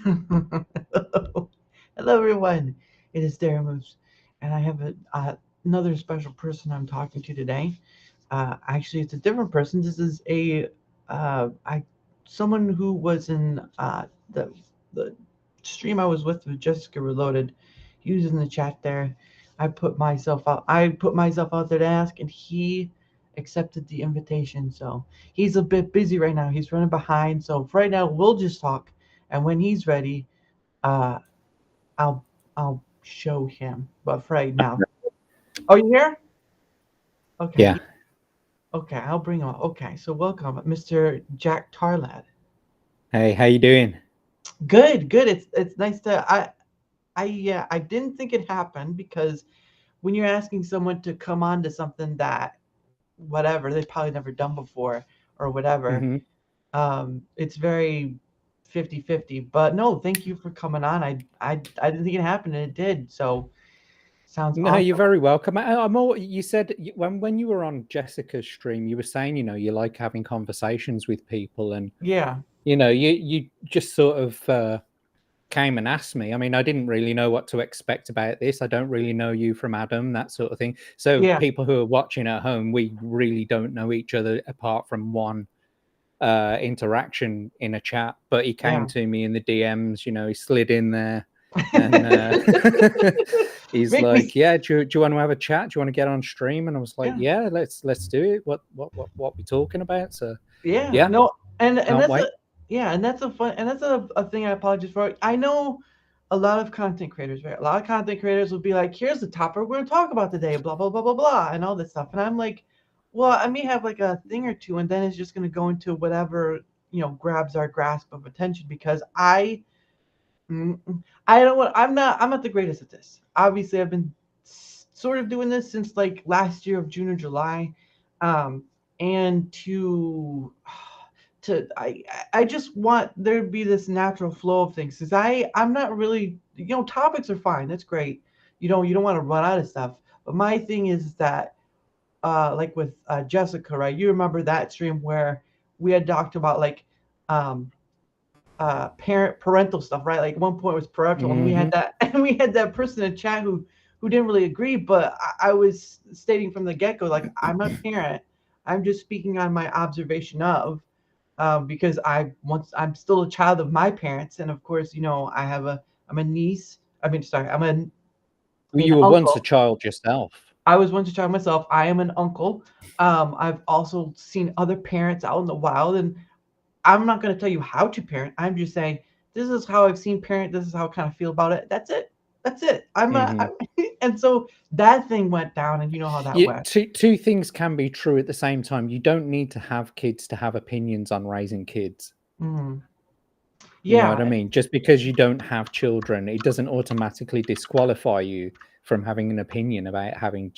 Hello. Hello, everyone. It is Dara Moves, and I have another special person I'm talking to today. Actually, it's a different person. This is someone who was in the stream I was with Jessica Reloaded. He was in the chat there. I put myself out there to ask, and he accepted the invitation. So he's a bit busy right now. He's running behind. So for right now, we'll just talk, and when he's ready, uh, I'll I'll show him. But for right now, oh, you here? Yeah. Okay, okay, I'll bring him up. Okay, so welcome, Mr. JackTarLad. Hey, how you doing? Good, good. It's nice to I didn't think it happened because when you're asking someone to come on to something that whatever they've probably never done before or whatever, Hmm. it's very 50-50. But no, thank you for coming on. I didn't think it happened and it did. So sounds No, you're awesome. very welcome. I'm all, you said when you were on Jessica's stream, you were saying you like having conversations with people, and Yeah, you just sort of came and asked me. I mean, I didn't really know what to expect about this. I don't really know you from Adam, that sort of thing. So yeah, people who are watching at home, we really don't know each other apart from one interaction in a chat. But he came yeah. to me in the DMs. He slid in there, and he's Make me like, "Yeah, do you want to have a chat? Do you want to get on stream?" And I was like, yeah. "Yeah, let's do it. What we talking about?" So Yeah, yeah, no, and can't that's a wait. yeah, and that's a fun and that's a thing I apologize for. I know a lot of content creators, right? A lot of content creators will be like, "Here's the topic we're going to talk about today," blah blah blah blah blah, and all this stuff. And I'm like, "Well, I may have like a thing or two, and then it's just going to go into whatever grabs our grasp of attention." Because I don't want. I'm not the greatest at this. Obviously, I've been sort of doing this since like last year of June or July, um, and to I just want there to be this natural flow of things because I'm not really topics are fine, that's great, you don't want to run out of stuff, but my thing is that like with Jessica, right, you remember that stream where we had talked about like um parental stuff, right? Like one point was parental, and we had Hmm. that and we had that person in chat who didn't really agree, but I was stating from the get-go, like, I'm a parent, I'm just speaking on my observation of because I'm still a child of my parents, and of course, I'm a niece. I mean, sorry, I'm Well, an you were once a uncle. child yourself. I was once a child myself. I am an uncle. I've also seen other parents out in the wild, and I'm not going to tell you how to parent. I'm just saying this is how I've seen parent. This is how I kind of feel about it. That's it. That's it. Hmm. And so that thing went down, and you know how that went. Two things can be true at the same time. You don't need to have kids to have opinions on raising kids. Mm. You know what I Yeah, mean? Just because you don't have children, it doesn't automatically disqualify you from having an opinion about having,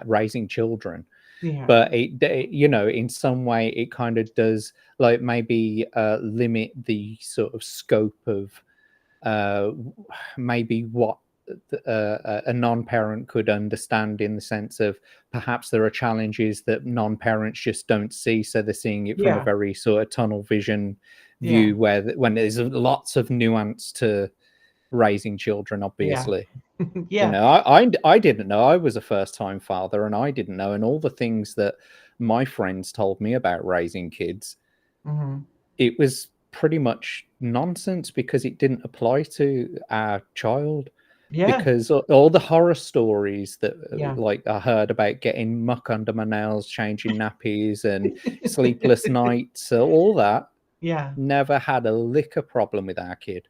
raising children. yeah, But in some way, it kind of does, like, maybe limit the sort of scope of uh, maybe what a non-parent could understand, in the sense of perhaps there are challenges that non-parents just don't see, so they're seeing it from a yeah, very sort of tunnel vision yeah, view, where when there's lots of nuance to raising children, yeah, obviously. yeah. I didn't know. I was a first time father, and I didn't know, and all the things that my friends told me about raising kids, Hmm. it was pretty much nonsense, because it didn't apply to our child. Yeah, Because all the horror stories that yeah, like I heard about getting muck under my nails, changing nappies, and sleepless nights, all that, yeah. never had a lick of problem with our kid.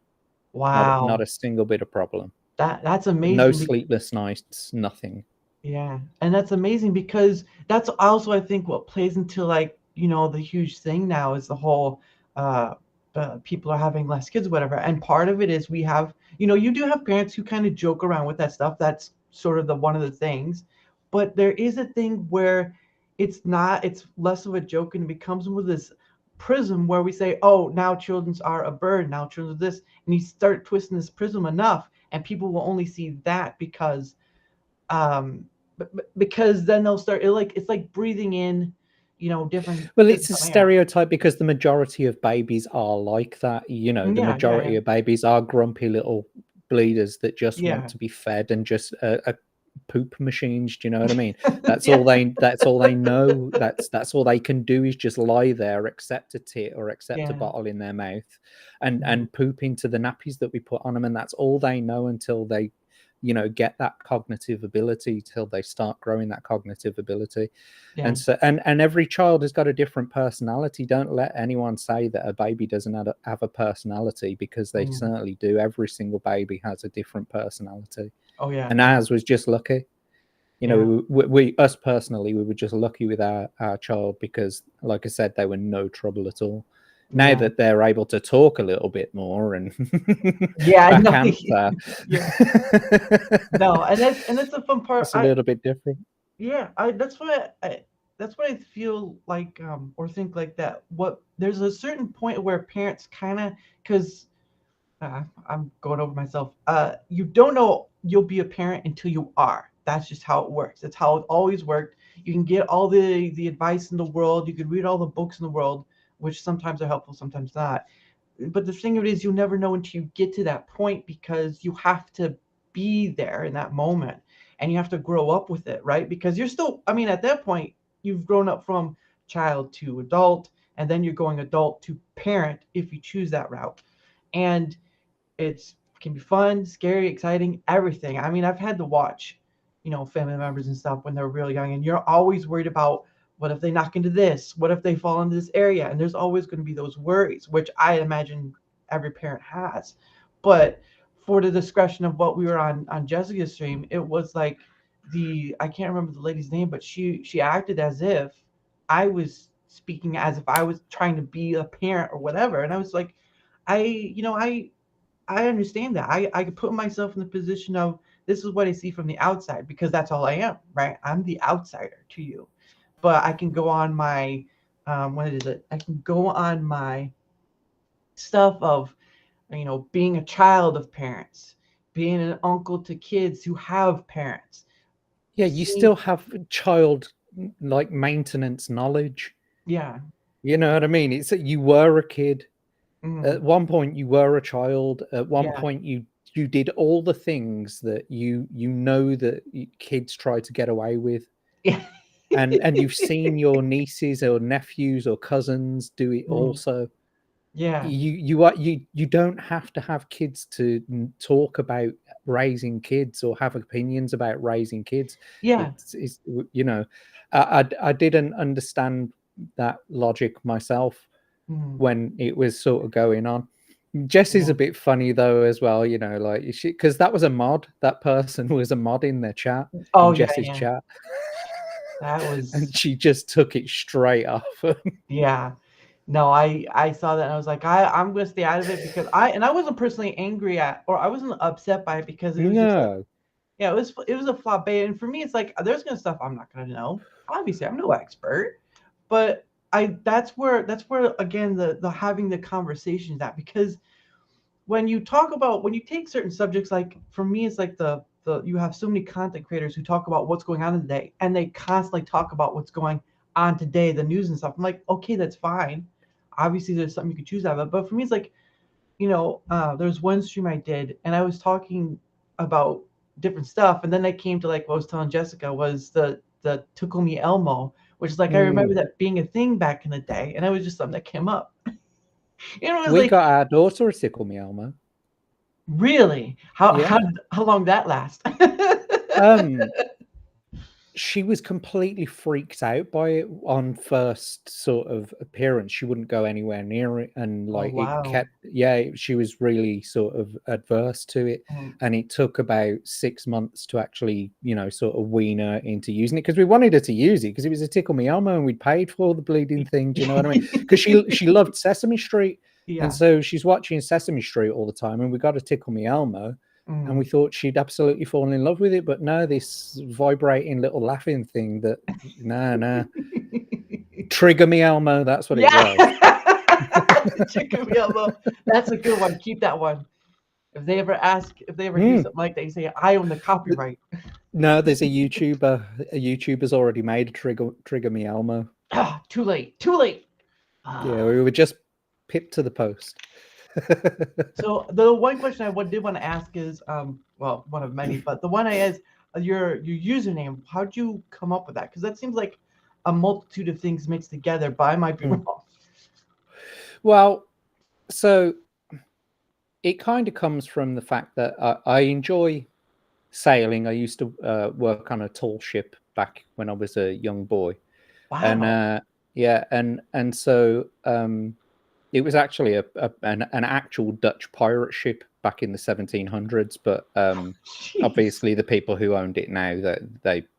Not Wow, a single bit of problem. that's No amazing. sleepless nights, nothing. Yeah, and that's amazing because that's also I think what plays into like the huge thing now is the whole uh, people are having less kids, whatever. And part of it is we have you do have parents who kind of joke around with that stuff. That's sort of the one of the things, but there is a thing where it's not. It's less of a joke and it becomes with this prism where we say, oh, now children's are a burden. Now children's this, and you start twisting this prism enough, and people will only see that because um because then they'll start it's like breathing in different Well, kids it's a coming out. stereotype because the majority of babies are like that. The Yeah, yeah, yeah, majority of babies are grumpy little bleeders that just want yeah. to be fed and just poop machines. Do you know what I mean? That's Yeah. all they. That's all they know. That's all they can do is just lie there, accept a tit or accept a Yeah. bottle in their mouth, and Mhm. poop into the nappies that we put on them, and that's all they know until they, get that cognitive ability, till they start growing that cognitive ability. Yeah. And so and every child has got a different personality. Don't let anyone say that a baby doesn't have a personality, because they Mhm. certainly do. Every single baby has a different personality, Oh yeah, and yeah, ours was just lucky. yeah. We us personally, we were just lucky with our child, because like I said, they were no trouble at all. Now Yeah. that they're able to talk a little bit more and Yeah, back no, answer, yeah. No, and that's the fun part. it's a little bit different. Yeah, that's what I feel like, or think like that. What There's a certain point where parents kind of, because I'm going over myself. You don't know you'll be a parent until you are. That's just how it works. That's how it always worked. You can get all the advice in the world. You can read all the books in the world, which sometimes are helpful, sometimes not. But the thing of it is, you never know until you get to that point, because you have to be there in that moment, and you have to grow up with it, right? Because you're still, I mean, at that point, you've grown up from child to adult, and then you're going adult to parent if you choose that route. And it's can be fun, scary, exciting, everything. I mean, I've had to watch, family members and stuff when they're real young, and you're always worried about, what if they knock into this? What if they fall into this area? And there's always going to be those worries, which I imagine every parent has. But for the discretion of what we were on Jessica's stream, it was like, I can't remember the lady's name, but she acted as if I was speaking, as if I was trying to be a parent or whatever. And I was like, I understand that. I could put myself in the position of, this is what I see from the outside, because that's all I am, right? I'm the outsider to you. But I can go on my, what is it? I can go on my stuff of, being a child of parents, being an uncle to kids who have parents. Yeah, you Seeing, still have child like maintenance knowledge. yeah. You know what I mean? It's that you were a kid. Mm, At one point you were a child. At one yeah. point you did all the things that that kids try to get away with. Yeah. And you've seen your nieces or nephews or cousins do it Mm, also. yeah. You don't have to have kids to talk about raising kids or have opinions about raising kids. Yeah. It's I didn't understand that logic myself Mm, when it was sort of going on. Jesse's yeah. a bit funny though as well, like because that was a mod. That person was a mod in their chat, Oh in yeah, Jesse's yeah. chat, That was, and she just took it straight off. yeah. No, I saw that and I was like, I'm gonna stay out of it, because I wasn't personally angry at, or I wasn't upset by it, because it was just like, No, yeah, it was a flop bait. And for me, it's like, there's gonna stuff I'm not gonna know. Obviously, I'm no expert, but that's where again, the having the conversations, that, because when you take certain subjects, like for me, it's like the you have so many content creators who talk about what's going on in the day, and they constantly talk about what's going on today, the news and stuff. I'm like, okay, that's fine. Obviously, there's something you could choose out of it, but for me, it's like, there's one stream I did, and I was talking about different stuff, and then I came to, like, what I was telling Jessica was the Tickle Me Elmo, which is like, I remember mm. that being a thing back in the day, and it was just something that came up. It was We like, got our daughter a Tickle Me Elmo. really, how Yeah. how long that last? Um, she was completely freaked out by it on first sort of appearance. She wouldn't go anywhere near it, and Oh like it wow. kept, yeah, she was really sort of adverse to it. Mm. And it took about 6 months to actually, sort of wean her into using it, because we wanted her to use it because it was a Tickle Me Elmo and we'd paid for the bleeding thing. Do you know what I mean? Because she loved Sesame Street, and Yeah. so she's watching Sesame Street all the time, and we got a Tickle Me Elmo. And we Mm. thought she'd absolutely fallen in love with it, but no, this vibrating little laughing thing that, no. Trigger Me Elmo, that's what it Yeah. was. The chicken elbow. That's a good one. Keep that one. If they ever hear Mm. something like that, you say, I own the copyright. No, there's a YouTuber's already made a Trigger Me Elmo. Too late. Too late. Yeah, we were just pipped to the post. So the one question did want to ask is, well, one of many, but the one I is your username. How'd you come up with that? Because that seems like a multitude of things mixed together, but I might be wrong. Well, so it kind of comes from the fact that I enjoy sailing. I used to work on a tall ship back when I was a young boy, and Wow. yeah, and so it was actually an actual Dutch pirate ship back in the 1700s, but Jeez. obviously the people who owned it now, that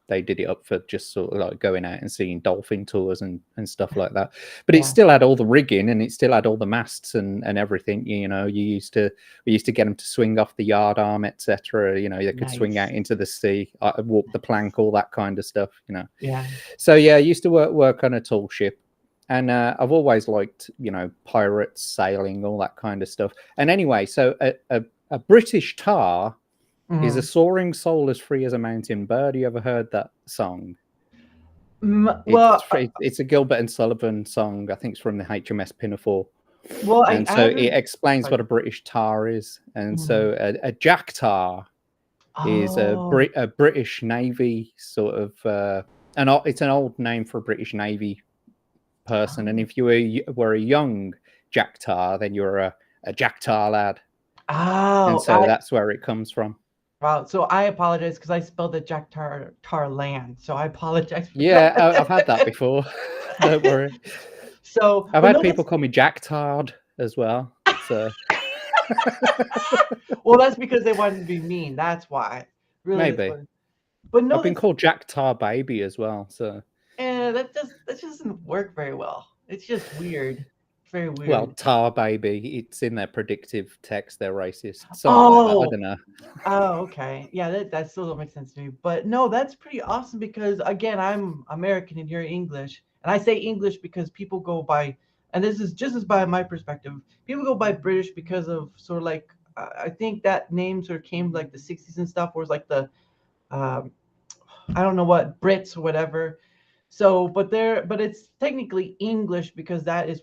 they did it up for just sort of like going out and seeing dolphin tours and stuff like that. But it Yeah. still had all the rigging, and it still had all the masts and everything. You know, we used to get them to swing off the yard arm, etc. You know, they could swing out Nice. into the sea, walk the plank, all that kind of stuff. You know, Yeah. so yeah, I used to work on a tall ship, and I've always liked, you know, pirates, sailing, all that kind of stuff. And anyway, so a British tar is a Mhm. soaring soul as free as a mountain bird. You ever heard that song? Well, It's a Gilbert and Sullivan song. I think it's from the HMS Pinafore. well, And I so it haven't. explains Sorry. what a British tar is. And Mhm. so a Jack tar is Oh. a British Navy sort of it's an old name for a British Navy person. And Oh. if you were a young Jack tar, then you're a JackTarLad. And Oh. so that's where it comes from. Wow. So I apologize because I spelled it JackTarLand. So I apologize for Yeah, I've had that that. before. Don't worry. So, I've but had no, people that's call me Jacktard as well. So well, that's because they wanted to be mean. That's why. Really, that's maybe. what. But I've no, been that's called Jacktar Baby as well. So that just doesn't work very well. It's just weird. Very well, weird. Tar Baby, it's in their predictive text. They're racist, something like that. I Oh, don't know. oh, okay. Yeah, that still don't make sense to me. But no, that's pretty awesome because again, I'm American and you're English. And I say English because people go by, and this is just as by my perspective, people go by British because of sort of like I think that name sort of came like the 60s and stuff, where it's like the um, I don't know what Brits or whatever. So, but it's technically English because that is,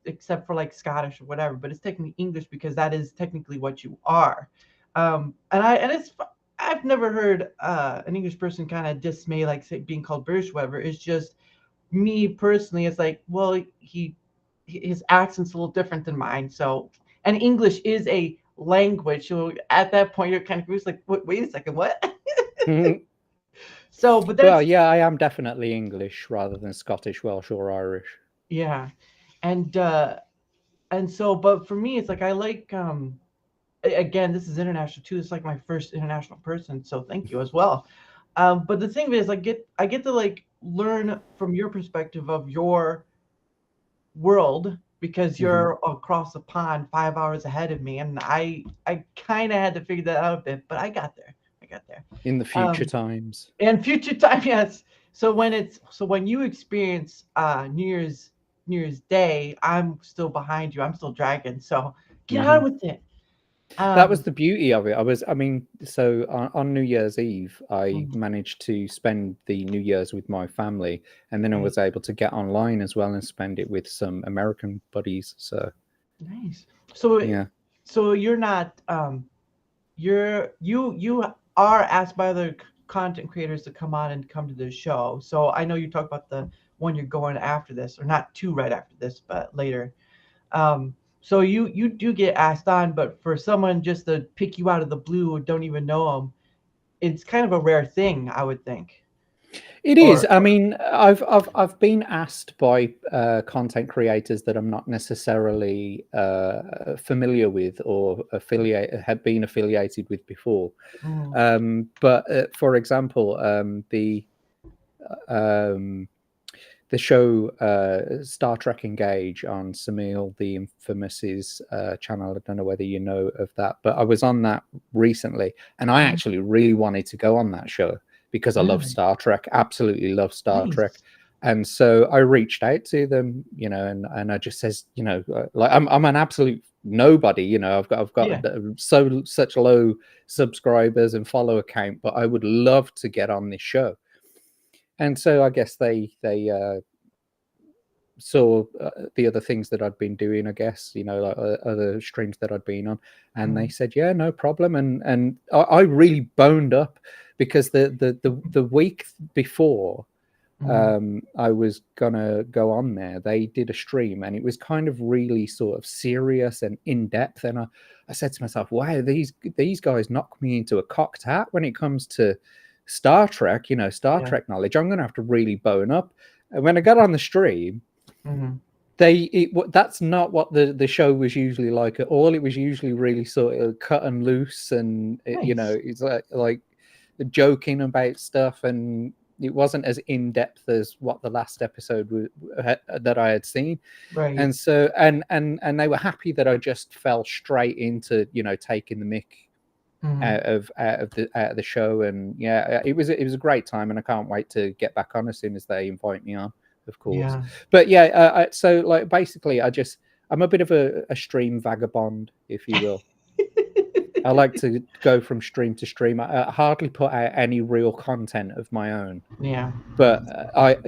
except for like Scottish or whatever. But it's technically English because that is technically what you are. And it's I've never heard an English person kind of dismay like say, being called British, or whatever. It's just me personally. It's like, well, his accent's a little different than mine. So, and English is a language. So at that point, you're kind of confused, like, wait a second, what? So, but Well, that's yeah, I am definitely English rather than Scottish, Welsh, or Irish. yeah, and so, but for me, it's like I like again, this is international too. It's like my first international person, so thank you as well. But the thing is, I get to like learn from your perspective of your world because Hmm. you're across the pond 5 hours ahead of me, and I kind of had to figure that out a bit, but I got there. I got there. In the future Um, times. and future time, yes. So when you experience New Year's Day, I'm still behind you. I'm still dragging. So get Hmm. on with it. That was Um, the beauty of it. I mean, so on New Year's Eve, I mm, managed to spend the New Year's with my family, and then I nice, was able to get online as well and spend it with some American buddies. So nice. So yeah. so you're not you are asked by other content creators to come on and come to the show. So I know you talk about the one you're going after this, or not two right after this, but later. So you do get asked on, but for someone just to pick you out of the blue who don't even know them, it's kind of a rare thing, I would think. It is. Or I mean, I've been asked by content creators that I'm not necessarily familiar with or have been affiliated with before. mm, But for example, um, the show Star Trek Engage on Samil, the infamous's channel. I don't know whether you know of that, but I was on that recently, and I mm, actually really wanted to go on that show because I love really Star Trek, absolutely love Star Trek. nice. And so I reached out to them, you know, and I just says, you know, like I'm an absolute nobody, you know, I've got Yeah, such low subscribers and follower count, but I would love to get on this show. And so I guess they saw the other things that I'd been doing, I guess, like other streams that I'd been on, and they said, yeah, no problem. And I really boned up because the week before I was gonna go on there, they did a stream and it was kind of really sort of serious and in depth. And I said to myself, wow, these guys knock me into a cocked hat when it comes to Star Trek, Star Trek knowledge. I'm gonna have to really bone up. And when I got on the stream, that's not what the show was usually like at all. It was usually really sort of cut and loose, and it's like joking about stuff, and it wasn't as in depth as what the last episode that I had seen. Right. And so and they were happy that I just fell straight into taking the mick out of the show. And yeah, it was a great time, and I can't wait to get back on as soon as they invite me on, of course. Yeah. But yeah, so like basically I'm a bit of a stream vagabond, if you will. I like to go from stream to stream. I hardly put out any real content of my own. Yeah. But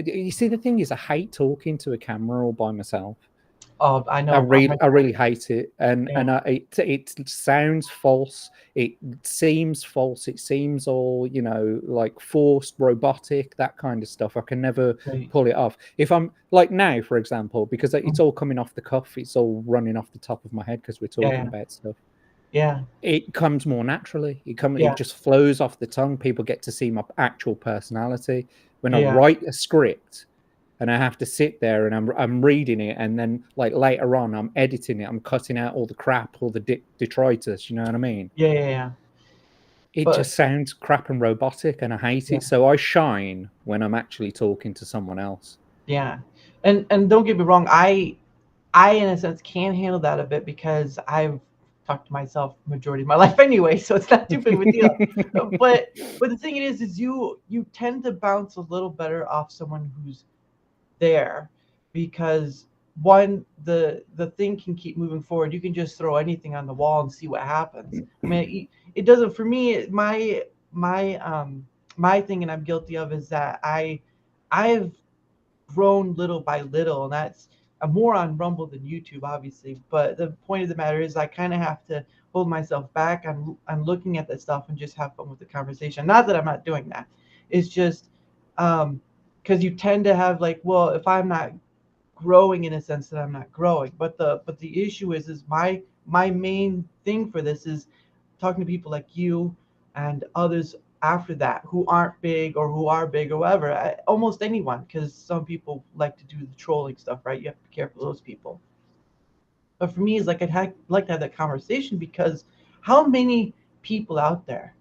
you see, the thing is, I hate talking to a camera all by myself. Oh, I know. I really hate it, and it sounds false. It seems false. It seems all like forced, robotic, that kind of stuff. I can never pull it off. If I'm like now, for example, because it's all coming off the cuff, it's all running off the top of my head because we're talking about stuff. Yeah, it comes more naturally. It just flows off the tongue. People get to see my actual personality. When I write a script and I have to sit there and I'm reading it, and then like later on I'm editing it, I'm cutting out all the crap, all the detritus, you know what I mean? Yeah. It just sounds crap and robotic, and I hate it. So I shine when I'm actually talking to someone else. Yeah, and don't get me wrong, I in a sense can handle that a bit because I've talked to myself majority of my life anyway, so it's not too big of a deal. but the thing is you tend to bounce a little better off someone who's there, because one, the thing can keep moving forward. You can just throw anything on the wall and see what happens. I mean, it doesn't, for me, my thing, and I'm guilty of, is that I've grown little by little, and I'm more on Rumble than YouTube, obviously. But the point of the matter is, I kind of have to hold myself back on looking at that stuff and just have fun with the conversation. Not that I'm not doing that. It's just because you tend to have like, well, if I'm not growing, in a sense, that I'm not growing. But the issue is my main thing for this is talking to people like you and others after that who aren't big or who are big or whatever. Almost anyone, because some people like to do the trolling stuff, right? You have to be careful of those people. But for me, it's like I'd like to have that conversation, because how many people out there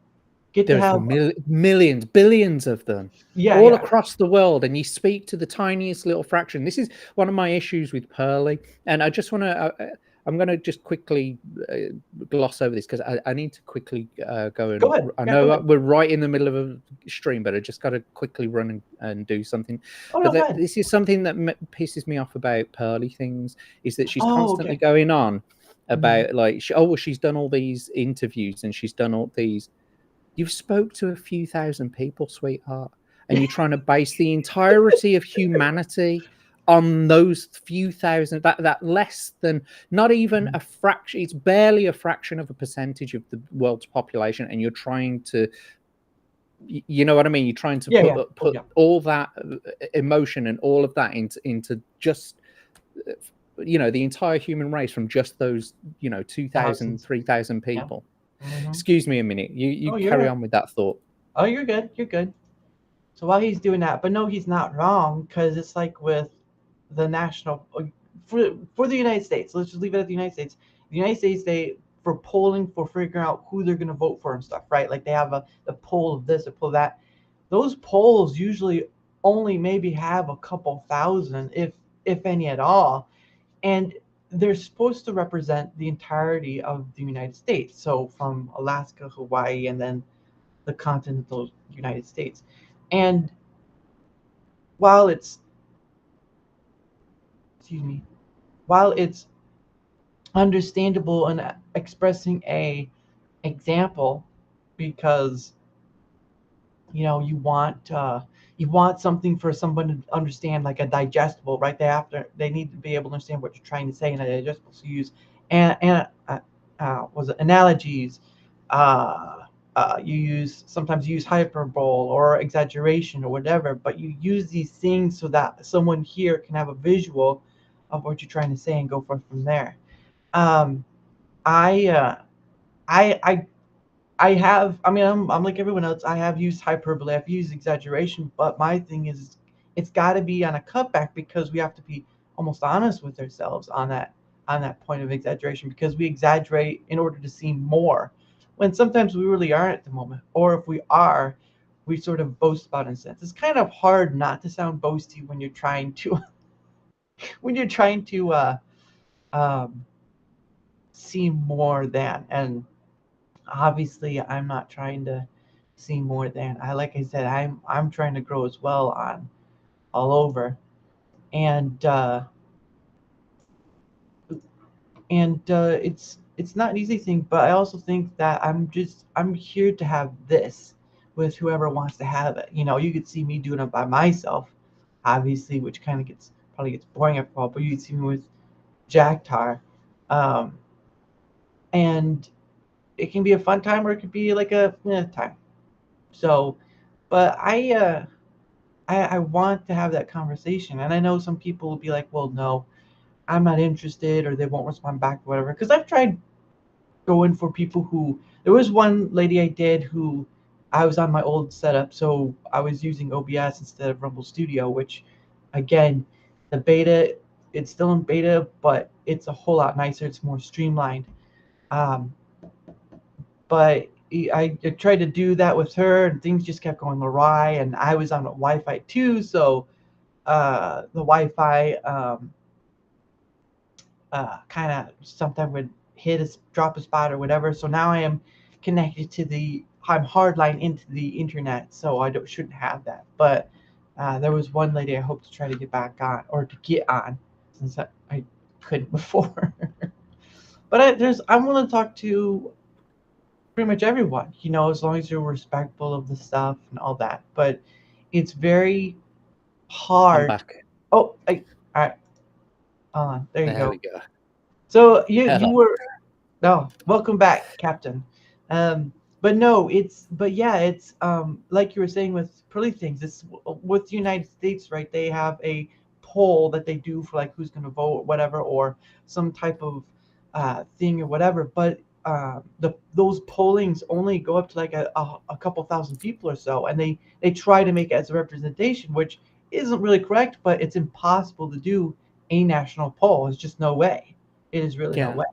get There's to have millions, billions of them all across the world, and you speak to the tiniest little fraction. This is one of my issues with Pearly, and I just want to I'm going to just quickly gloss over this because I need to quickly go and. Go ahead. I know we're right in the middle of a stream, but I just got to quickly run and do something. This is something that pisses me off about Pearly things, is that she's constantly going on about like, she's done all these interviews and she's done all these. You've spoke to a few thousand people, sweetheart, and you're trying to base the entirety of humanity on those few thousand, that less than, not even a fraction, it's barely a fraction of a percentage of the world's population, and you're trying to, you know what I mean? You're trying to put all that emotion and all of that into just, the entire human race from just those, 2,000, 3,000 people. Yeah. Excuse me a minute. You carry on with that thought. Oh, you're good. You're good. So while he's doing that, but no, he's not wrong, because it's like with the national, for the United States, let's just leave it at the United States. The United States, they, for polling, for figuring out who they're going to vote for and stuff, right? Like they have a poll of this, a poll of that. Those polls usually only maybe have a couple thousand, if any at all. And they're supposed to represent the entirety of the United States. So from Alaska, Hawaii, and then the continental United States. And while it's understandable and expressing a example, because you want you want something for someone to understand, like a digestible, right? They need to be able to understand what you're trying to say in a digestible. So you use and was it analogies? Uh, sometimes you use hyperbole or exaggeration or whatever, but you use these things so that someone here can have a visual of what you're trying to say and go forth from there. Um, I I I I have, I mean, I'm like everyone else. I have used hyperbole, I've used exaggeration, but my thing is, it's got to be on a cutback because we have to be almost honest with ourselves on that point of exaggeration because we exaggerate in order to seem more, when sometimes we really aren't at the moment, or if we are, we sort of boast about it in a sense. It's kind of hard not to sound boasty when you're trying to when you're trying to um, seem more than and obviously I'm not trying to see more than I like I said I'm trying to grow as well on all over and it's not an easy thing, but I also think that I'm here to have this with whoever wants to have it. You know, you could see me doing it by myself obviously, which kind of gets probably gets boring after a while, but you could see me with JackTar, um, and it can be a fun time or it could be like a time. So, but I want to have that conversation, and I know some people will be like, "Well, no, I'm not interested," or they won't respond back, or whatever. Because I've tried going for people who. There was one lady I did who I was on my old setup, so I was using OBS instead of Rumble Studio, which, again, the beta, it's still in beta, but it's a whole lot nicer. It's more streamlined. Um, but I tried to do that with her, and things just kept going awry. And I was on Wi-Fi too, so the Wi-Fi kind of sometimes would drop a spot or whatever. So now I am connected to I'm hardline into the internet, so shouldn't have that. But there was one lady I hope to try to get back on or to get on since I couldn't before. But I'm willing to talk to pretty much everyone, you know, as long as you're respectful of the stuff and all that. But it's very I'm hard. back. Oh, all right, there you There go. we go. So you Hello. were no, welcome back, Captain. Um, but no, but yeah, it's like you were saying with pretty things. It's with the United States, right? They have a poll that they do for like who's going to vote, or whatever, or some type of thing or whatever. But those pollings only go up to like a couple thousand people or so, and they try to make it as a representation, which isn't really correct, but it's impossible to do a national poll. It's just no way. It is really no Yeah. way.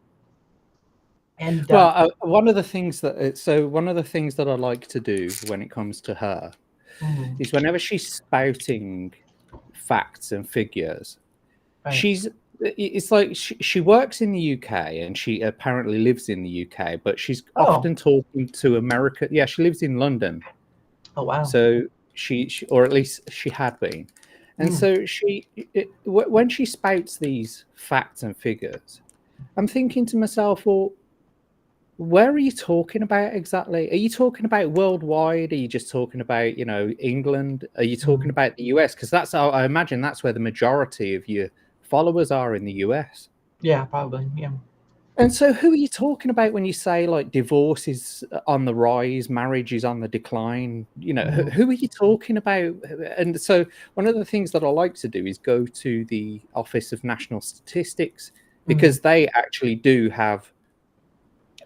And Well, one of the things that I like to do when it comes to her mhm, is whenever she's spouting facts and figures, right. she's it's like she works in the UK and she apparently lives in the UK, but she's Oh, often talking to America. Yeah, she lives in London, oh wow. so she or at least she had been, and Mm, so when she spouts these facts and figures, I'm thinking to myself, well, where are you talking about exactly? Are you talking about worldwide? Are you just talking about, England? Are you talking mm. about the US? Because I imagine that's where the majority of your followers are in the US. Yeah, probably. Yeah. And so, who are you talking about when you say like divorce is on the rise, marriage is on the decline? Mm, Who are you talking about? And so, one of the things that I like to do is go to the Office of National Statistics mm, because they actually do have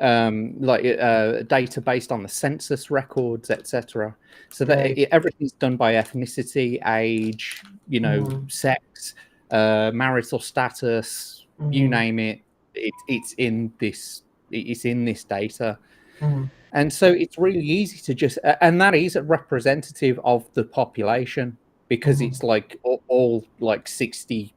data based on the census records, etc. So that right. everything's done by ethnicity, age, Mm, sex, marital status, you mm, name it. It's in this. It's in this data, mm, and so it's really easy to just, and that is a representative of the population because mm. it's like all like 68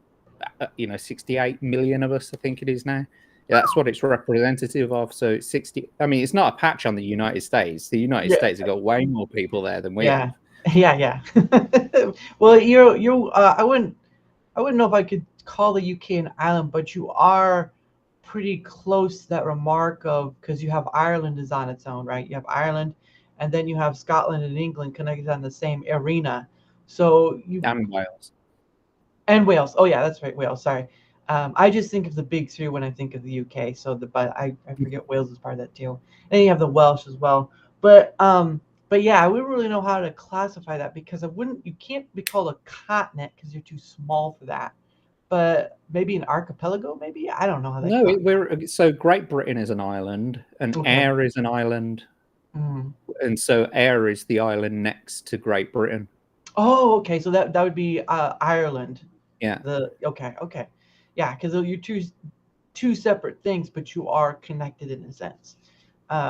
million of us, I think it is now. Yeah, that's what it's representative of. So it's 60. I mean, it's not a patch on the United States. The United Yeah, States have got way more people there than we yeah, have. yeah, yeah. Well, you. I wouldn't know if I could call the UK an island, but you are pretty close to that remark of because you have Ireland is on its own, right? You have Ireland, and then you have Scotland and England connected on the same arena. So you And Wales. and Wales. Oh yeah, that's right, Wales. Sorry. I just think of the big three when I think of the UK. So but I forget Wales is part of that too. And you have the Welsh as well. But yeah, I wouldn't really know how to classify that because you can't be called a continent because you're too small for that. But maybe an archipelago, maybe I don't know how they No, classify. so Great Britain is an island, and Okay. Ayr is an island, Mm. and so Ayr is the island next to Great Britain. Oh, okay. So that would be Ireland. Yeah, Okay. Yeah, because you're two separate things, but you are connected in a sense.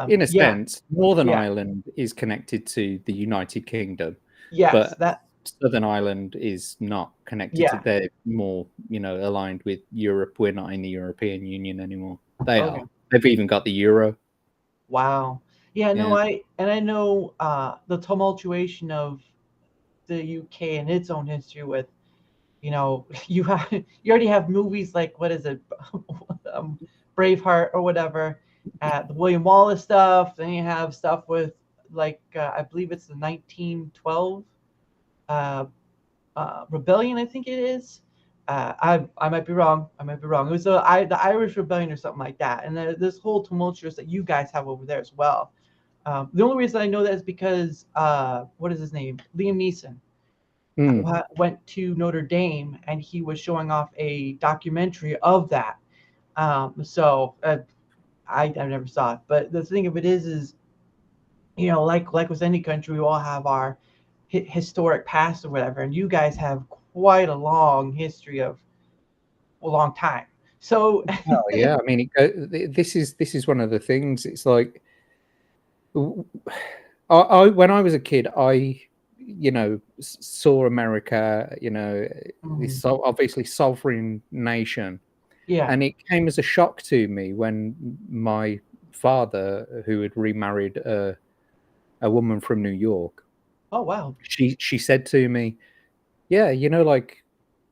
in a Yeah, sense, Northern yeah, Ireland is connected to the United Kingdom, yes, but that, Southern Ireland is not connected to. yeah, They're more, aligned with Europe. We're not in the European Union anymore. They okay, are. They've even got the euro. wow, yeah, no, Yeah. I know the tumultuation of the UK and its own history with, you already have movies like what is it, um, Braveheart or whatever, the William Wallace stuff. Then you have stuff with like I believe it's the 1912 uh, rebellion. I think it is. I might be wrong. I might be wrong. It was the Irish Rebellion or something like that. And this whole tumultuous that you guys have over there as well. The only reason I know that is because what is his name? Liam Neeson Mm. went to Notre Dame and he was showing off a documentary of that. So I never saw it, but the thing of it is like with any country, we all have our historic past or whatever, and you guys have quite a long history of a long time. So Oh yeah, I mean, this is one of the things. It's like, when I was a kid, I saw America, this mm, obviously sovereign nation, yeah. and it came as a shock to me when my father, who had remarried a woman from New York, Oh wow. she said to me, "Yeah, like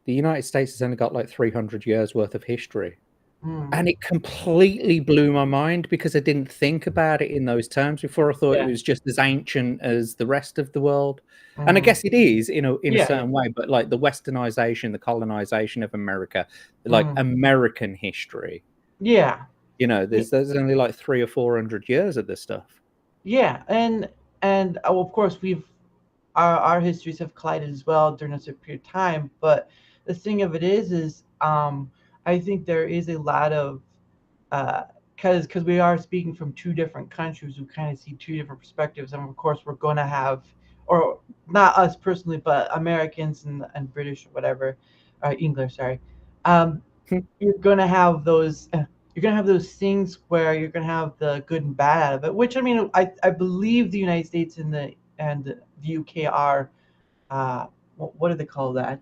the United States has only got like 300 years worth of history." Mm, And it completely blew my mind because I didn't think about it in those terms before. I thought it yeah. was just as ancient as the rest of the world. And I Mm, guess it is in a yeah. Yeah. certain way, but like the westernization, the colonization of America, like Mm, American history, yeah. Yeah. there's only like 300 or 400 years of this stuff. Yeah. And of course our histories have collided as well during a certain period of time. But the thing of it is I think there is a lot of because we are speaking from two different countries, we kind of see two different perspectives, and of course we're going to have, or not us personally, but Americans and British or whatever, English, sorry. Um, you're going to have those. You're going to have those things where you're going to have the good and bad out of it. Which I mean, I believe the United States and the UK are what do they call that?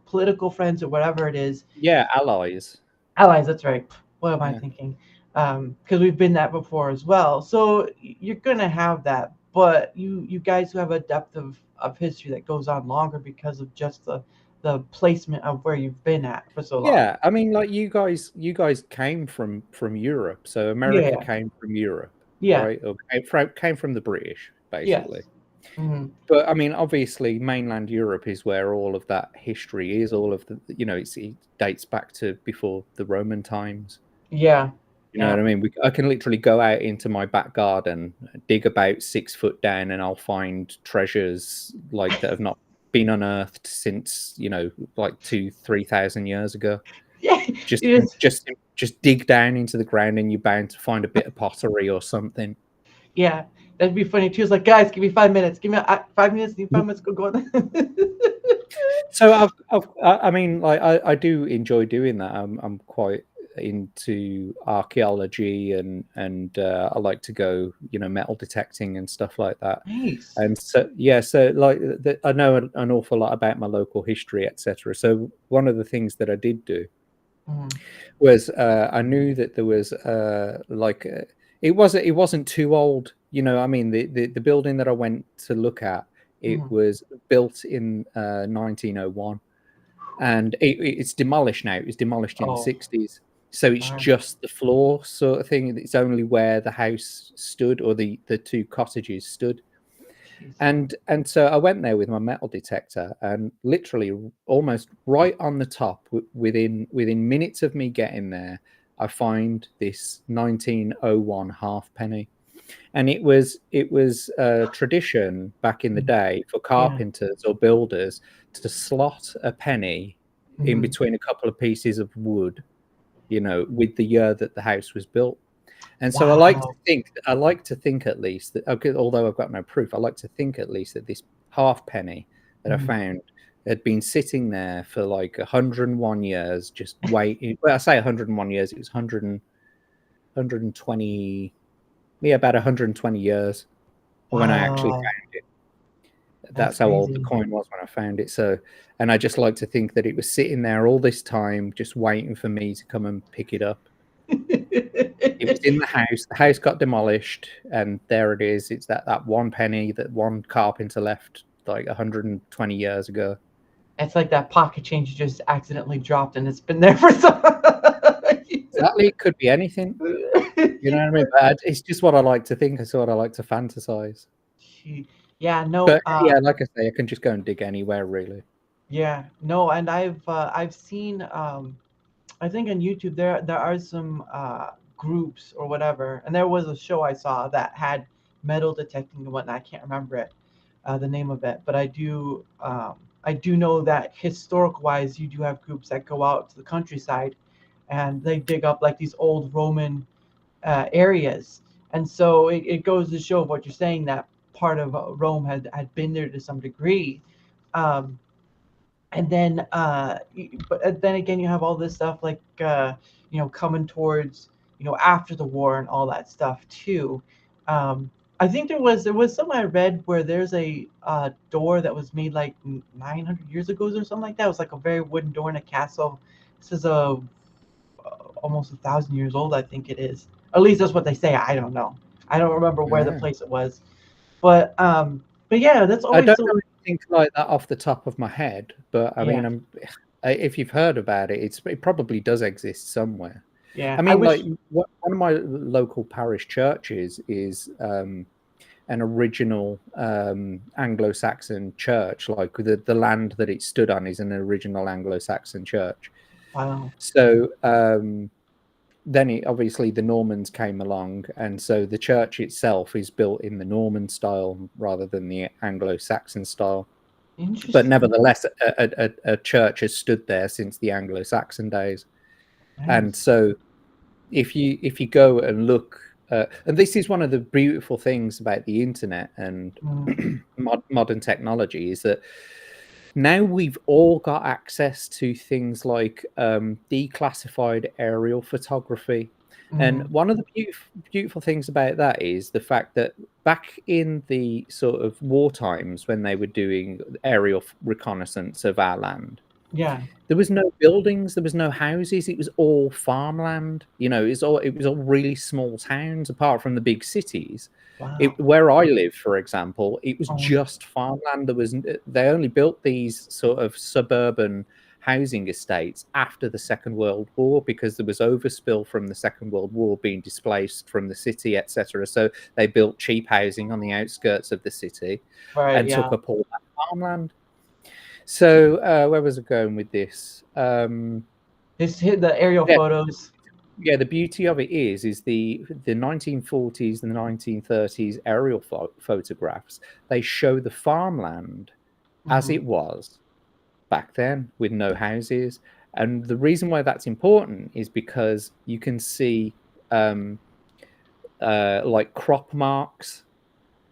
Political friends or whatever it is. Yeah, allies. Allies, that's right. What am I Yeah. thinking? Because we've been that before as well. So you're gonna have that, but you guys who have a depth of history that goes on longer because of just the placement of where you've been at for so long. Yeah, I mean, like you guys came from Europe, so America Yeah, came from Europe, yeah, right? Or came from the British, basically. yes, hmm But I mean, obviously, mainland Europe is where all of that history is. All of it dates back to before the Roman times. yeah, You know yeah, what I mean? I can literally go out into my back garden, dig about 6 foot down, and I'll find treasures like that have not been unearthed since like 2,000-3,000 years ago. yeah. Just, It is. just dig down into the ground, and you're bound to find a bit of pottery or something. Yeah, that'd be funny too. It's like, guys, give me 5 minutes. Give me 5 minutes. Give me 5 minutes. Go. So I mean, like I do enjoy doing that. I'm quite into archaeology and I like to go, metal detecting and stuff like that. Nice. And so yeah, so like I know an awful lot about my local history, etc. So one of the things that I did do Mm-hmm. was I knew that there was it wasn't too old. I mean, the building that I went to look at, it Mm-hmm. was built in 1901, and it's demolished now. It was demolished in the Oh, 60s. So it's darn. just the floor sort of thing. It's only where the house stood, or the two cottages stood. Jeez. And so I went there with my metal detector, and literally almost right on the top, within minutes of me getting there, I find this 1901 halfpenny. And it was a tradition back in the day for Yeah. carpenters or builders to slot a penny in Mhm. between a couple of pieces of wood, with the year that the house was built. And so Wow. I like to think at least that, okay, although I've got no proof, I like to think at least that this halfpenny that I Mhm. found had been sitting there for like 101 years, just waiting. Well, I say 101 years, it was 120, yeah, about 120 years when I actually Wow. found it. That's That's how old the crazy. coin was when I found it. So, and I just like to think that it was sitting there all this time, just waiting for me to come and pick it up. It was in the house. The house got demolished, and there it is. It's that one penny that one carpenter left like 120 years ago. It's like that pocket change you just accidentally dropped and it's been there for some. Exactly. It could be anything. You know what I mean? But it's just what I like to think. It's what I like to fantasize. Yeah, no, But yeah, like I say, I can just go and dig anywhere, really. yeah, no, and I've seen I think on YouTube there are some groups or whatever, and there was a show I saw that had metal detecting and whatnot. I can't remember the name of it, but I do know that historical wise, you do have groups that go out to the countryside, and they dig up like these old Roman areas, and so it goes to show what you're saying, that part of Rome had been there to some degree. Um, and then but then again you have all this stuff like coming towards after the war and all that stuff too. I think there was something I read where there's a door that was made like 900 years ago or something like that. It was like a very wooden door in a castle. This is almost 1,000 years old, I think it is. At least that's what they say. I don't know. I don't remember where the Yeah. place it was, but yeah, that's I always don't so. know anything like that off the top of my head, but I Yeah, mean, if you've heard about it, it probably does exist somewhere. yeah, I I mean, like wish. one of my local parish churches is an original Anglo-Saxon church. Like the land that it stood on is an original Anglo-Saxon church. Wow. So then obviously the Normans came along, and so the church itself is built in the Norman style rather than the Anglo-Saxon style. But Interesting. nevertheless, a church has stood there since the Anglo-Saxon days, and Nice. so if you go and look, and this is one of the beautiful things about the internet and Mm, modern technology, is that now we've all got access to things like declassified aerial photography. And mm, one of the beautiful things about that is the fact that back in the sort of war times when they were doing aerial reconnaissance of our land, yeah. there was no buildings, there was no houses, it was all farmland. It was all really small towns apart from the big cities. Wow. Where I live, for example, it was Oh, just farmland. They only built these sort of suburban housing estates after the Second World War because there was overspill from the Second World War being displaced from the city, etc. So they built cheap housing on the outskirts of the city right. and Yeah. took up all that farmland. So where was I going with this? This hit the aerial Yeah, photos. yeah. The beauty of it is the 1940s and the 1930s aerial photographs. They show the farmland as Hmm. it was back then with no houses. And the reason why that's important is because you can see like crop marks.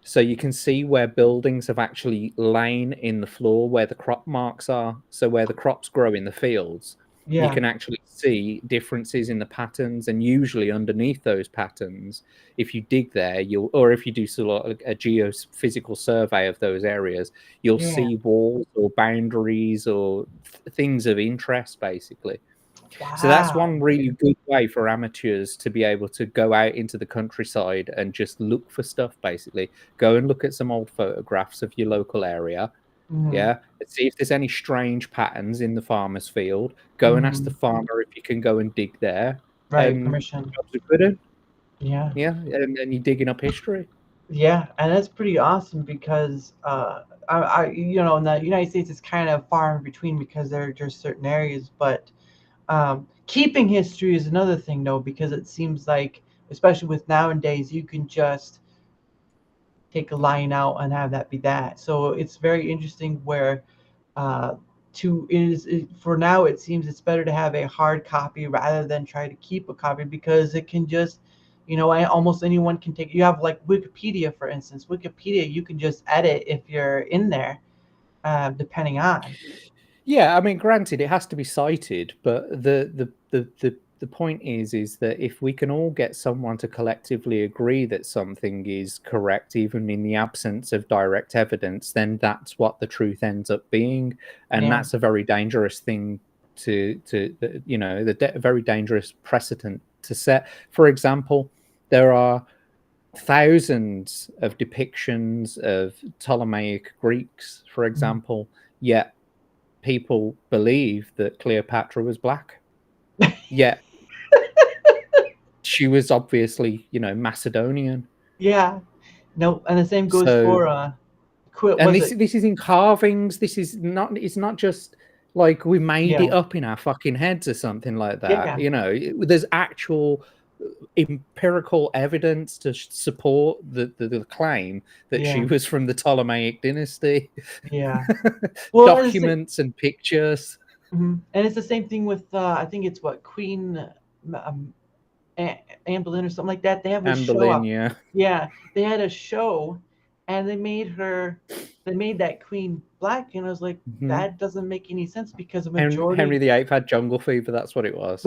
So you can see where buildings have actually lain in the floor, where the crop marks are. So where the crops grow in the fields, you Yeah. can actually see differences in the patterns. And usually underneath those patterns, if you dig there, or if you do sort of a geophysical survey of those areas, you'll Yeah. see walls or boundaries or things of interest, basically. So that's Wow. one really good way for amateurs to be able to go out into the countryside and just look for stuff, basically. Go and look at some old photographs of your local area. Hmm. Yeah. And see if there's any strange patterns in the farmer's field. Go and ask the Hmm. farmer if you can go and dig there. Right. And Permission. jobs are good. Yeah. Yeah. And then you're digging up history. Yeah, and that's pretty awesome because in the United States, it's kind of far in between because there are just certain areas. But keeping history is another thing, though, because it seems like, especially with nowadays, you can just take a line out and have that be that. So it's very interesting where uh, for now it seems it's better to have a hard copy rather than try to keep a copy because it can just almost anyone can take. You have like Wikipedia, for instance. Wikipedia, you can just edit if you're in there, depending on. Yeah, I mean, granted, it has to be cited, but the point is that if we can all get someone to collectively agree that something is correct, even in the absence of direct evidence, then that's what the truth ends up being, and Yeah. that's a very dangerous thing very dangerous precedent to set. For example, there are thousands of depictions of Ptolemaic Greeks, for example, yet people believe that Cleopatra was black. Yet she was obviously, Macedonian. Yeah. No, and the same goes So, for quit. and Was this it? this is in carvings. This is not. It's not just like we made it Yeah. up in our fucking heads or something like that. Yeah. There's actual empirical evidence to support the claim that she Yeah. was from the Ptolemaic dynasty. Yeah. Well, Documents and pictures. and it's the same thing with I think it's what Queen um, Anne Boleyn or something like that. They have a Anne show Boleyn, up. yeah. Yeah, they had a show, and they made that queen black, and I was like, Mhm. that doesn't make any sense because the majority. Henry VIII had jungle fever. That's what it was.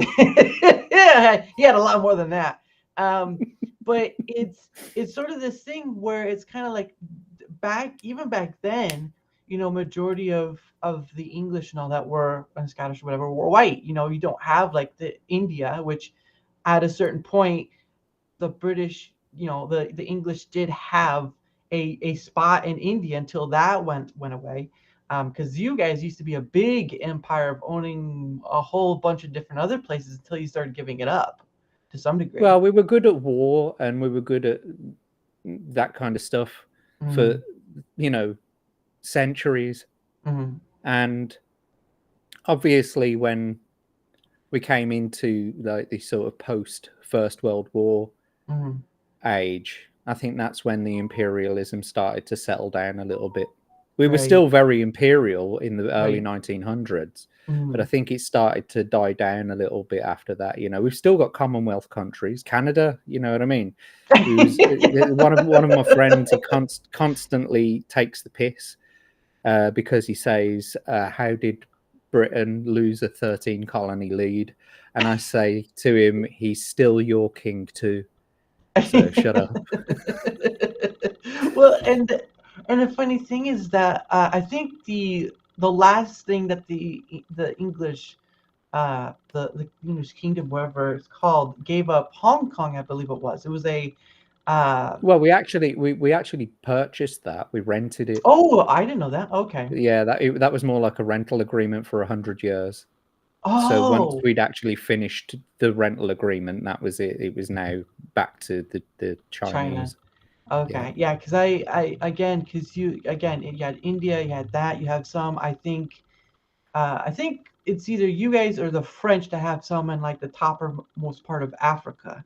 Yeah, he had a lot more than that. Um, but it's sort of this thing where it's kind of like even back then, majority of the English and all that were and Scottish or whatever were white. You don't have like the India, which at a certain point the British, the English did have a spot in India until that went away. Because you guys used to be a big empire of owning a whole bunch of different other places until you started giving it up to some degree. Well, we were good at war and we were good at that kind of stuff for, Mm-hmm. centuries. Mm-hmm. And obviously, when we came into like the sort of post First World War Mm-hmm. age, I think that's when the imperialism started to settle down a little bit. We were Right. still very imperial in the early Right. 1900s, but Mm-hmm. I think it started to die down a little bit after that. We've still got Commonwealth countries, Canada. You know what I mean? Who's one of my friends? He constantly takes the piss because he says, "How did Britain lose a 13 colony lead?" And I say to him, "He's still your king too. So shut up." Well, and the funny thing is that I think the last thing that the English the English kingdom, whatever it's called, gave up Hong Kong. I believe it was. It was a uh, Well, we actually purchased that. We rented it. oh, I didn't know that. Okay. Yeah, that was more like a rental agreement for 100 years. So once Oh, we'd actually finished the rental agreement, that was it. It was now back to the China. Chinese. Yeah. Okay, yeah, because I again, because you had India, you had that, you have some. I think it's either you guys or the French to have some in like the toppermost part of Africa.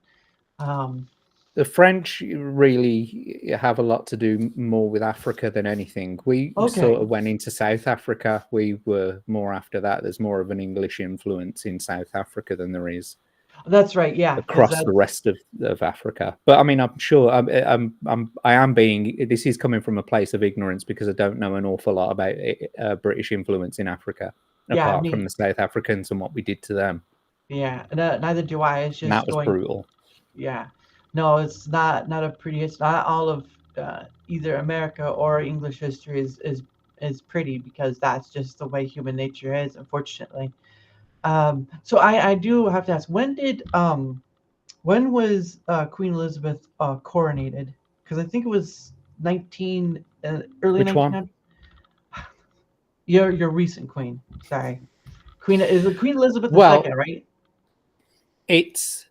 Um, The French really have a lot to do more with Africa than anything. We sort okay, of went into South Africa. We were more after that. There's more of an English influence in South Africa than there is that's right. Yeah, because across the rest of Africa. But I mean, I'm sure I am being. This is coming from a place of ignorance because I don't know an awful lot about British influence in Africa, yeah, apart from the South Africans and what we did to them. yeah, neither do I. It's And that just was going. brutal. Yeah, no, it's not a pretty. It's not all of either America or English history is pretty because that's just the way human nature is, unfortunately. So I do have to ask, when was Queen Elizabeth coronated? Because I think it was early Which one? 1900s. Your recent queen. Sorry, Queen is it Queen Elizabeth II, Well, right? it's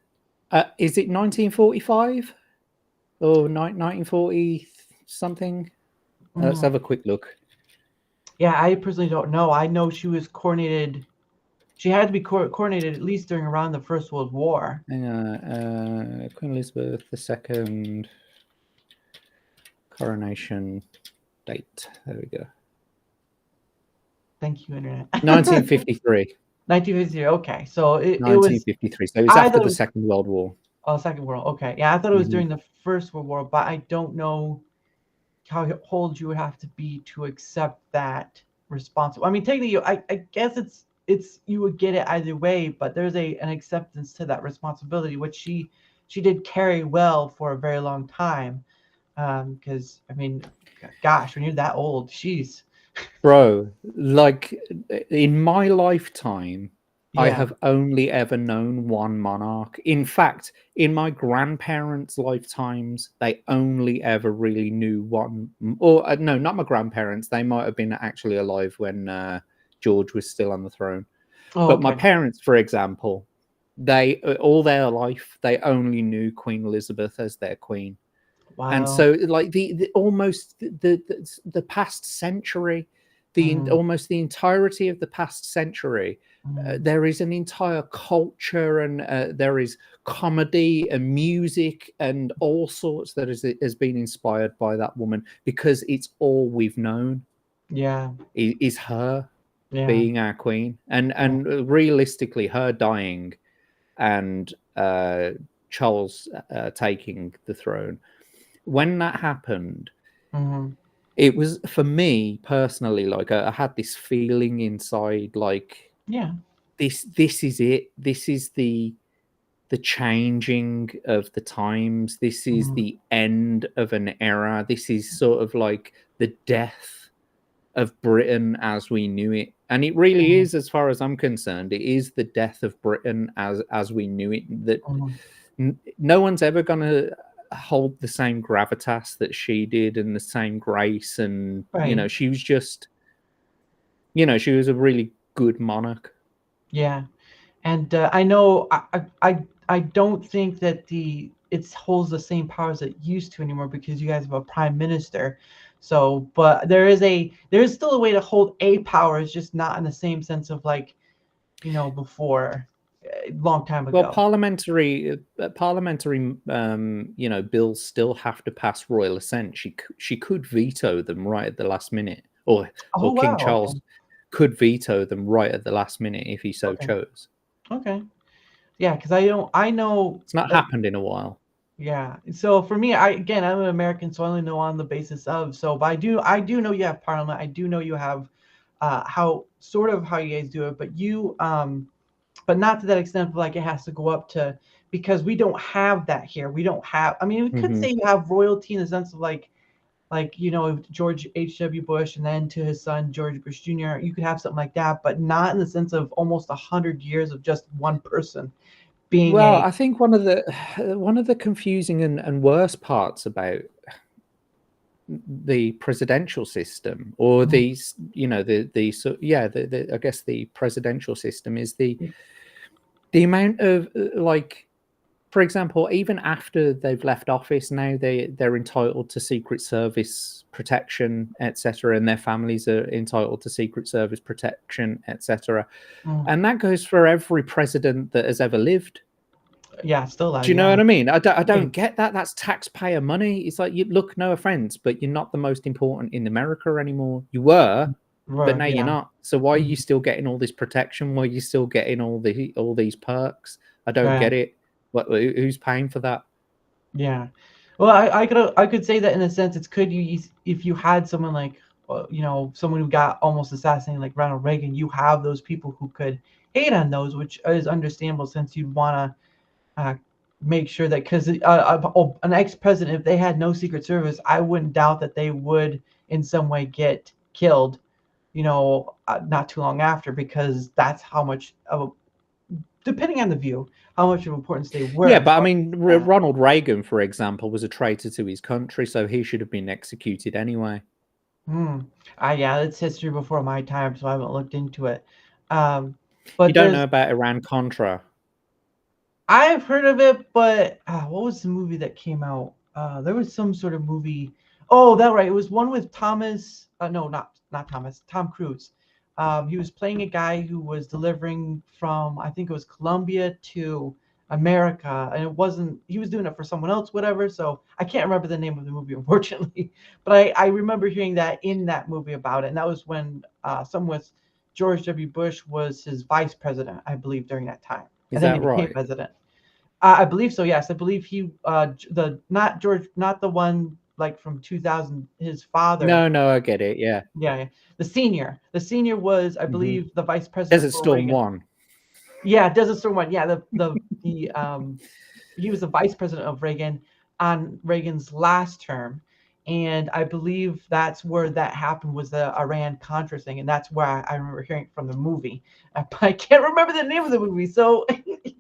is it 1945? or 1940 something. Let's have a quick look. Yeah, I personally don't know. I know she was coronated. She had to be coronated at least during around the First World War. Hang on, Queen Elizabeth II coronation date. There we go. Thank you, Internet. 1953. 1953. Okay, so it was. 1953. So it was after the Second World War. Oh, Second World. Okay, yeah, I thought it was during the First World War, but I don't know how old you would have to be to accept that responsibility. I mean, technically, I guess it's you would get it either way, but there's an acceptance to that responsibility, which she did carry well for a very long time. Because I mean, gosh, when you're that old, she's Bro, like in my lifetime, I yeah. have only ever known one monarch. In fact, in my grandparents' lifetimes, they only ever really knew one. Or no, not my grandparents. They might have been actually alive when George was still on the throne. Oh, But my okay. parents, for example, they all their life they only knew Queen Elizabeth as their queen. And Wow. so like the almost the past century, almost the entirety of the past century, there is an entire culture, and there is comedy and music and all sorts that has been inspired by that woman, because it's all we've known Yeah. is her Yeah. being our queen. And realistically, her dying and Charles taking the throne, when that happened, it was, for me personally, like I had this feeling inside, like, Yeah. this is it. This is the changing of the times. This is the end of an era. This is sort of like the death of Britain as we knew it. And it really is, as far as I'm concerned, it is the death of Britain as we knew it. That no one's ever going to hold the same gravitas that she did, and the same grace. And Right. she was just, she was a really good monarch. Yeah. And I know I don't think that it holds the same powers it used to anymore, because you guys have a prime minister. So, but there is still a way to hold a power. It's just not in the same sense of like, before, a long time Well, ago. parliamentary bills still have to pass royal assent. She could veto them right at the last minute, or Oh King wow. Charles could veto them right at the last minute if he so Okay. chose. Okay. Yeah, because I know It's not happened in a while. Yeah. So for me, I'm an American, so I only know on the basis of. So, but I do know you have Parliament. I do know you have how you guys do it, but not to that extent of like it has to go up to, because we don't have that here. We don't have. I mean, we could say you have royalty in the sense of like George H.W. Bush, and then to his son George Bush Jr. You could have something like that, but not in the sense of almost 100 years of just one person being Well, a. I think one of the confusing and worst parts about the presidential system, or these, I guess the presidential system, is the amount of like, for example, even after they've left office, now they're entitled to Secret Service protection, etc., and their families are entitled to Secret Service protection, etc. And that goes for every president that has ever lived. Yeah, still alive. Do you know Yeah. what I mean? I don't get that. That's taxpayer money. It's like, look, no offense, but you're not the most important in America anymore. You were, but now you're not. So why are you still getting all this protection? Why are you still getting all these perks? I don't get it. Who's paying for that? Yeah. Well, I could say that in a sense it's could you if you had someone like someone who got almost assassinated like Ronald Reagan, you have those people who could hate on those, which is understandable since you'd want to make sure that, because an ex-president, if they had no Secret Service, I wouldn't doubt that they would in some way get killed, not too long after, because that's how much of depending on the view, how much of importance they were. Yeah, but I mean, Ronald Reagan, for example, was a traitor to his country, so he should have been executed anyway. Yeah, it's history before my time, so I haven't looked into it. You But don't know about Iran-Contra? I've heard of it, but what was the movie that came out? There was some sort of movie. Oh, that right. It was one with Thomas. No, not Thomas. Tom Cruise. He was playing a guy who was delivering from, I think it was Colombia to America, and it wasn't. He was doing it for someone else, whatever. So I can't remember the name of the movie, unfortunately. But I remember hearing that in that movie about it, and that was when someone with George W. Bush was his vice president, I believe, during that time, Is and then he that became right? president. I believe so. Yes, I believe he the not George, not the one like from 2000. His father. No, no, I get it. Yeah. Yeah, yeah. The senior was, I Hmm. believe, the vice president Desert for Storm Reagan. 1. Yeah, Desert Storm one. Yeah, the he was the vice president of Reagan on Reagan's last term, and I believe that's where that happened, was the Iran Contra thing, and that's where I remember hearing it from the movie. But I can't remember the name of the movie, so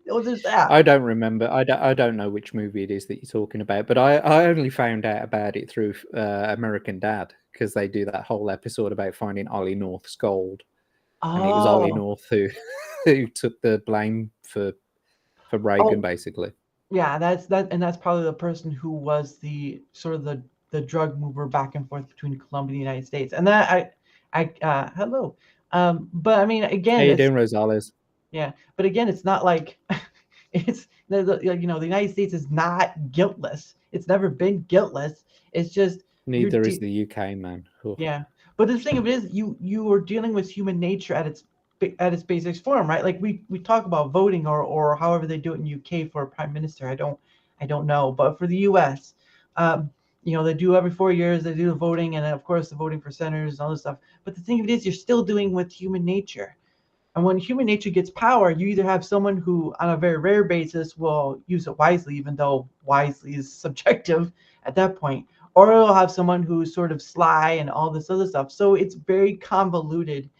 there's that. I don't remember. I don't know which movie it is that you're talking about, but I only found out about it through American Dad, because they do that whole episode about finding Ollie North's gold, and it was Ollie Oh, North who who took the blame for Reagan, oh, basically. yeah, and that's probably the person who was the sort of the drug mover back and forth between Colombia and the United States. And that hello. But I mean, How again, you it's doing, Rosales? yeah, but again, it's not like it's the United States is not guiltless. It's never been guiltless. It's just you're Neither is the UK, man. Oof. yeah, but the thing of it is, you are dealing with human nature at its basic form, right? Like we talk about voting, or however they do it in UK for a prime minister. I don't know, but for the US, um, they do every 4 years. They do the voting, and then of course the voting for senators and all this stuff. But the thing of it is, you're still dealing with human nature. And when human nature gets power, you either have someone who, on a very rare basis, will use it wisely, even though wisely is subjective at that point, or you'll have someone who's sort of sly and all this other stuff. So it's very convoluted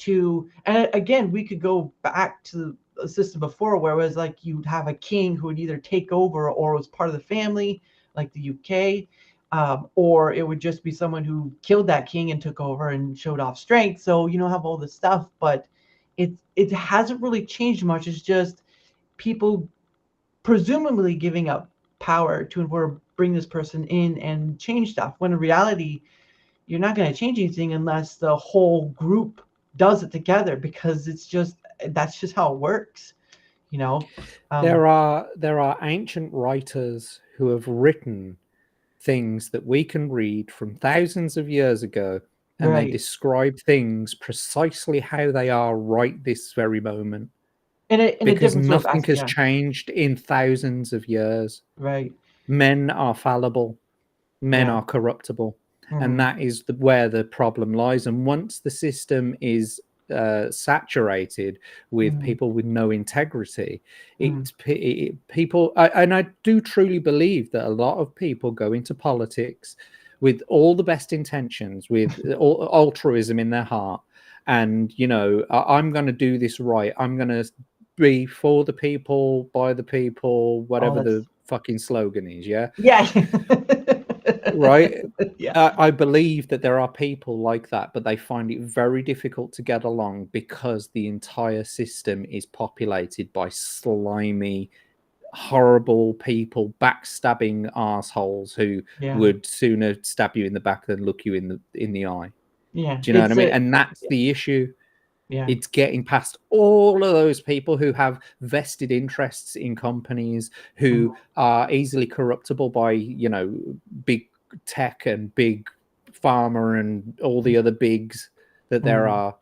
and again, we could go back to the system before where it was like you'd have a king who would either take over or was part of the family, like the UK, or it would just be someone who killed that king and took over and showed off strength. So you don't have all this stuff, but it hasn't really changed much. It's just people presumably giving up power to bring this person in and change stuff. When in reality, you're not going to change anything unless the whole group does it together, because that's just how it works, you know. Um, There are ancient writers who have written things that we can read from thousands of years ago, and they right. describe things precisely how they are right this very moment, In a because different sort of nothing aspect, has yeah. changed in thousands of years. Right. Men are fallible, men Yeah. are corruptible, and Hmm. that is where the problem lies. And once the system is saturated with Hmm. people with no integrity, Hmm. people, and I do truly believe that a lot of people go into politics with all the best intentions, with altruism in their heart, and I'm going to do this right. I'm going to be for the people, by the people, Oh, whatever that's the fucking slogan is. Yeah, yeah. right. Yeah. I believe that there are people like that, but they find it very difficult to get along because the entire system is populated by slimy, horrible people, backstabbing assholes who Yeah. would sooner stab you in the back than look you in the eye. Yeah. Do you know what I It's mean? a And that's yeah. the issue. Yeah. It's getting past all of those people who have vested interests in companies, who Mhm. are easily corruptible by big tech and big pharma and all the other bigs that there Mhm. are.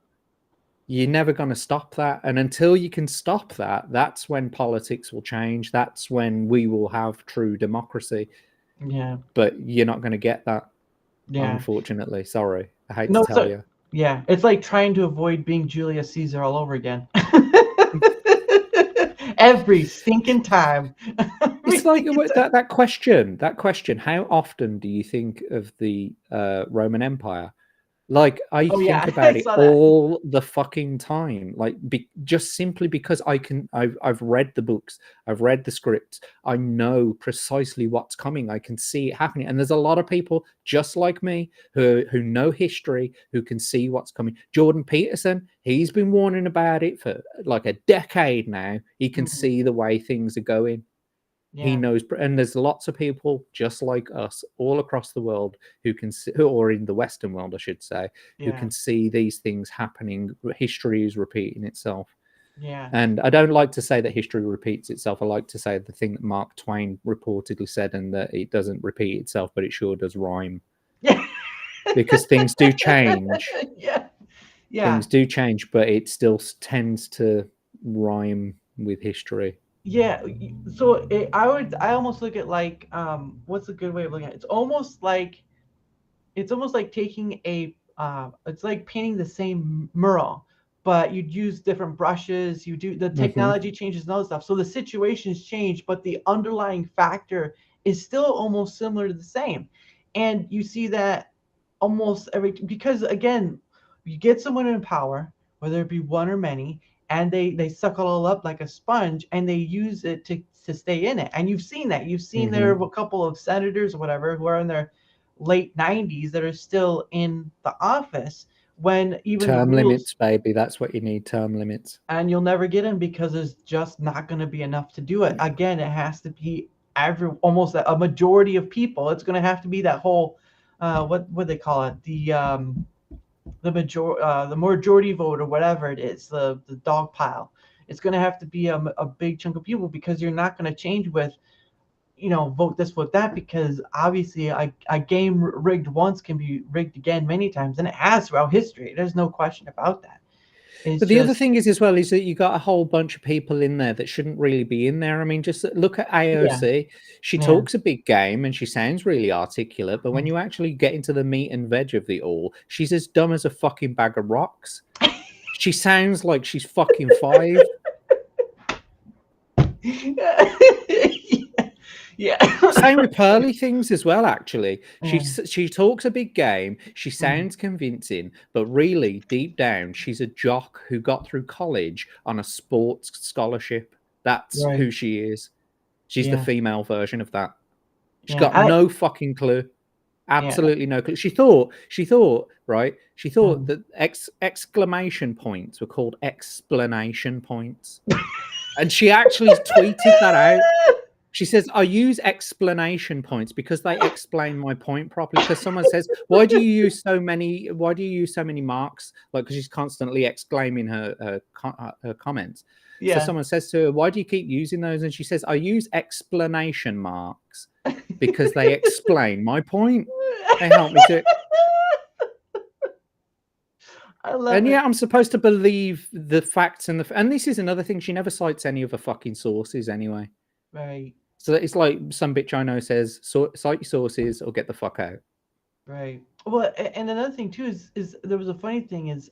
You're never going to stop that, and until you can stop that, that's when politics will change. That's when we will have true democracy. Yeah. But you're not going to get that, Yeah. unfortunately. Sorry, I hate to No, tell so you. yeah, it's like trying to avoid being Julius Caesar all over again. Every stinking time. Every It's like stinking time. that question. How often do you think of the Roman Empire? Like, I Oh think yeah, I about it saw that. all the fucking time. Like, just simply because I've read the books, I've read the scripts, I know precisely what's coming. I can see it happening, and there's a lot of people just like me who know history, who can see what's coming. Jordan Peterson, he's been warning about it for like a decade now. He can Mhm. see the way things are going. He Yeah. knows, and there's lots of people just like us all across the world who can see, or in the Western world, I should say, who Yeah. can see these things happening. History is repeating itself. Yeah. And I don't like to say that history repeats itself. I like to say the thing that Mark Twain reportedly said, and that it doesn't repeat itself, but it sure does rhyme. Yeah. Because things do change. Yeah. Yeah. Things do change, but it still tends to rhyme with history. Yeah. So I almost look at like what's a good way of looking at it? It's almost like taking it's like painting the same mural, but you'd use different brushes. You do the Mm-hmm. technology changes and all that stuff, so the situations change, but the underlying factor is still almost similar to the same. And you see that almost every, because again, you get someone in power, whether it be one or many, and they suck it all up like a sponge, and they use it to stay in it. And you've seen that. You've seen there Mm-hmm. are a couple of senators or whatever who are in their late 90s that are still in the office when even the Term rules, limits, baby. That's what you need. Term limits. and you'll never get in because there's just not going to be enough to do it. Again, it has to be almost a majority of people. It's going to have to be that whole what they call it, the majority vote or whatever it is, the dog pile. It's going to have to be a big chunk of people, because you're not going to change with, vote this, vote that, because obviously a game rigged once can be rigged again many times, and it has throughout history. There's no question about that. It's But the other just, thing is as well is that you got a whole bunch of people in there that shouldn't really be in there. I mean, just look at yeah, AOC. She yeah. talks a big game and she sounds really articulate, but when you actually get into the meat and veg of the all, she's as dumb as a fucking bag of rocks. She sounds like she's fucking five. Yeah. Same with Pearly things as well. Actually, Yeah. she talks a big game. She Mm. sounds convincing, but really deep down, she's a jock who got through college on a sports scholarship. That's who Right. she is. She's the Yeah. female version of that. She's Yeah. got no fucking clue. Yeah. Absolutely no clue. She thought, right? She thought Mm. that exclamation points were called explanation points, and she actually tweeted that out. She says, I use explanation points because they explain my point properly. Because someone says, why do you use so many marks? Like, because she's constantly exclaiming her comments. So Yeah. someone says to her, why do you keep using those? And she says, I use explanation marks because they explain my point. They help me to. I love And it. yeah, I'm supposed to believe the facts and this is another thing. She never cites any of her fucking sources anyway. Right. So it's like some bitch I know says, cite your sources or get the fuck out. Right. Well, and another thing too is there was a funny thing is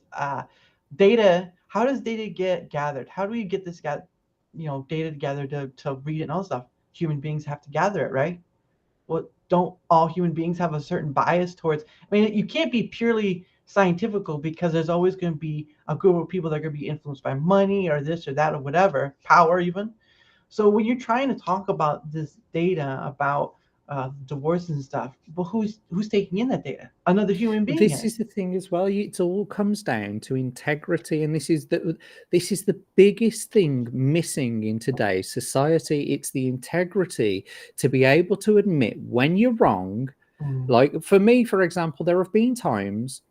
data. How does data get gathered? How do we get this data together to read it and all stuff? Human beings have to gather it, right? Well, don't all human beings have a certain bias towards? I mean, you can't be purely scientifical, because there's always going to be a group of people that are going to be influenced by money or this or that or whatever, power even. So when you're trying to talk about this data about divorce and stuff, well, who's taking in that data? Another human being This is. is the thing as well. It all comes down to integrity, and this is the biggest thing missing in today's society. It's the integrity to be able to admit when you're wrong. Mm. Like for me, for example, there have been times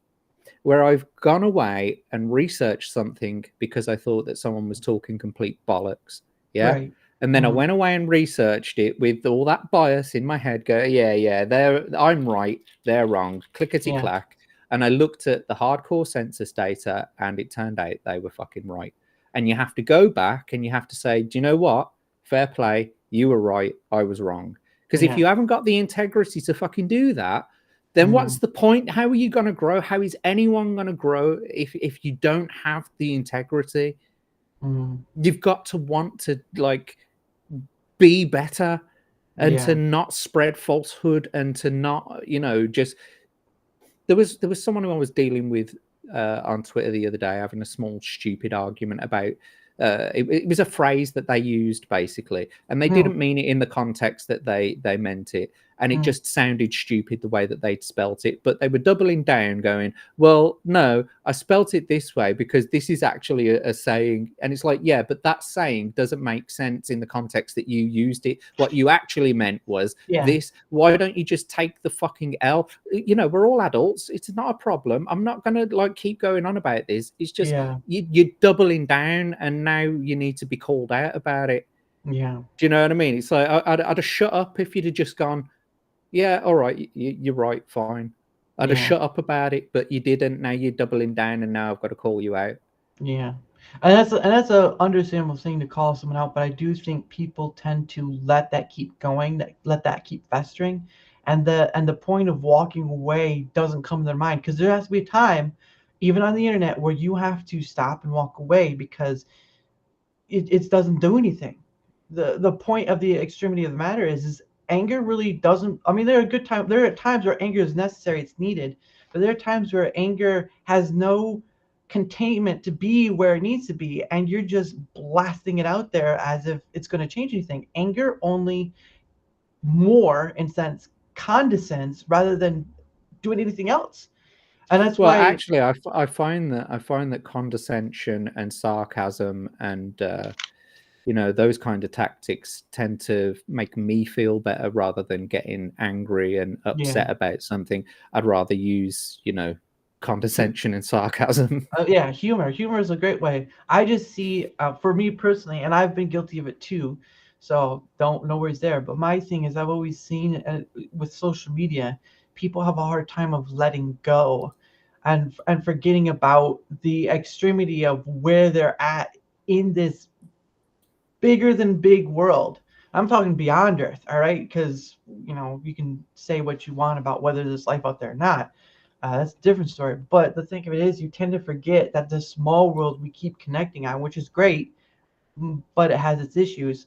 where I've gone away and researched something because I thought that someone was talking complete bollocks. Yeah. Right. And then I Mm. went away and researched it with all that bias in my head. Go, yeah, I'm right, they're wrong. Clickety Yeah. clack. And I looked at the hardcore census data, and it turned out they were fucking right. And you have to go back and you have to say, do you know what? Fair play. You were right. I was wrong. Because if Yeah. you haven't got the integrity to fucking do that, then what's Mm. the point? How are you going to grow? How is anyone going to grow if you don't have the integrity? Mm. You've got to want to be better and Yeah. to not spread falsehood and to not, just there was someone who I was dealing with on Twitter the other day having a small stupid argument about it was a phrase that they used basically, and they Mm. didn't mean it in the context that they meant it. and it Mm. just sounded stupid the way that they'd spelt it. But they were doubling down, going, well, no, I spelt it this way because this is actually a saying. And it's like, yeah, but that saying doesn't make sense in the context that you used it. What you actually meant was Yeah. this. Why don't you just take the fucking L? You know, we're all adults. It's not a problem. I'm not going to like keep going on about this. It's just Yeah. you're doubling down, and now you need to be called out about it. Yeah. Do you know what I mean? It's like I'd have shut up if you'd have just gone, yeah, all right, you're right, fine. I'd have Yeah. shut up about it, but you didn't. Now you're doubling down, and now I've got to call you out. Yeah. And that's a understandable thing to call someone out, but I do think people tend to let that keep going, let that keep festering, and the point of walking away doesn't come to their mind because there has to be a time, even on the internet, where you have to stop and walk away because it doesn't do anything. The point of the extremity of the matter is anger really doesn't. I mean, there are times where anger is necessary, it's needed, but there are times where anger has no containment to be where it needs to be, and you're just blasting it out there as if it's going to change anything. Anger only more in sense condescends rather than doing anything else, and that's Well, why. actually, I find that condescension and sarcasm and you know, those kind of tactics tend to make me feel better rather than getting angry and Yeah. upset about something. I'd rather use, you know, condescension and sarcasm. Yeah, humor is a great way. I just see, for me personally, and I've been guilty of it too, so don't, no worries there, but my thing is I've always seen, with social media, people have a hard time of letting go and forgetting about the extremity of where they're at in this bigger than big world. I'm talking beyond Earth, all right? Because you can say what you want about whether there's life out there or not. That's a different story. But the thing of it is, you tend to forget that this small world we keep connecting on, which is great, but it has its issues.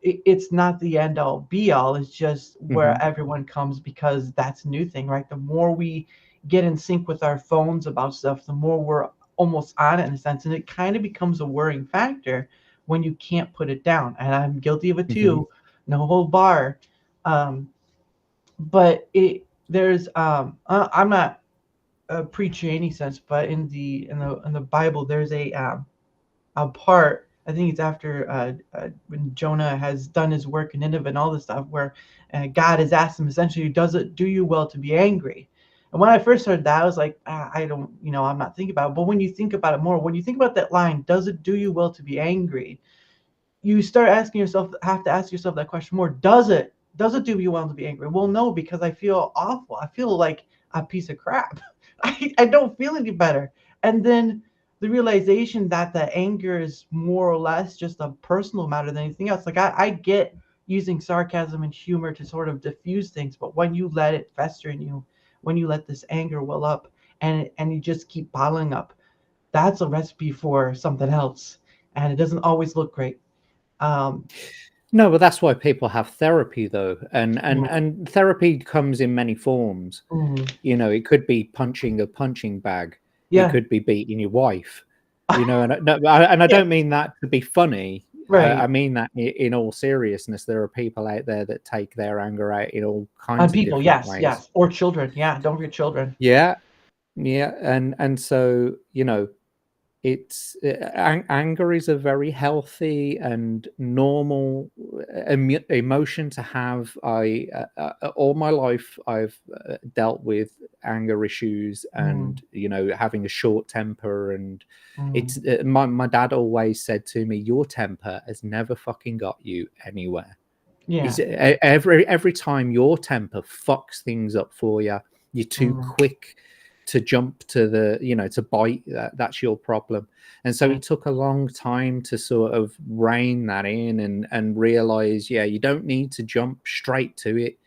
It's not the end all be all. It's just where Mm-hmm. everyone comes because that's a new thing, right? The more we get in sync with our phones about stuff, the more we're almost on it in a sense, and it kind of becomes a worrying factor when you can't put it down. And I'm guilty of it Mm-hmm. too. No hold bar. Um, but I'm not preach in any sense, but in the Bible, there's a part. I think it's after when Jonah has done his work in Nineveh and all this stuff, where God has asked him essentially, "Does it do you well to be angry?" And when I first heard that, I was like, I don't, I'm not thinking about it. But when you think about it more, when you think about that line, "Does it do you well to be angry?" You start asking yourself, have to ask yourself that question more. Does it do you well to be angry? Well, no, because I feel awful. I feel like a piece of crap. I don't feel any better. And then the realization that the anger is more or less just a personal matter than anything else. Like I get using sarcasm and humor to sort of diffuse things, but when you let it fester in you, when you let this anger well up and you just keep bottling up, that's a recipe for something else. And it doesn't always look great. Um, No, but that's why people have therapy, though, and yeah. and therapy comes in many forms. Mhm. You know, it could be punching a punching bag. It Yeah. could be beating your wife. You know, and I Yeah. don't mean that to be funny. I Right. mean that in all seriousness. There are people out there that take their anger out in all On kinds of people, different yes, ways. yes. Or children. Yeah. Don't forget children. Yeah, yeah, and so you know, it's anger is a very healthy and normal emotion to have. I all my life I've dealt with anger issues Mm, and you know having a short temper, and mm. it's my dad always said to me, your temper has never fucking got you anywhere. Yeah. Is every time your temper fucks things up for you, you're too Mm, quick to jump to the, you know, to bite. That's your problem. And so yeah. it took a long time to sort of rein that in and realize, yeah, you don't need to jump straight to it.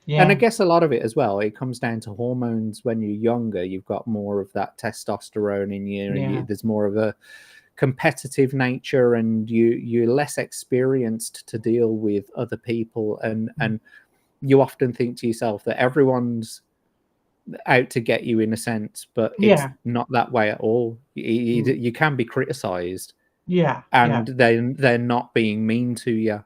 And I Yeah. guess a lot of it as well, it comes down to hormones. When you're younger, you've got more of that testosterone in you, and Yeah. there's more of a competitive nature, and you're less experienced to deal with other people, Mm. and you often think to yourself that everyone's out to get you in a sense, but it's Yeah. not that way at all. You, Mm. you can be criticized, Yeah. Yeah. and they're not being mean to you.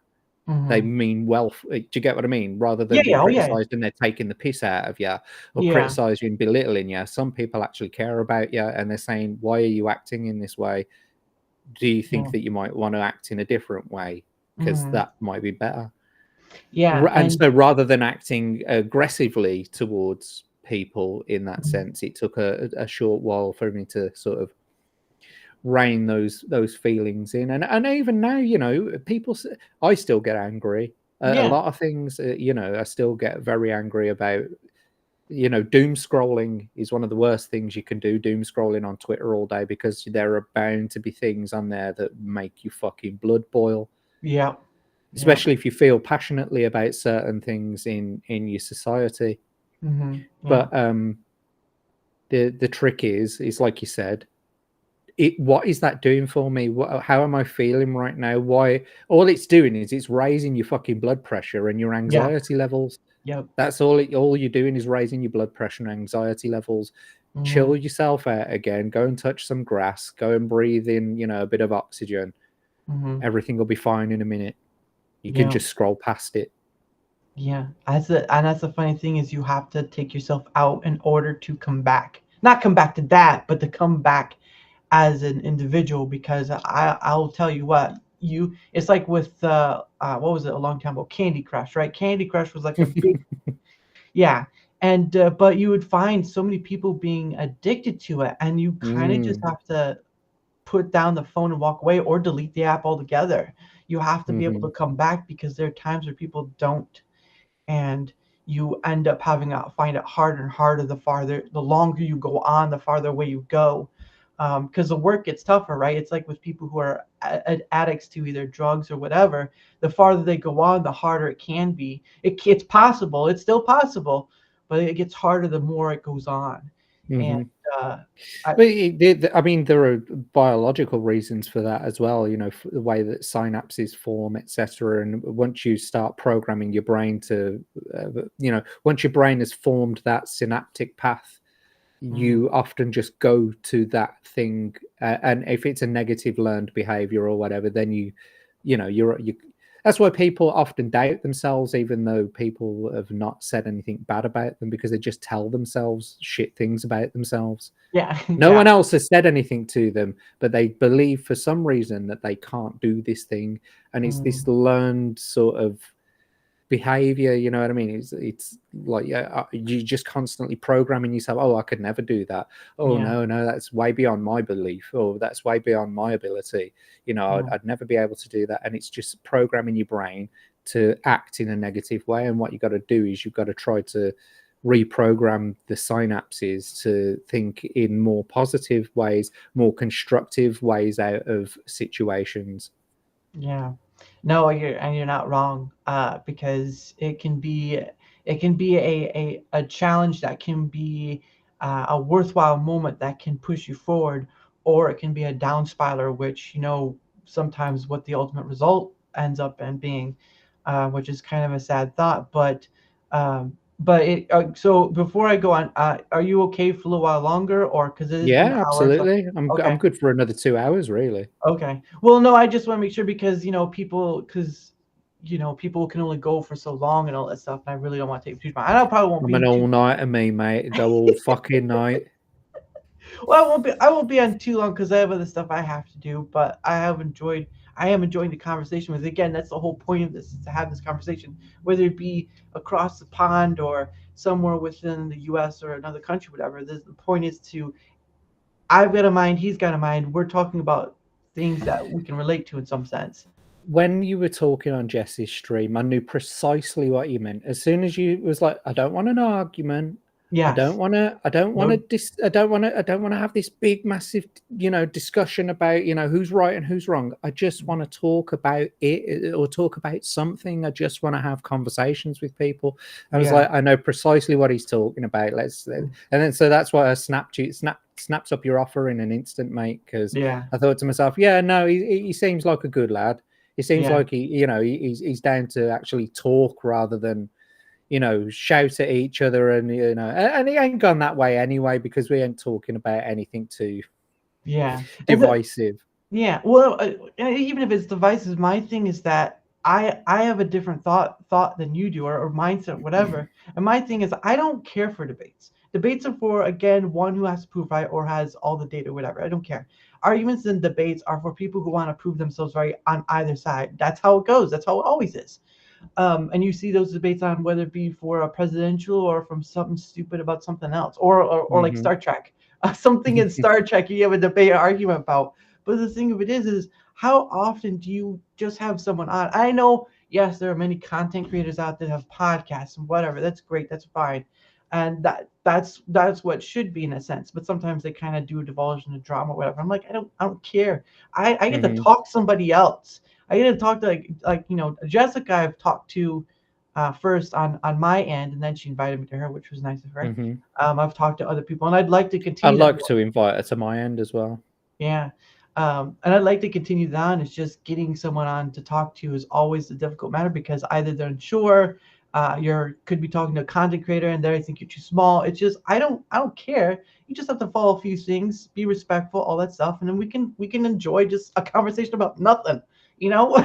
they Mm-hmm. mean well. Do you get what I mean? Rather Yeah, than be yeah, oh yeah, criticized and they're taking the piss out of you or yeah. criticizing and belittling you, some people actually care about you and they're saying, why are you acting in this way? Do you think Yeah. that you might want to act in a different way? Because Mm-hmm. that might be better. Yeah, And and so rather than acting aggressively towards people in that mhm. sense, it took a short while for me to sort of rein those feelings in. And even now, people, I still get angry. A Yeah, lot of things, I still get very angry about. Doom scrolling is one of the worst things you can do. Doom scrolling on Twitter all day, because there are bound to be things on there that make you fucking blood boil, yeah, yeah. especially if you feel passionately about certain things in your society. Mm-hmm. Yeah, But the trick is like you said, what is that doing for me? How am I feeling right now? Why? All it's doing is it's raising your fucking blood pressure and your yeah, anxiety levels. yep. That's all you're doing is raising your blood pressure and anxiety levels. Mm-hmm. Chill yourself out again. Go and touch some grass. Go and breathe in, a bit of oxygen. Mm-hmm. Everything will be fine in a minute. You can Yeah, just scroll past it. yeah. And that's the funny thing is you have to take yourself out in order to come back. Not come back to that, but to come back as an individual. Because I'll tell you what, it's like with what was it a long time ago, Candy Crush, right? Candy Crush was like a big, yeah. And but you would find so many people being addicted to it, and you kind of just Mm, have to put down the phone and walk away, or delete the app altogether. You have to be able hmm to come back, because there are times where people don't, and you end up having to find it harder and harder the longer you go on, the farther away you go. Because the work gets tougher, right? It's like with people who are addicts to either drugs or whatever. The farther they go on, the harder it can be. It's possible. It's still possible, but it gets harder the more it goes on. And hmm uh, I, But I mean, there are biological reasons for that as well. For the way that synapses form, etc. And once you start programming your brain to, once your brain has formed that synaptic path, mhm, you often just go to that thing. And if it's a negative learned behavior or whatever, then you. That's why people often doubt themselves, even though people have not said anything bad about them, because they just tell themselves shit things about themselves. yeah, No yeah, one else has said anything to them, but they believe for some reason that they can't do this thing. And it's this mhm, learned sort of behavior, you know what I mean? It's like you just constantly programming yourself. Oh, I could never do that. Oh yeah, no, that's way beyond my belief. Oh, that's way beyond my ability. yeah, I'd never be able to do that. And it's just programming your brain to act in a negative way. And what you got to do is you've got to try to reprogram the synapses to think in more positive ways, more constructive ways out of situations. yeah. No, you're not wrong. Because it can be a challenge that can be a worthwhile moment that can push you forward, or it can be a down spiler, which sometimes what the ultimate result ends up in being, which is kind of a sad thought. So before I go on, are you okay for a little while longer, or because it has been an Yeah, hour? So absolutely. I'm okay. good for another 2 hours, really. Okay. Well, no, I just want to make sure, because people can only go for so long and all that stuff, and I really don't want to take too much. And I probably won't I'm be an in too. all-nighter, me, mate. Go all fucking night. Well, I won't be on too long, because I have other stuff I have to do. But I am enjoying the conversation with. Again, that's the whole point of this, is to have this conversation, whether it be across the pond or somewhere within the U.S. or another country, whatever. The point is to. I've got a mind. He's got a mind. We're talking about things that we can relate to in some sense. When you were talking on Jesse's stream, I knew precisely what you meant. As soon as you was like, I don't want an argument. I don't Yes. want to. I don't want to. No. I don't want to. I don't want to have this big, massive, discussion about who's right and who's wrong. I just want to talk about it or talk about something. I just want to have conversations with people. I was Yeah. like, I know precisely what he's talking about. And then so that's why I snaps up your offer in an instant, mate. Because Yeah. I thought to myself, yeah, no, he seems like a good lad. He seems Yeah. like he's down to actually talk rather than shout at each other, and he ain't gone that way anyway, because we ain't talking about anything too Yeah. divisive. Yeah. Well, even if it's devices, my thing is that I have a different thought than you do, or mindset, whatever. And my thing is, I don't care for debates. Debates are for, again, one who has to prove right or has all the data, whatever. I don't care. Arguments and debates are for people who want to prove themselves right on either side. That's how it goes. That's how it always is. And you see those debates on whether it be for a presidential or from something stupid about something else, or like Hmm. Star Trek, something in Star Trek you have a debate or argument about. But the thing of it is how often do you just have someone on? I know, yes, there are many content creators out there that have podcasts and whatever. That's great. That's fine. And that's what should be in a sense. But sometimes they kind of do divulge into drama or whatever. I'm like, I don't care. I get to Hmm. talk to somebody else. I get to talk to Jessica. I've talked to first on my end, and then she invited me to her, which was nice of her. Hmm. I've talked to other people, and I'd like to I'd continue that. like to invite her to my end as well. Yeah. And I'd like to continue that on. It's just getting someone on to talk to is always the difficult matter because either they're unsure, you're could be talking to a content creator and they think you're too small. It's just I don't care. You just have to follow a few things, be respectful, all that stuff, and then we can enjoy just a conversation about nothing, you know?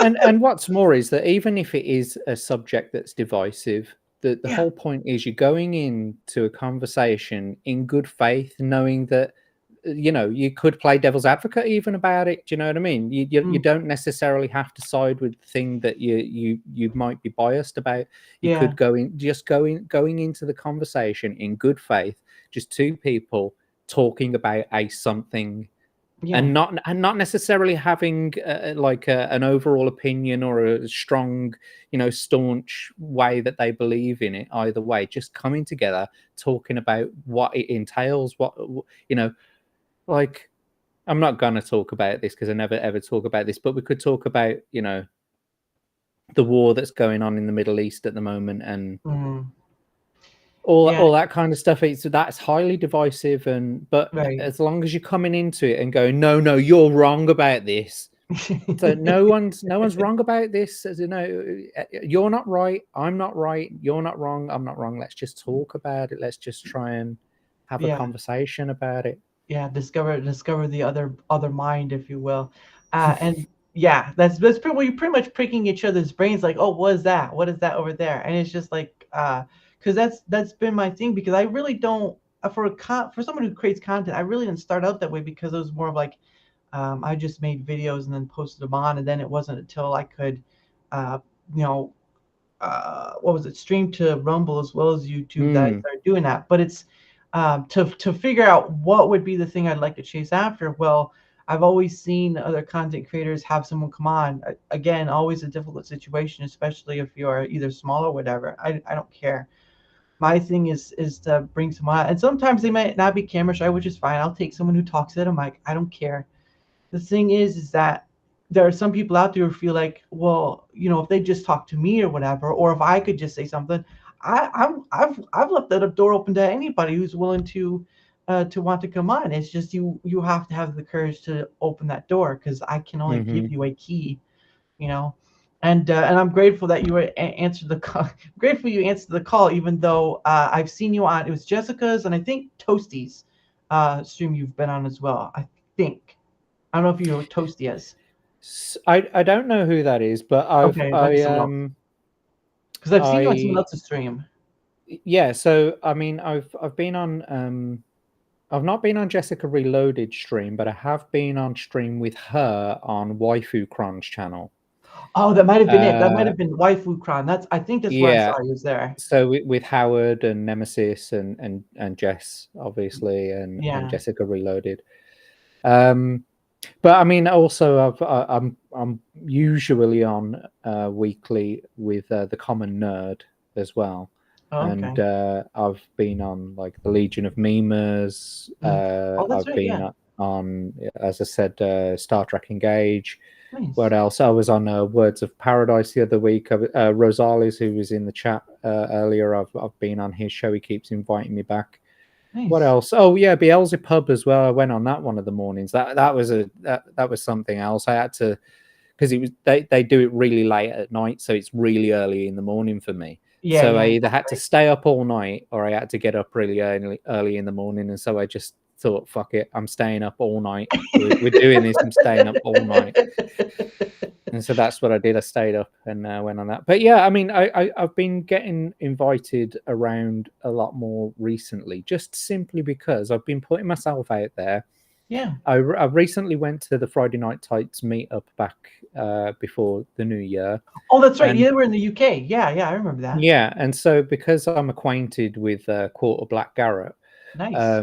And what's more is that even if it is a subject that's divisive, the Yeah. whole point is you're going into a conversation in good faith, knowing that you could play devil's advocate even about it. Do you know what I mean? You Mm, don't necessarily have to side with the thing that you might be biased about. You yeah. could going into the conversation in good faith, just two people talking about a something, Yeah. and not necessarily having an overall opinion or a strong, staunch way that they believe in it. Either way, just coming together, talking about what it entails. You know, like I'm not gonna talk about this because I never ever talk about this, but we could talk about the war that's going on in the Middle East at the moment, and Mm, all yeah. all that kind of stuff. That's highly divisive, and but Right. as long as you're coming into it and going, no, you're wrong about this. So no one's wrong about this. As you know, you're not right. I'm not right. You're not wrong. I'm not wrong. Let's just talk about it. Let's just try and have a Yeah. conversation about it. Yeah, discover the other mind, if you will. And yeah, that's pretty, well, you're pretty much pricking each other's brains, like, oh, what is that? What is that over there? And it's just like, because that's been my thing, because I really don't, for someone who creates content, I really didn't start out that way, because it was more of like, I just made videos and then posted them on, and then it wasn't until I could, uh, you know, what was it, stream to Rumble as well as YouTube, that I Mm, started doing that. But it's to figure out what would be the thing I'd like to chase after. Well, I've always seen other content creators have someone come on. Again, always a difficult situation, especially if you're either small or whatever. I don't care. My thing is to bring someone on. And sometimes they might not be camera shy, which is fine. I'll take someone who talks at a mic. I don't care. The thing is that there are some people out there who feel like, well, if they just talk to me or whatever, or if I could just say something, I've left that door open to anybody who's willing to want to come on. It's just you have to have the courage to open that door, because I can only give hmm. you a key, you know. And I'm grateful that you answered the call. Grateful you answered the call, even though I've seen you on, it was Jessica's and I think Toasty's stream you've been on as well. I think. I don't know if you know what Toasty is. I don't know who that is, but I've Okay, it might be I someone else. Because I've seen you on someone I else's stream. yeah. So I mean, I've been on I've not been on Jessica Reloaded stream, but I have been on stream with her on Waifu Cron's channel. Oh, that might have been it. That might Uh, have been Waifu Kron. I think that's where I yeah. saw you was there. So with Howard and Nemesis and Jess, obviously, and Yeah. Jessica Reloaded. Um, but I mean, also I'm usually on weekly with the Common Nerd as well, Oh, and okay. I've been on like the Legion of Memers. Mm. Oh, that's I've right. been Yeah. on, as I said, Star Trek Engage. Nice. What else? I was on Words of Paradise the other week. Rosales, who was in the chat earlier, I've been on his show. He keeps inviting me back. What Nice. else? Oh yeah, Beelzebub as well. I went on that one of the mornings. That was something else. I had to, because it was they do it really late at night, so it's really early in the morning for me. Yeah. So I Yeah. either That's had to right. stay up all night or I had to get up really early in the morning, and so I just thought, fuck it, I'm staying up all night. We're doing this. I'm staying up all night. And so that's what I did. I stayed up and went on that. But yeah, I mean, I've been getting invited around a lot more recently, just simply because I've been putting myself out there. Yeah. I recently went to the Friday Night Tights meetup back before the new year. Oh, that's right. And, You were in the UK. Yeah, I remember that. yeah, and so because I'm acquainted with Quarter Black Garrett, Nice.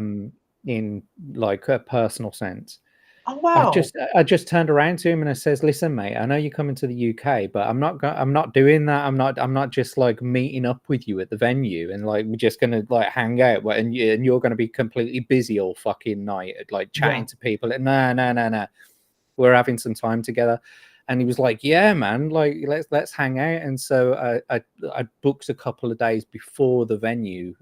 in like a personal sense, Oh, wow. I just turned around to him and I says, "Listen, mate, I know you're coming to the UK, but I'm not doing that. I'm not just like meeting up with you at the venue and like we're just gonna like hang out and you're gonna be completely busy all fucking night, like chatting Yeah. to people. No. We're having some time together." And he was like, "Yeah, man, like let's hang out." And so I booked a couple of days before the venue,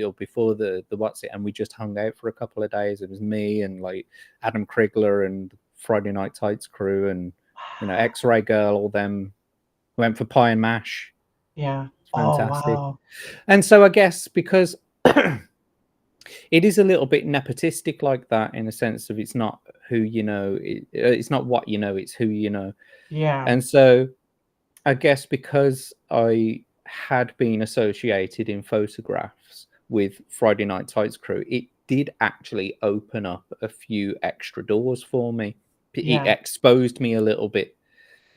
or before the what's it, and we just hung out for a couple of days. It was me and like Adam Krigler and Friday Night Tights crew, and X-Ray Girl, all them. Went for pie and mash. Yeah. It's Oh, fantastic. wow. And so I guess because it is a little bit nepotistic like that, in a sense of it's not who you know, it's not what you know, it's who you know. Yeah. And so I guess because I had been associated in photographs with Friday Night Tights crew, it did actually open up a few extra doors for me. It Yeah. exposed me a little bit.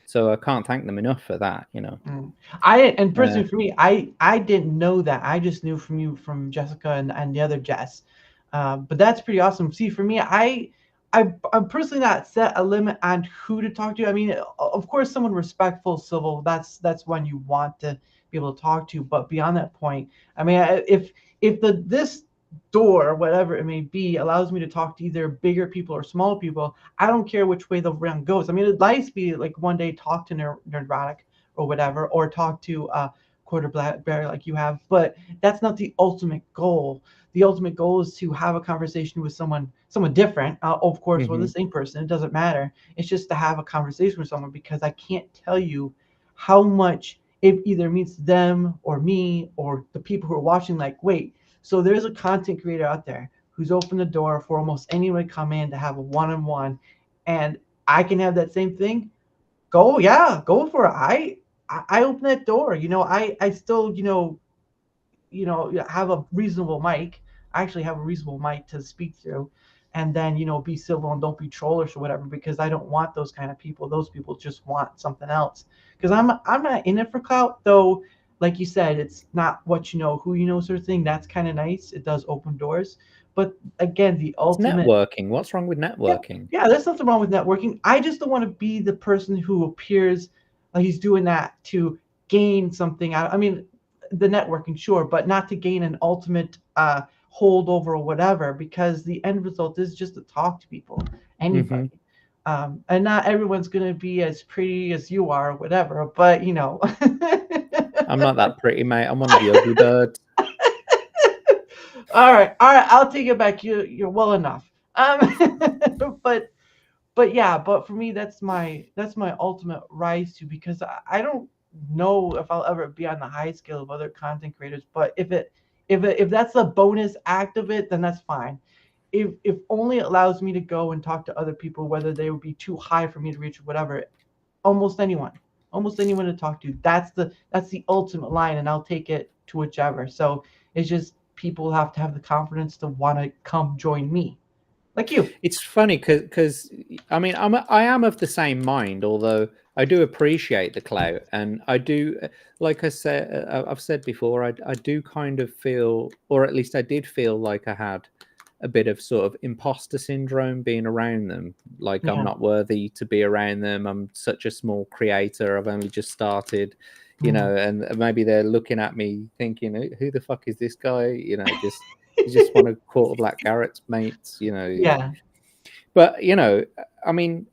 So I can't thank them enough for that, And personally for me, I didn't know that. I just knew from you, from Jessica and the other Jess. But that's pretty awesome. See, for me, I'm personally not set a limit on who to talk to. I mean, of course, someone respectful, civil. That's one you want to be able to talk to. But beyond that point, I mean, if this door, whatever it may be, allows me to talk to either bigger people or small people, I don't care which way the round goes. I mean, it'd nice to be like one day talk to Nerdrotic or whatever, or talk to Quarter Blackberry like you have, but that's not the ultimate goal. The ultimate goal is to have a conversation with someone different, of course, or the same person. It doesn't matter. It's just to have a conversation with someone, because I can't tell you how much it either means to them or me or the people who are watching. Like, wait, so there's a content creator out there who's opened the door for almost anyone to come in to have a one-on-one, and I can have that same thing. Go for it. I open that door. I still have a reasonable mic. I actually have a reasonable mic to speak through, and then be civil and don't be trollish or whatever, because I don't want those kind of people. Those people just want something else. Because I'm not in it for clout, though. Like you said, it's not what you know, who you know, sort of thing. That's kind of nice. It does open doors. But again, the It's ultimate. networking. What's wrong with Yeah, networking? yeah, there's nothing wrong with networking. I just don't want to be the person who appears like he's doing that to gain something out. I mean, the networking, sure, but not to gain an ultimate holdover or whatever, because the end result is just to talk to people, anybody. And not everyone's going to be as pretty as you are or whatever, but I'm not that pretty, mate. I'm one of the ugly birds. All right, I'll take it back. You're well enough. But yeah, but for me, that's my ultimate rise to, because I don't know if I'll ever be on the high scale of other content creators. But if that's a bonus act of it, then that's fine. If only it allows me to go and talk to other people, whether they would be too high for me to reach or whatever, almost anyone to talk to. That's the ultimate line, and I'll take it to whichever. So it's just people have to have the confidence to want to come join me, like you. It's funny because I mean I am of the same mind, although I do appreciate the clout, and I do, like I said, I've said before, I do kind of feel, or at least I did feel like I had a bit of sort of imposter syndrome being around them. Like I'm Yeah. not worthy to be around them. I'm such a small creator. I've only just started, Mm. and maybe they're looking at me thinking, who the fuck is this guy? Just you just want to Quarter Black Garrett's mates, Yeah. But I mean,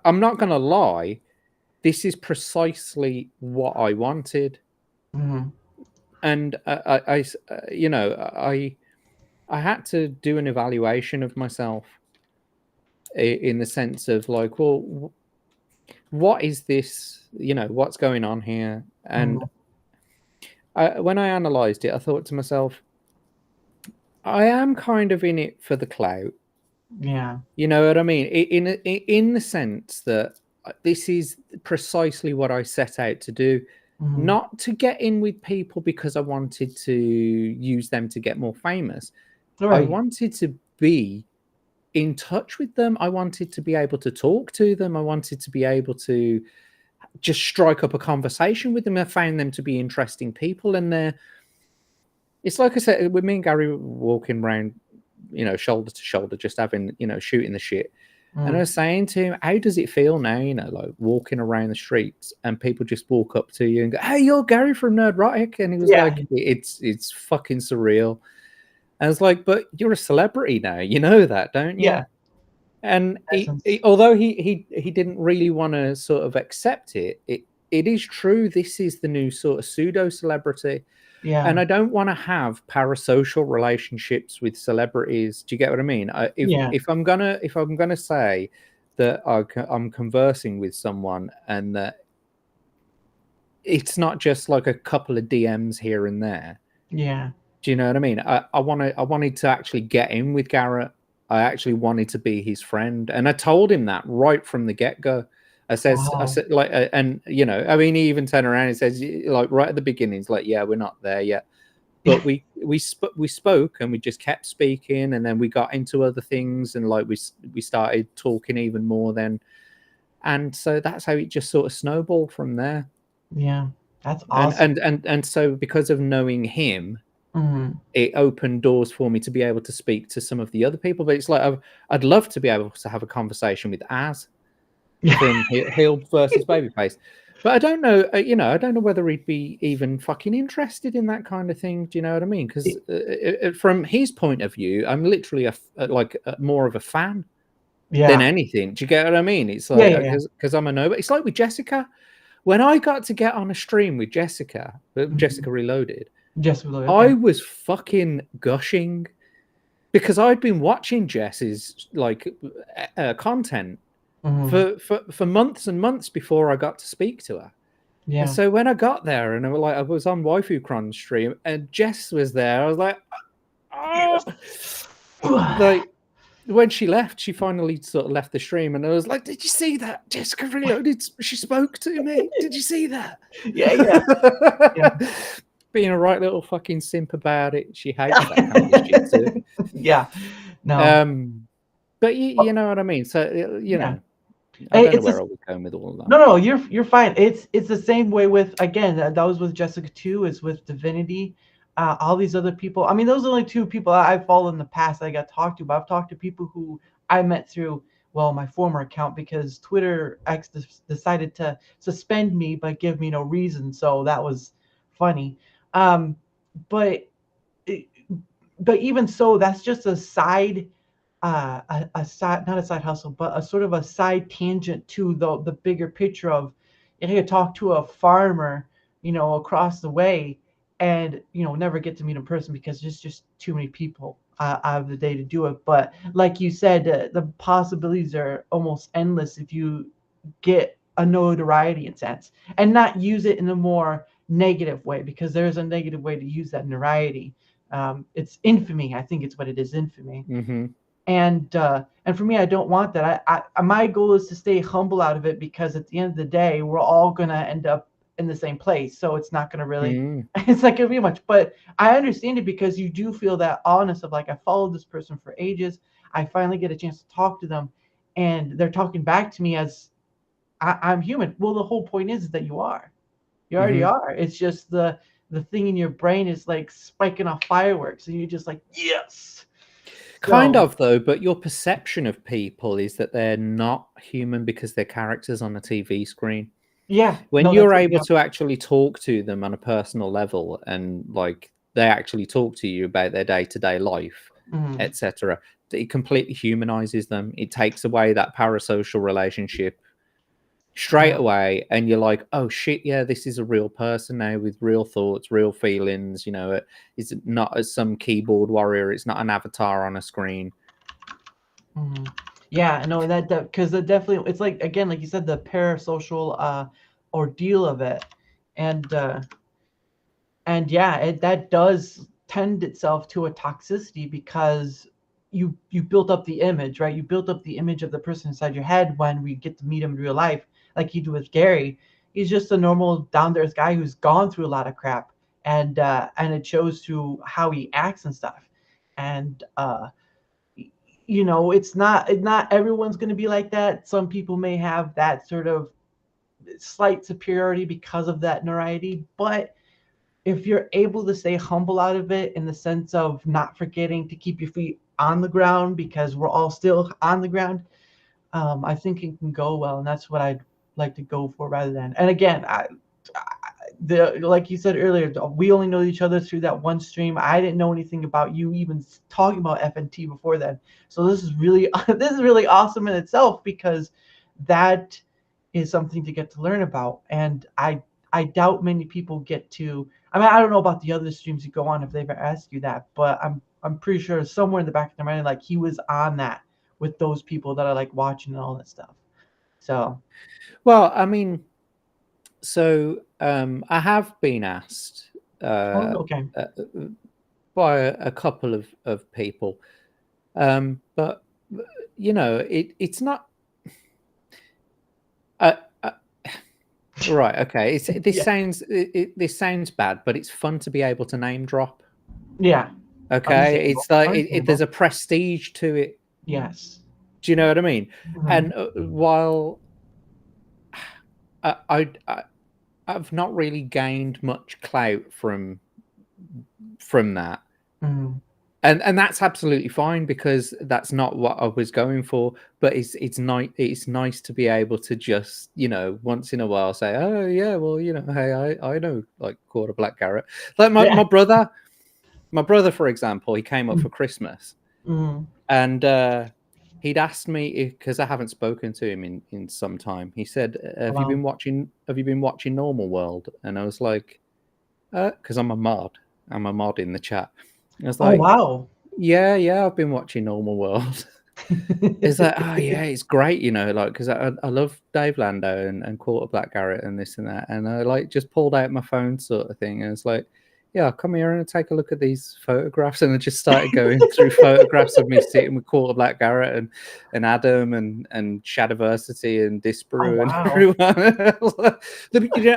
I'm not going to lie. This is precisely what I wanted, Mhm. and I had to do an evaluation of myself in the sense of like, well, what is this? What's going on here? And Mhm. when I analysed it, I thought to myself, I am kind of in it for the clout. Yeah. You know what I mean? In the sense that this is precisely what I set out to do, Hmm. not to get in with people because I wanted to use them to get more famous. I Right. wanted to be in touch with them. I wanted to be able to talk to them. I wanted to be able to just strike up a conversation with them. I found them to be interesting people, and it's like I said, with me and Gary walking around, shoulder to shoulder, just having, shooting the shit. And I Mm. was saying to him, how does it feel now, like walking around the streets and people just walk up to you and go, "Hey, you're Gary from Nerdrotic," and he was Yeah. like, "It's fucking surreal." And I was like, "But you're a celebrity now, you know that, don't you?" Yeah. And Essence. although he didn't really want to sort of accept it is true. This is the new sort of pseudo celebrity, Yeah. and I don't want to have parasocial relationships with celebrities. Do you get what I mean? Yeah. If I'm gonna say that I'm conversing with someone and that it's not just like a couple of DMs here and there. Yeah. Do you know what I mean? I wanted to actually get in with Garrett. I actually wanted to be his friend, and I told him that right from the get go. I Wow. said, like, and I mean, he even turned around and says, like, right at the beginning, he's like, "Yeah, we're not there yet." But we spoke, and we just kept speaking, and then we got into other things, and like we started talking even more then, and so that's how it just sort of snowballed from there. Yeah. That's And awesome. so because of knowing him, Hmm. it opened doors for me to be able to speak to some of the other people. But it's like I'd love to be able to have a conversation with Az Yeah. from Heel versus Babyface. But I don't know, I don't know whether he'd be even fucking interested in that kind of thing. Do you know what I mean? Because from his point of view, I'm literally more of a fan than Yeah. anything. Do you get what I mean? It's Yeah. like Yeah. because I'm a nobody. It's like with Jessica. When I got to get on a stream with Jessica, Hmm. Jessica Reloaded, Just below. I Okay. was fucking gushing because I'd been watching Jess's content Hmm. for months and months before I got to speak to her. And Yeah. so when I got there and I was on Waifu Cron stream and Jess was there, I was like, oh, Yes. like when she left, she finally sort of left the stream, and I was like, "Did you see that? Jessica Reloaded. She spoke to me. Did you see that?" Yeah. Yeah. Yeah. Being a right little fucking simp about it. She hates that kind of shit too. Yeah. No. Um, but you know what I mean. So Yeah. I don't know It's where just I was going with all of that. no. You're fine. It's the same way with, again, that was with Jessica too. Is with Divinity. All these other people. I mean, those are only two people I've followed in the past that I got talked to. But I've talked to people who I met through, well, my former account, because Twitter X decided to suspend me but give me no reason. So that was funny. Um, but but even so, that's just a side, a side, not a side hustle, but a sort of a side tangent to the bigger picture of, you know, you talk to a farmer, across the way, and never get to meet in person because there's just too many people out of the day to do it. But like you said, the possibilities are almost endless if you get a notoriety in sense, and not use it in a more negative way, because there's a negative way to use that notoriety. It's infamy. I think it's what it is, infamy. Mm-hmm. And for me, I don't want that. My goal is to stay humble out of it, because at the end of the day, we're all gonna end up in the same place. So it's not gonna really, Mm. it's not gonna be much. But I understand it, because you do feel that honest of, like, I followed this person for ages. I finally get a chance to talk to them, and they're talking back to me as I'm human. Well, the whole point is that you are. You already Mm-hmm. are. It's just the thing in your brain is like spiking off fireworks, and you're just like, yes. Kind So of though, but your perception of people is that they're not human because they're characters on a TV screen. yeah, When no, that's you're it. able Yeah. to actually talk to them on a personal level and like they actually talk to you about their day-to-day life, Mhm. etc., it completely humanizes them. It takes away that parasocial relationship straight Yeah. away, and you're like, oh shit, yeah, this is a real person now with real thoughts, real feelings. It's not as some keyboard warrior. It's not an avatar on a screen. Mhm. Yeah, no, that because that definitely, it's like, again, like you said, the parasocial ordeal of it, and and yeah, that does tend itself to a toxicity because you built up the image, right? You built up the image of the person inside your head when we get to meet him in real life, like you do with Gary. He's just a normal down to earth guy who's gone through a lot of crap, and it shows through how he acts and stuff. And it's not everyone's going to be like that. Some people may have that sort of slight superiority because of that notoriety, but if you're able to stay humble out of it in the sense of not forgetting to keep your feet on the ground because we're all still on the ground, I think it can go well, and that's what I'd like to go for rather than. And again, like you said earlier, we only know each other through that one stream. I didn't know anything about you even talking about FNT before then. So this is really this is really awesome in itself because that is something to get to learn about. And I doubt many people get to. I mean, I don't know about the other streams you go on if they ever ask you that, but I'm pretty sure somewhere in the back of their mind, like he was on that with those people that are like watching and all that stuff. So, well, I mean, so I have been asked okay, by a couple of people, but it's not. Right. Okay. This yeah, this sounds bad, but it's fun to be able to name drop. yeah, Okay. understandable, It's like there's understandable. a prestige to it. Yes. Do you know what I mean? Mm-hmm. And while I I've not really gained much clout from that, Mm-hmm. and that's absolutely fine because that's not what I was going for. But it's nice to be able to just once in a while say, oh yeah, well hey, I know like Quarter Black Garrett, like Yeah. my brother for example, he came up for Christmas Mm-hmm. and he'd asked me because I haven't spoken to him in some time. He said, Wow. Have you been watching Normal World? And I was like, because I'm a mod in the chat. I was Oh like, wow. yeah, I've been watching Normal World. It's like, oh yeah, it's great, like because I love Dave Lando and Quarter Black Garrett and this and that, and I like just pulled out my phone sort of thing, and it's like, yeah, come here and take a look at these photographs, and I just started going through photographs of me sitting with Quarter Black Garrett and Adam and Shadiversity and Oh Disparu and wow. everyone.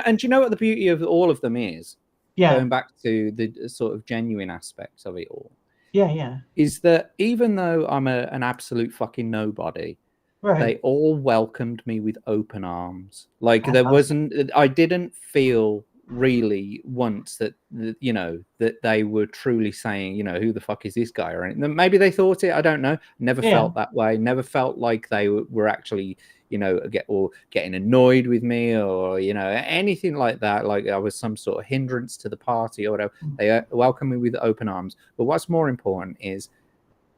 And do you know what the beauty of all of them is? Yeah. Going back to the sort of genuine aspects of it all, Yeah. Yeah. is that even though I'm an absolute fucking nobody, they Right. all welcomed me with open arms. Like That's awesome. I didn't feel really once that they were truly saying, who the fuck is this guy or anything. Maybe they thought it. I don't know. Never Yeah. felt that way. Never felt like they were actually, getting annoyed with me or anything like that. Like I was some sort of hindrance to the party or whatever. They welcomed me with open arms. But what's more important is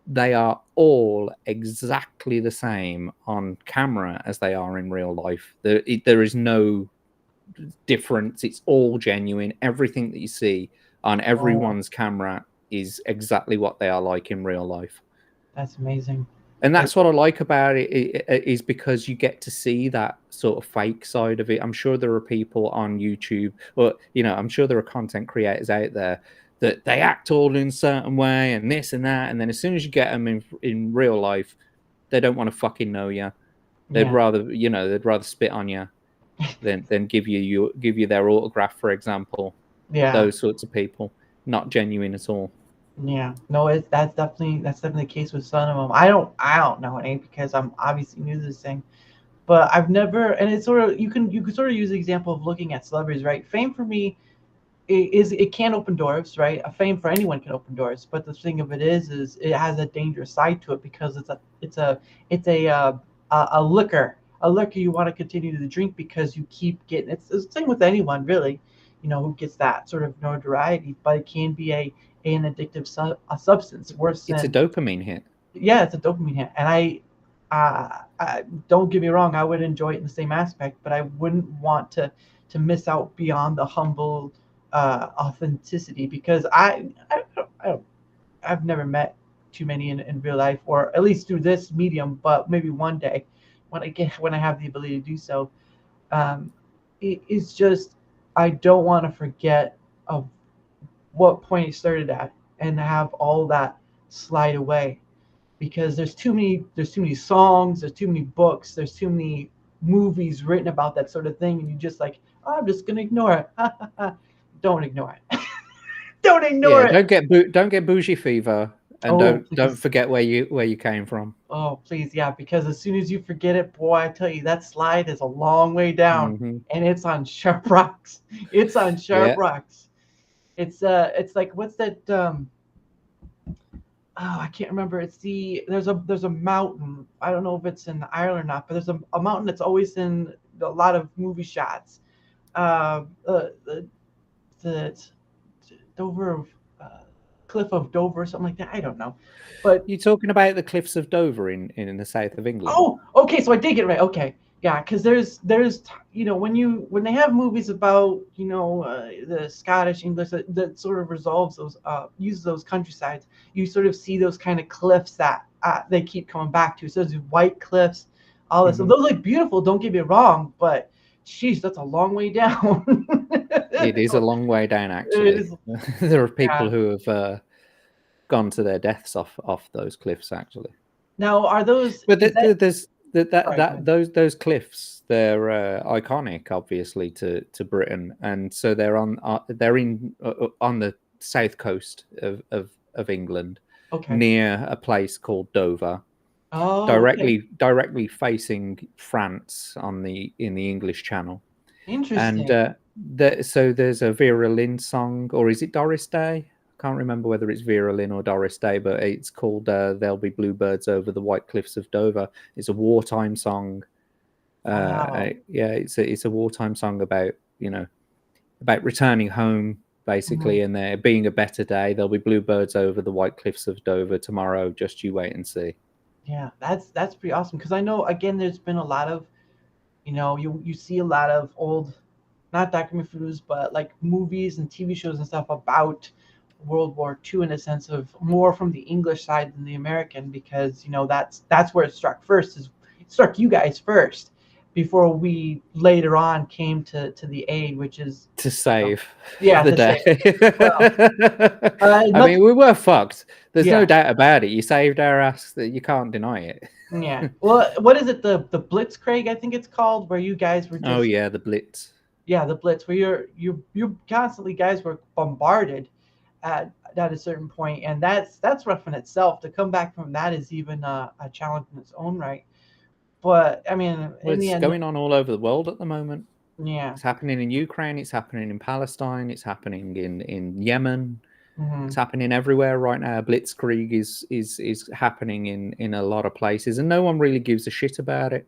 they are all exactly the same on camera as they are in real life. There is no difference. It's all genuine. Everything that you see on Oh, everyone's camera is exactly what they are like in real life. that's amazing. And That, that's what I like about it is because you get to see that sort of fake side of it. I'm sure there are people on YouTube, or I'm sure there are content creators out there that they act all in a certain way and this and that, and then as soon as you get them in real life, they don't want to fucking know you. They'd yeah. rather spit on you than give you their autograph, for example. Yeah. Those sorts of people, not genuine at all. Yeah. No, that's definitely the case with some of them. I don't know any because I'm obviously new to this thing. But I've never, and it's sort of you can sort of use the example of looking at celebrities, right? Fame for me it can open doors, right? A fame for anyone can open doors, but the thing of it is it has a dangerous side to it because it's a liquor you want to continue to drink because you keep getting. It's the same with anyone really, who gets that sort of notoriety, but it can be an addictive a substance worse It's a than. dopamine hit. Yeah, it's a dopamine hit, and I don't get me wrong, I would enjoy it in the same aspect, but I wouldn't want to miss out beyond the humble authenticity because I I've never met too many in real life, or at least through this medium, but maybe one day when I have the ability to do so. Um, it's just I don't want to forget of what point it started at. and have all that slide away, because there's too many songs, there's too many books, there's too many movies written about that sort of thing, and you just like, oh, I'm just gonna ignore it. Don't ignore it. Don't ignore Yeah, it. don't get bougie fever, and Oh, don't please. forget where you came from. Oh, please, yeah, because as soon as you forget it, boy, I tell you, that slide is a long way down, Hmm. and it's on sharp rocks. It's on sharp Yeah. rocks. It's like, what's that? Oh, I can't remember. There's a mountain. I don't know if it's in Ireland or not, but there's a mountain that's always in a lot of movie shots. Uh, the Dover, uh, Cliff of Dover, or something like that. I don't know, but You're talking about the cliffs of Dover in the south of England. oh, okay, so I did get it right. Okay, yeah, because there's when they have movies about the Scottish English that sort of resolves those uses those countrysides, you sort of see those kind of cliffs that they keep coming back to. So those white cliffs, all this. So Hmm. those look beautiful. Don't get me wrong, but geez, that's a long way down. It is a long way down, It actually. is, There are people yeah. who have gone to their deaths off those cliffs, actually. Now, are those? But Is that? there's Sorry, go ahead. those cliffs. They're iconic, obviously, to Britain, and so they're in on the south coast of England, Okay. near a place called Dover, Oh, okay. directly facing France in the English Channel. And Interesting. so there's a Vera Lynn song, or is it Doris Day? I can't remember whether it's Vera Lynn or Doris Day, but it's called "There'll Be Bluebirds Over the White Cliffs of Dover." It's a wartime song. Wow. Yeah, it's a wartime song about about returning home, Mhm. basically, and there being a better day. There'll be bluebirds over the white cliffs of Dover tomorrow. Just you wait and see. Yeah, that's pretty awesome, because I know, again, there's been a lot of, you see a lot of old, not documentaries, but like movies and TV shows and stuff about World War II, in a sense of more from the English side than the American, because that's where it struck first. It struck you guys first before we later on came to the aid, which is, To you know, save yeah, the to say, day. well, I not, mean, we were fucked. There's no yeah. doubt about it. You saved our ass. That you can't deny it. Yeah. Well, what is it? The Blitzkrieg, I think it's called, where you guys were Oh just, yeah, the Blitz. yeah, the Blitz, where you're constantly, guys were bombarded at a certain point, and that's rough in itself. To come back from that is even a challenge in its own right. But I mean, Well, in the it's end, going on all over the world at the moment. yeah. It's happening in Ukraine. It's happening in Palestine. It's happening in Yemen. It's Hmm. happening everywhere right now. Blitzkrieg is happening in a lot of places, and no one really gives a shit about it.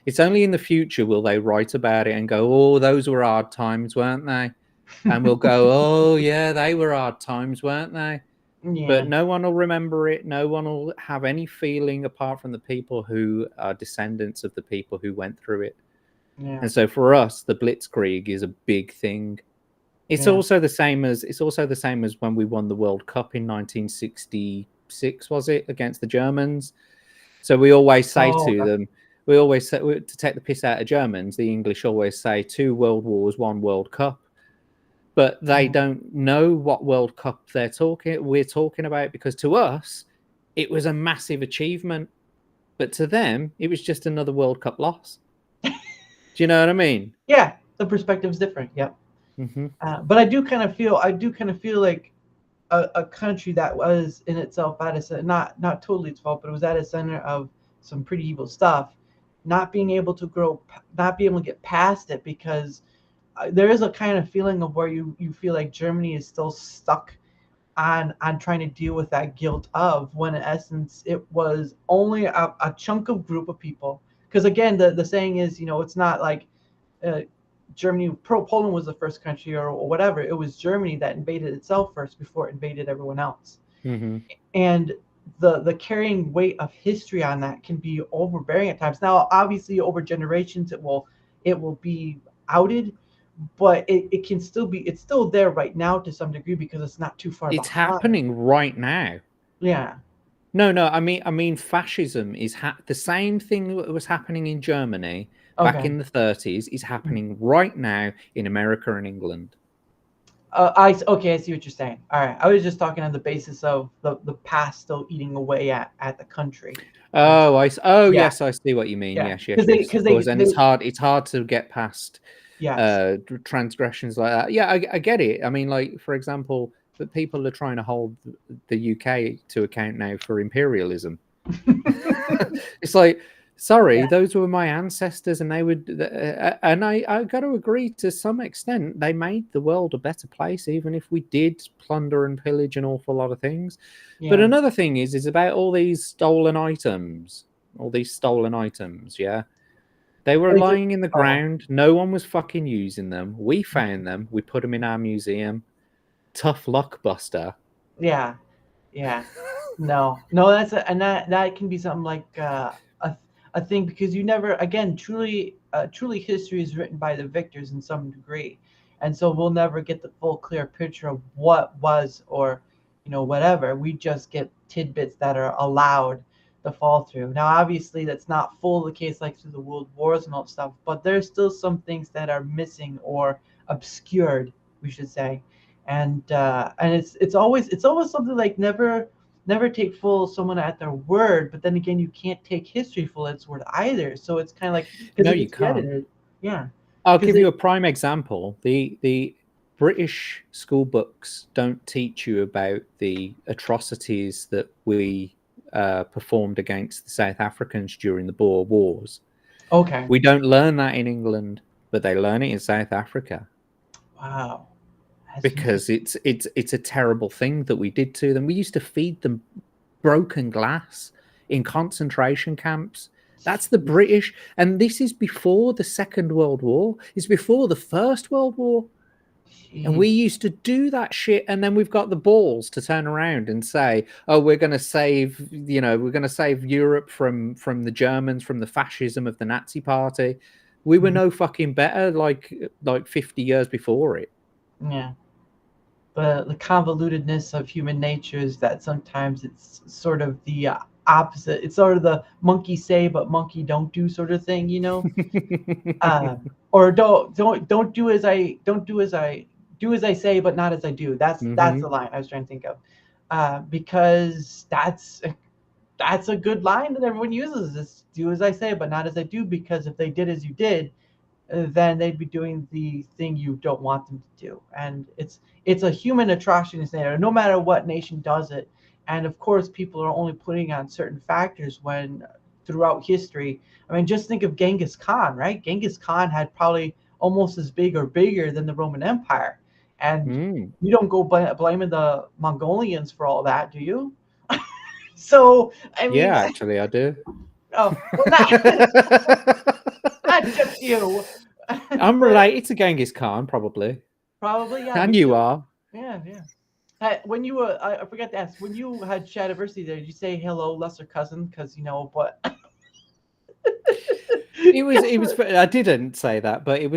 It's only in the future will they write about it and go, "Oh, those were hard times, weren't they?" And we'll go, "Oh, yeah, they were hard times, weren't they?" But Yeah. no one will remember it. No one will have any feeling apart from the people who are descendants of the people who went through it. Yeah. And so for us, the Blitzkrieg is a big thing. Yeah. It's also the same as when we won the World Cup in 1966, was it, against the Germans? So we always say Oh, to them, we always say, to take the piss out of Germans, the English always say 2 world wars, 1 World Cup, but they mhm. don't know what World Cup we're talking about, because to us it was a massive achievement, but to them it was just another World Cup loss. Do you know what I mean? Yeah. The perspective's different. Yep. Hmm. But I do kind of feel like a country that was in itself at a center, not totally its fault, but it was at a center of some pretty evil stuff. Not being able to grow, not being able to get past it, because there is a kind of feeling of where you feel like Germany is still stuck on trying to deal with that guilt of, when in essence it was only a chunk of group of people. Because again, the saying is, it's not like uh, Poland was the first country, or whatever. It was Germany that invaded itself first before it invaded everyone else. Hmm. And the carrying weight of history on that can be overbearing at times. Now, obviously, over generations, it will be outed, but it can still be, it's still there right now to some degree, because it's not too far It's behind. happening right now. Yeah. No, I mean, fascism is the same thing that was happening in Germany back Okay. in the 30s is happening right now in America and England. Okay, I see what you're saying. All right, I was just talking on the basis of the past still eating away at the country. Oh, oh Yeah, yes, I see what you mean. yeah, Yes, yes, yes, of because course. And they it's hard to get past yes. transgressions like that. Yeah, I get it. I mean, like for example, that people are trying to hold the UK to account now for imperialism. It's like, sorry, Yeah, those were my ancestors, and they would, and I got to agree to some extent, they made the world a better place, even if we did plunder and pillage an awful lot of things. But yeah. another thing is about all these stolen items, all these stolen items. Yeah, they were Like, lying in the oh, ground. No one was fucking using them. We found them. We put them in our museum. Tough luck, Buster. yeah, yeah. No, no, and that can be something like a thing because you never again truly history is written by the victors in some degree, and so we'll never get the full clear picture of what was or whatever. We just get tidbits that are allowed to fall through. Now, obviously, that's not full the case like through the world wars and all that stuff, but there's still some things that are missing or obscured, we should say, and it's always something like never take full someone at their word, but then again, you can't take history full at its word either. So it's kind of like because No, it you gets can't. edited. Yeah, I'll because give you it a prime example. The British school books don't teach you about the atrocities that we performed against the South Africans during the Boer Wars. okay. We don't learn that in England, but they learn it in South Africa Wow, that's because interesting. it's a terrible thing that we did to them. We used to feed them broken glass in concentration camps. That's the British, and this is before the Second World War. It's before the First World War. And we Jeez. used to do that shit, and then we've got the balls to turn around and say, "Oh, we're going to save, we're going to save Europe from the Germans, from the fascism of the Nazi Party." We were Mhm. no fucking better, like 50 years before it. Yeah, the convolutedness of human nature is that sometimes it's sort of the opposite. It's sort of the monkey say but monkey don't do sort of thing, or don't do as I say but not as I do. That's the Hmm. line I was trying to think of, because that's a good line that everyone uses. Is do as I say but not as I do, because if they did as you did, then they'd be doing the thing you don't want them to do. And it's a human atrocity in this, no matter what nation does it. And of course, people are only putting on certain factors when throughout history. I mean, just think of Genghis Khan, right? Genghis Khan had probably almost as big or bigger than the Roman Empire, and Mm. you don't go blaming the Mongolians for all that, do you? So I mean, Yeah, actually, I do. oh well, not not just you. I'm But related to Genghis Khan, probably, probably, yeah, and me you too. are. Yeah, yeah. When you I forgot to ask, when you had Shadiversity there, did you say hello, lesser cousin? Because but It was. I didn't say that, but yeah, it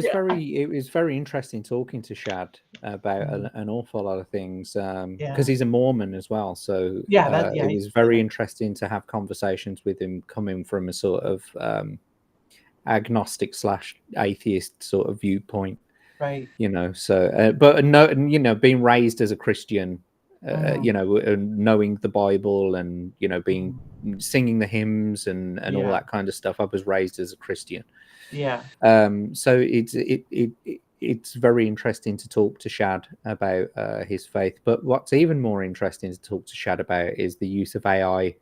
was very interesting talking to Shad about mhm, an awful lot of things because yeah, he's a Mormon as well. So yeah. That yeah, it I was used to say very that. interesting to have conversations with him coming from a sort of agnostic slash atheist sort of viewpoint. Right. So but no, being raised as a Christian, Hmm. knowing the Bible and being Hmm. singing the hymns and all Yeah, that kind of stuff. I was raised as a Christian. yeah. So it's very interesting to talk to Shad about his faith. But what's even more interesting to talk to Shad about is the use of AI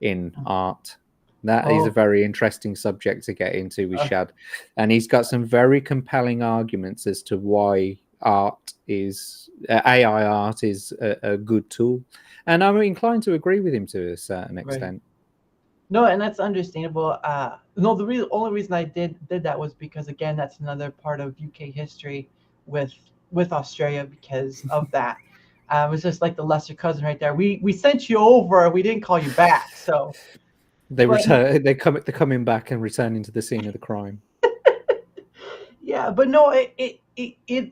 in art. That is a Oh, very interesting subject to get into with uh, Shad, and he's got some very compelling arguments as to why AI art is a good tool, and I'm inclined to agree with him to a certain right. extent. No, and that's understandable. No, only reason I did that was because again, that's another part of UK history with with Australia because of that. It was just like the lesser cousin right there. We sent you over, we didn't call you back. So, They but return. They're coming back and returning to the scene of the crime. yeah, but no, it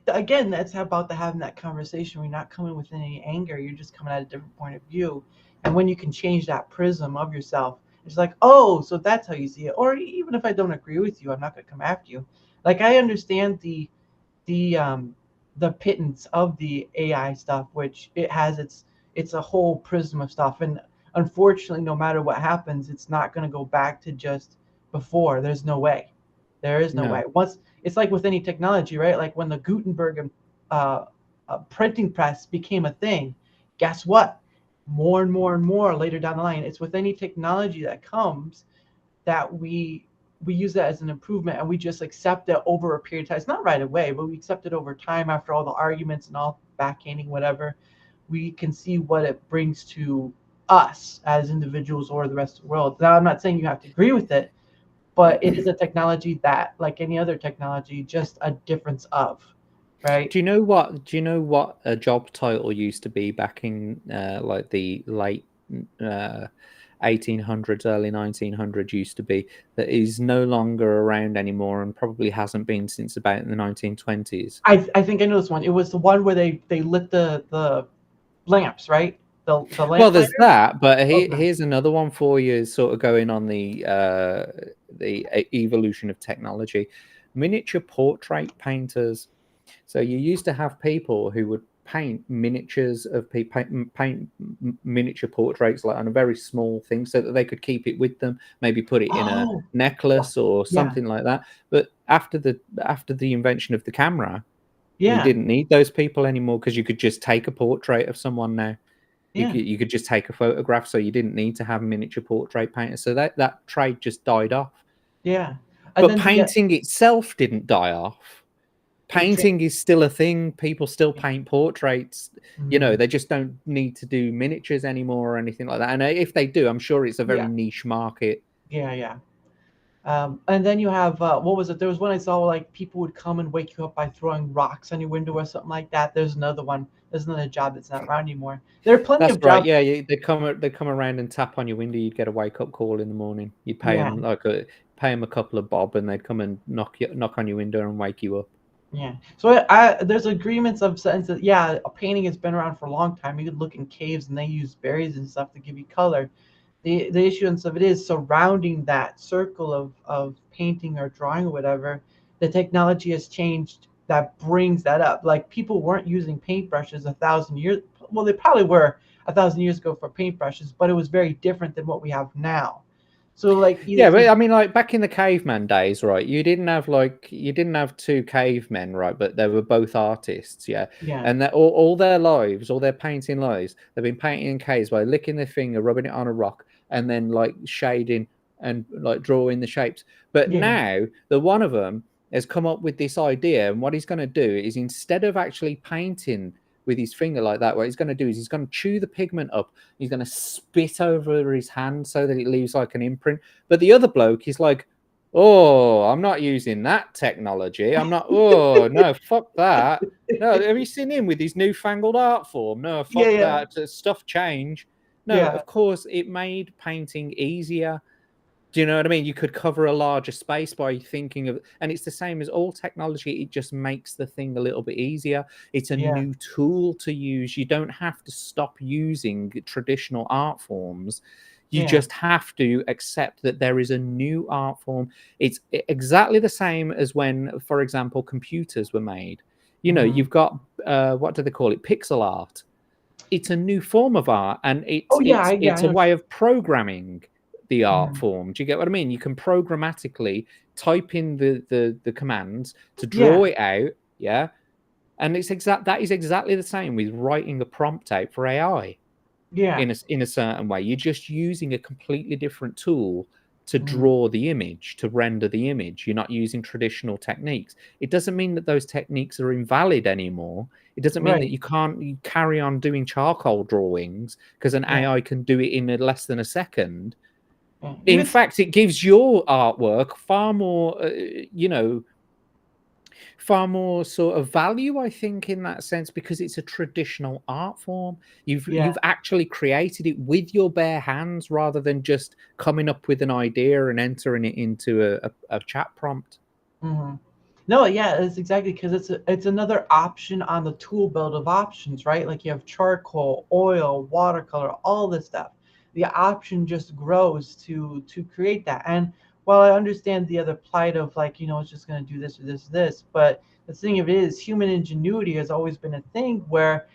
again, that's about the having that conversation. You're not coming with any anger. You're just coming at a different point of view. And when you can change that prism of yourself, it's like, oh, so that's how you see it. Or even if I don't agree with you, I'm not gonna come after you. Like I understand the the pittance of the AI stuff, which it has it's a whole prism of stuff. And unfortunately, no matter what happens, it's not going to go back to just before. There's no way. There is no No. way. Once it's like with any technology, right? Like when the Gutenberg uh, printing press became a thing, guess what? More and more and more later down the line, it's with any technology that comes that we use that as an improvement, and we just accept it over a period of time. It's not right away, but we accept it over time after all the arguments and all backhanding, whatever. We can see what it brings to us as individuals or the rest of the world. Now, I'm not saying you have to agree with it, but it is a technology that, like any other technology, just a difference of, right? Do you know what? Do you know what a job title used to be back in like the late 1800s, early 1900s? Used to be that is no longer around anymore, and probably hasn't been since about the 1920s. I think I know this one. It was the one where they lit the lamps, right? The Well, lamp there's lighter. that, but Okay. here's another one for you, sort of going on the evolution of technology. Miniature portrait painters. So you used to have people who would paint miniatures of people, paint miniature portraits like on a very small thing, so that they could keep it with them, maybe put it in a Oh, necklace or yeah, something like that. But after the invention of the camera, you yeah, didn't need those people anymore, because you could just take a portrait of someone now. yeah, You could just take a photograph, so you didn't need to have miniature portrait painters. So that trade just died off. yeah. And But then painting itself didn't die off. it changed. Painting is still a thing. People still paint portraits. Mhm. They just don't need to do miniatures anymore or anything like that. And if they do, I'm sure it's a very Yeah, niche market. yeah, yeah. And then you have what was it? There was one I saw where, like, people would come and wake you up by throwing rocks on your window or something like that. There's another one. There's another job that's not around anymore. There are plenty That's of right. jobs. Yeah, they come around and tap on your window. You'd get a wake up call in the morning. You'd Yeah, pay them a couple of bob, and they'd come and knock on your window and wake you up. yeah. So there's agreements of sense that, yeah, a painting has been around for a long time. You could look in caves and they use berries and stuff to give you color. The issuance of it is surrounding that circle of painting or drawing or whatever. The technology has changed that brings that up. Like, people weren't using paintbrushes 1,000 years. Well, they probably were 1,000 years ago for paintbrushes, but it was very different than what we have now. So, like, Yeah, but you I mean, like back in the caveman days, right? You didn't have two cavemen, right? But they were both artists, yeah. yeah, And that all their lives, all their painting lives, they've been painting in caves by licking their finger, rubbing it on a rock, and then like shading and like drawing the shapes. But yeah, now the one of them has come up with this idea, and what he's going to do is, instead of actually painting with his finger like that, what he's going to do is he's going to chew the pigment up. He's going to spit over his hand so that it leaves like an imprint. But the other bloke is like, oh, I'm not using that technology. I'm not, oh, no, fuck that. No, have you seen him with his newfangled art form? No, yeah, fuck yeah, that. Stuff change. No, yeah. of course, it made painting easier. Do you know what I mean? You could cover a larger space by thinking of, and it's the same as all technology. It just makes the thing a little bit easier. It's a Yeah, new tool to use. You don't have to stop using traditional art forms. You yeah. just have to accept that there is a new art form. It's exactly the same as when, for example, computers were made. Hmm. You've got what do they call it? Pixel art. It's a new form of art, and Oh yeah, yeah. it's I a know. way of programming the art Mhm. form. Do you get what I mean? You can programmatically type in the commands to draw Yeah, it out, yeah. And that is exactly the same with writing a prompt out for AI yeah. in a certain way. You're just using a completely different tool to Mhm. draw the image, to render the image. You're not using traditional techniques. It doesn't mean that those techniques are invalid anymore. It doesn't mean that Right. you can't carry on doing charcoal drawings because an Yeah. AI can do it in less than a second. Yeah. In Even fact, it gives your artwork far more, far more sort of value, I think, in that sense, because it's a traditional art form. yeah. You've actually created it with your bare hands, rather than just coming up with an idea and entering it into a chat prompt. Hmm. No, yeah, it's exactly because it's another option on the tool belt of options, right? Like, you have charcoal, oil, watercolor, all this stuff. The option just grows to create that. And while I understand the other plight of, like, it's just going to do this or this or this, but the thing of it is, human ingenuity has always been a thing where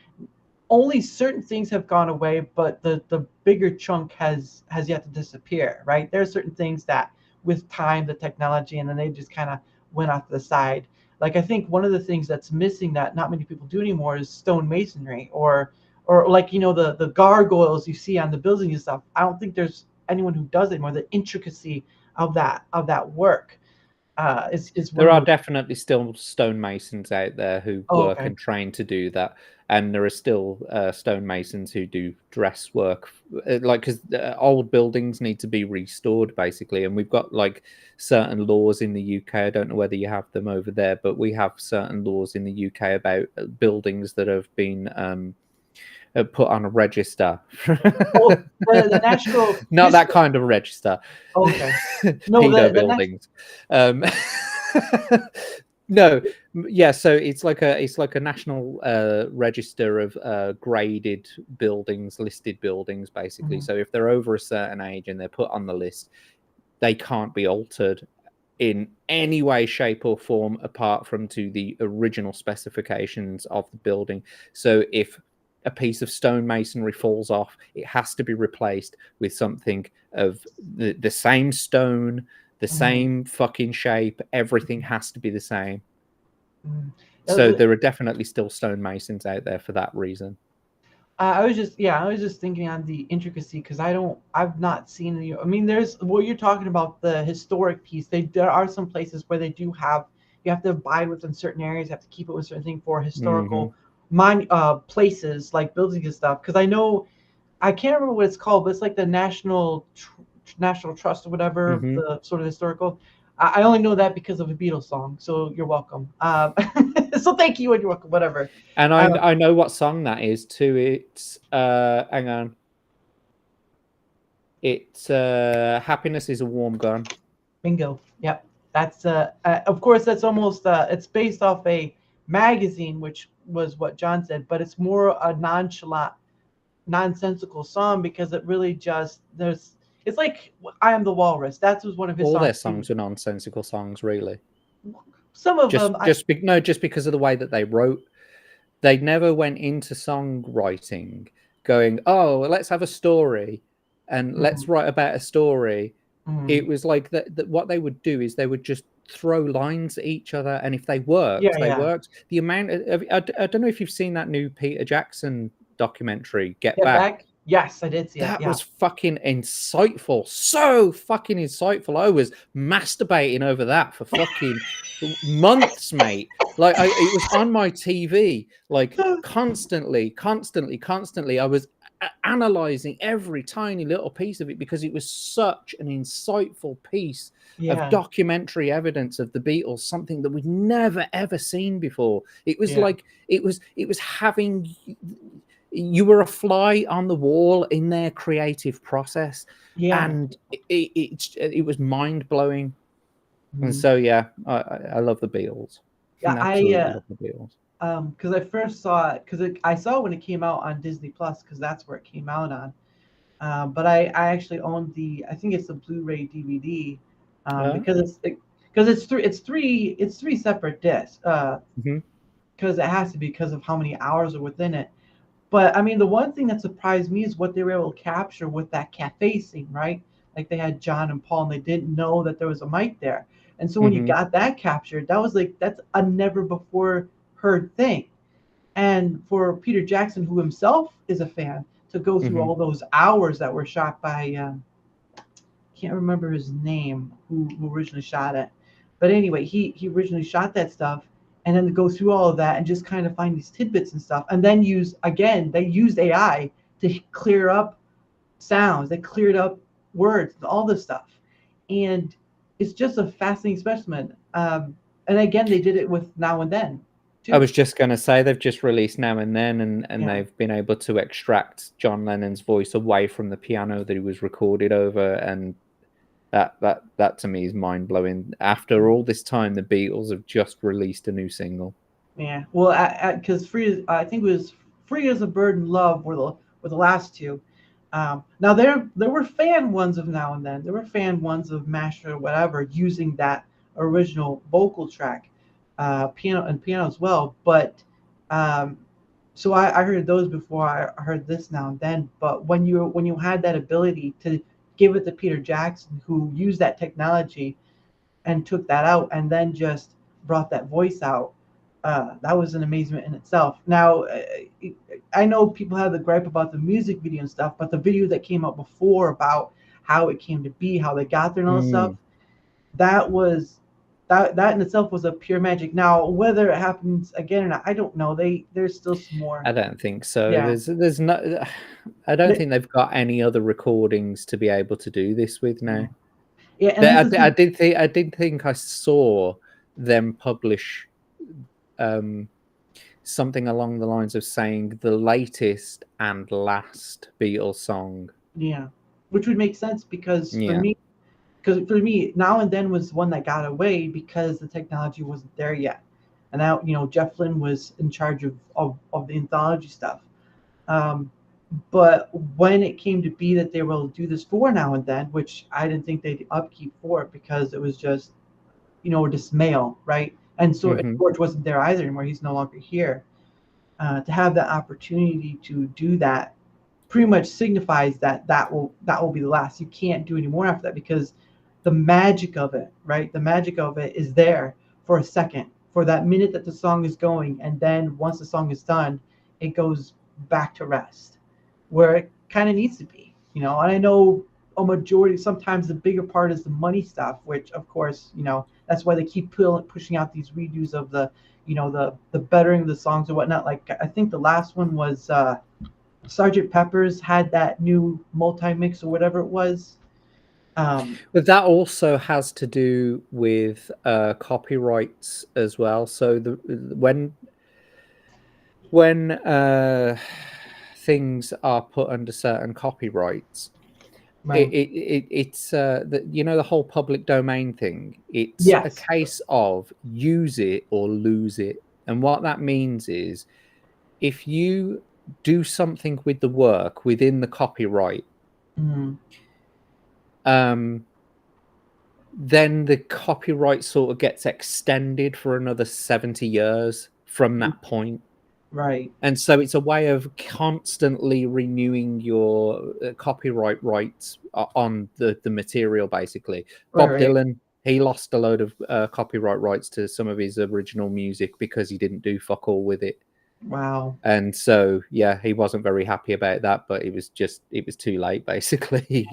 only certain things have gone away, but the bigger chunk has yet to disappear, right? There are certain things that with time, the technology, and then they just kind of went off to the side. Like I think one of the things that's missing that not many people do anymore is stone masonry, or like the gargoyles you see on the buildings and stuff. I don't think there's anyone who does it anymore. The intricacy of that work is one There of are those. definitely still stonemasons out there who Oh, work okay. and train to do that, and there are still stonemasons who do dress work, like because old buildings need to be restored basically, and we've got like certain laws in the UK. I don't know whether you have them over there, but we have certain laws in the UK about buildings that have been put on a register. Oh, the National Not that History. kind of register. Okay. No, Pedo the national. buildings. Um, no, yeah. So it's like a national register of graded buildings, listed buildings, basically. Mhm. So if they're over a certain age and they're put on the list, they can't be altered in any way, shape, or form apart from to the original specifications of the building. So if a piece of stonemasonry falls off, it has to be replaced with something of the same stone, the Mhm. same fucking shape. Everything has to be the same. Mhm. So there are definitely still stonemasons out there for that reason. I was just thinking on the intricacy because I've not seen any. I mean, there's what you're talking about, the historic piece. There are some places where they do have, you have to abide within certain areas, you have to keep it with certain thing for Mm-hmm. historical places like buildings and stuff. Because I can't remember what it's called, but it's like the National Trust or whatever, Mm-hmm. the sort of historical. I only know that because of a Beatles song, so you're welcome. So thank you and you're welcome. Whatever. And I Um, I know what song that is too. It's hang on. It's Happiness is a Warm Gun. Bingo. Yep. That's of course that's almost it's based off a magazine, which was what John said, but it's more a nonchalant, nonsensical song because it really just there's it's like I Am the Walrus. That was one of his All their songs too. songs are nonsensical songs, really. Some of Just them, just because of the way that they wrote. They never went into songwriting going, oh, well, let's have a story and let's mhm, write about a story. It mhm. was like that what they would do is they would just throw lines at each other, and if they worked, Yeah, they yeah. worked. The amount of, I don't know if you've seen that new Peter Jackson documentary, Get Get Back. back. Yes, I did see it. That Yeah. was fucking insightful. So fucking insightful. I was masturbating over that for fucking months, mate. Like it was on my TV, like constantly. I was analyzing every tiny little piece of it because it was such an insightful piece of Yeah. documentary evidence of the Beatles, something that we'd never ever seen before. It was Yeah. like it was having you were a fly on the wall in their creative process, Yeah. and it was mind blowing. And Mhm. so yeah, I love the Beatles. Yeah, Absolutely love the Beatles. because I first saw it because I saw it when it came out on Disney Plus because that's where it came out on. But I actually owned I think it's the Blu-ray DVD because it's three separate discs Mhm. because it has to be because of how many hours are within it. But I mean, the one thing that surprised me is what they were able to capture with that cafe scene, right? Like they had John and Paul, and they didn't know that there was a mic there. And so when you Mhm. got that captured, that was like that's a never before heard thing. And for Peter Jackson, who himself is a fan, to go through Mhm. all those hours that were shot by can't remember his name who originally shot it, but anyway, he originally shot that stuff, and then to go through all of that and just kind of find these tidbits and stuff, and then they used AI to clear up sounds, they cleared up words, all this stuff, and it's just a fascinating specimen. And again, they did it with Now and Then, I too. was just going to say they've just released Now and Then, and Yeah. they've been able to extract John Lennon's voice away from the piano that he was recorded over, and that to me is mind blowing. After all this time, the Beatles have just released a new single. Yeah, well, because I think it was Free as a Bird and Love were the last two. Now there were fan ones of Now and Then. There were fan ones of Masher or whatever using that original vocal track. piano as well. But um, so I heard those before I heard this now and then. But when you had that ability to give it to Peter Jackson, who used that technology and took that out, and then just brought that voice out, that was an amazement in itself. Now, I know people have the gripe about the music video and stuff, but the video that came out before about how it came to be, how they got there, and all this stuff, Mm. that was that in itself was a pure magic. Now, whether it happens again or not, I don't know. There's still some more. I don't think so. Yeah, There's no. I don't They- think they've got any other recordings to be able to do this with now. yeah, and that's the I thing. did think I saw them publish something along the lines of saying the latest and last Beatles song. Yeah, which would make sense Yeah. because for me, Now and Then was one that got away because the technology wasn't there yet, and now Jeff Lynne was in charge of the anthology stuff. Um, but when it came to be that they were able to do this for Now and Then, which I didn't think they'd upkeep for it because it was just dismayal, right? And so Hmm. George wasn't there either anymore. He's no longer here. To have that opportunity to do that pretty much signifies that that will be the last. You can't do any more after that because the magic of it, right? The magic of it is there for a second, for that minute that the song is going, and then once the song is done, it goes back to rest, where it kind of needs to be. And I know a majority, sometimes the bigger part is the money stuff, which of course, that's why they keep pushing out these redos of the bettering of the songs or whatnot. Like I think the last one was Sergeant Pepper's had that new multi mix or whatever it was. But that also has to do with copyrights as well. So when things are put under certain copyrights, Right. it's the whole public domain thing. It's a Yes. case of use it or lose it, and what that means is if you do something with the work within the copyright, Mm, then the copyright sort of gets extended for another 70 years from that point. right. And so it's a way of constantly renewing your copyright rights on the material, basically. Right. Bob Right. Dylan, he lost a load of copyright rights to some of his original music because he didn't do fuck all with it. Wow. And so, yeah, he wasn't very happy about that, but it was too late, basically.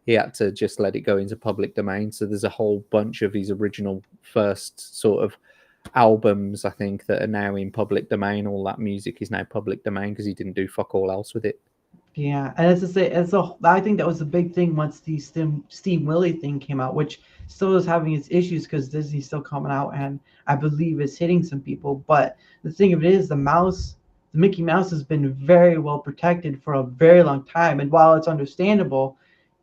He had to just let it go into public domain. So there's a whole bunch of his original first sort of albums, I think, that are now in public domain. All that music is now public domain because he didn't do fuck all else with it. Yeah, and I think that was the big thing once the Steve Willie thing came out, which still is having its issues because Disney's still coming out, and I believe is hitting some people. But the thing of it is, the Mickey Mouse has been very well protected for a very long time, and while it's understandable,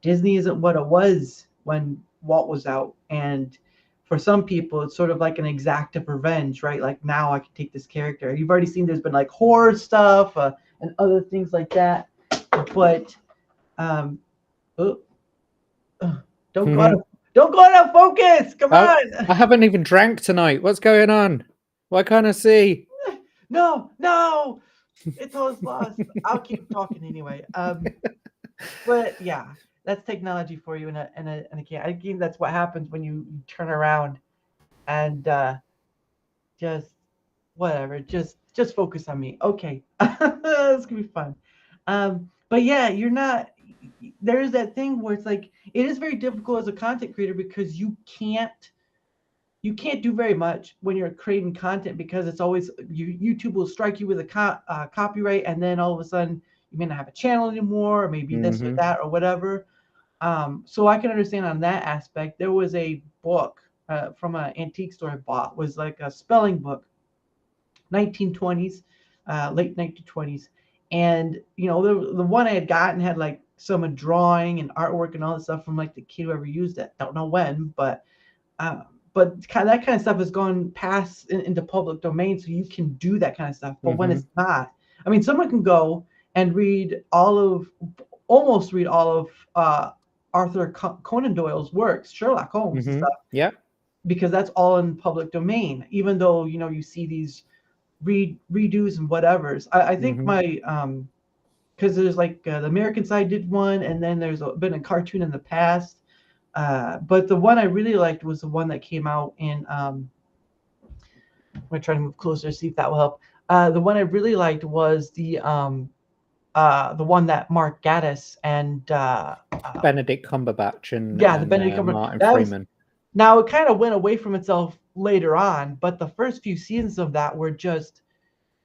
Disney isn't what it was when Walt was out, and for some people, it's sort of like an exact revenge, right? Like now I can take this character. You've already seen there's been like horror stuff and other things like that, but um, oh, don't go out of don't go out of focus. Come Oh, on. I haven't even drank tonight. What's going on? Why can't I see? No, it's always lost. I'll keep talking anyway. But yeah, that's technology for you in a game. I think that's what happens when you turn around and just whatever. Just focus on me. Okay, it's gonna be fun. But yeah, you're not. There's that thing where it's like it is very difficult as a content creator because you can't do very much when you're creating content because it's always YouTube will strike you with a copyright, and then all of a sudden you may not have a channel anymore, or maybe this or Mm-hmm. that or whatever. So I can understand on that aspect. There was a book from an antique store I bought, was like a spelling book, 1920s, late 1920s, and the one I had gotten had like some drawing and artwork and all this stuff from like the kid who ever used it. Don't know when, uh, but that kind of stuff has gone past into public domain, so you can do that kind of stuff. But when Mm-hmm. it's not, I mean, someone can go and almost read all of Arthur Conan Doyle's works, Sherlock Holmes and Mm-hmm. stuff, Yeah. because that's all in public domain. Even though you see these redos and whatevers. I think Mm-hmm. my because there's like the American side did one, and then there's been a cartoon in the past. But the one I really liked was the one that came out in. I'm gonna try to move closer to see if that will help. The one I really liked was the one that Mark Gatiss and Benedict Cumberbatch yeah, the and Benedict Cumberbatch. Martin That was Freeman. now it kind of went away from itself later on, but the first few seasons of that were just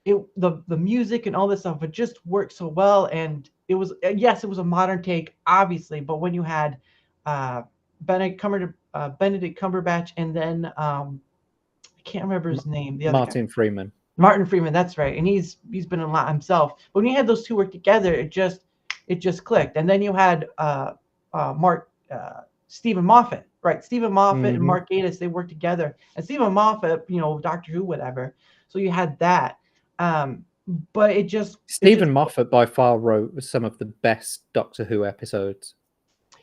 the music and all this stuff. It just worked so well, and it was yes, it was a modern take, obviously, but when you had uh, Benedict Cumberbatch, and then I can't remember his name, the other guy. Martin Freeman. Martin Freeman, that's right, and he's been in a lot himself. But when you had those two work together, it just clicked. And then you had Mark Stephen Moffat, right? Stephen Moffat and Mm-hmm. Mark Gatiss, they worked together. And Stephen Moffat, Doctor Who, whatever. So you had that, but Stephen Moffat by far wrote some of the best Doctor Who episodes.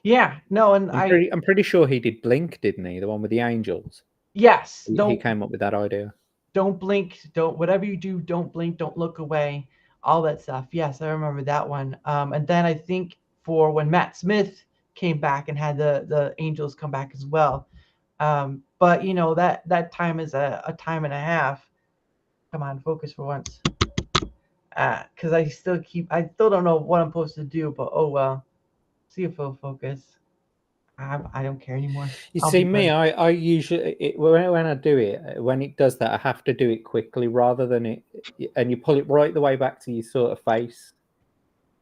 Yeah, no, and I'm pretty sure he did Blink, didn't he? The one with the angels. Yes, He came up with that idea. Don't blink, don't whatever you do, don't blink, don't look away, all that stuff. Yes, I remember that one. And then I think for when Matt Smith came back and had the Angels come back as well. But that time is a time and a half. Come on, focus for once. Because I still don't know what I'm supposed to do, but oh well. See if it'll focus. I don't care anymore. You see, me, I usually when I do it, when it does that, I have to do it quickly rather than it, and you pull it right the way back to your sort of face.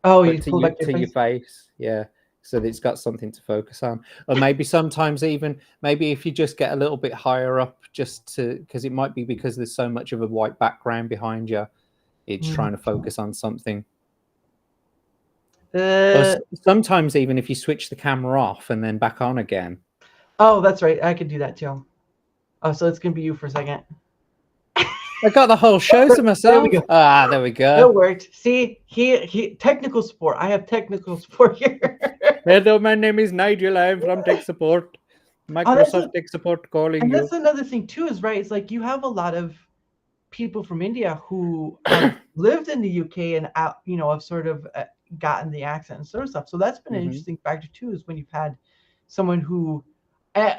Oh, you pull back your face, yeah, so that it's got something to focus on. Or maybe sometimes even maybe if you just get a little bit higher up, just because it might be because there's so much of a white background behind you, it's trying to focus on something. Sometimes even if you switch the camera off and then back on again. Oh, that's right. I could do that too. Oh, so it's gonna be you for a second. I got the whole show to myself. There we go. There we go. It worked. See, he technical support. I have technical support here. Hello, my name is Nigel. I'm from tech support. Microsoft tech support calling and you. That's another thing too, is right. It's like you have a lot of people from India who have lived in the UK and have sort of gotten the accent and sort of stuff. So that's been an interesting factor too, is when you've had someone who,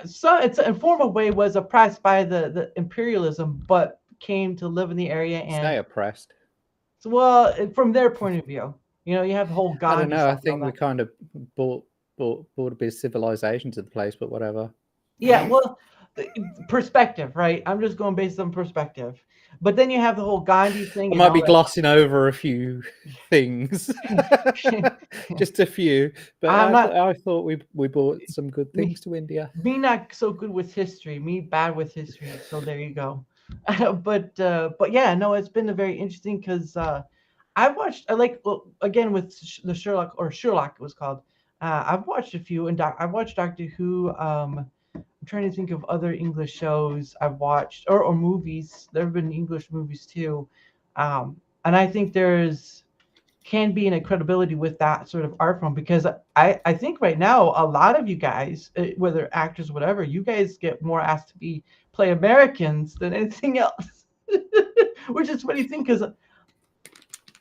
so it's an informal way, was oppressed by the imperialism, but came to live in the area and stay oppressed. So, well, from their point of view, you have the whole Gandhi. I don't know. I think we kind of brought a bit of civilization to the place, but whatever. Yeah, well, perspective, right? I'm just going based on perspective. But then you have the whole Gandhi thing. I might be glossing over a few things, just a few. But I thought we brought some good things to India. Me not so good with history. Me bad with history. So there you go. But yeah, no, it's been a very interesting because I've watched. Again with the Sherlock it was called. I've watched a few, and I've watched Doctor Who. I'm trying to think of other English shows I've watched or movies. There have been English movies too, and I think can be an credibility with that sort of art form, because I think right now a lot of you guys, whether actors, whatever, you guys get more asked to play Americans than anything else, which is funny thing because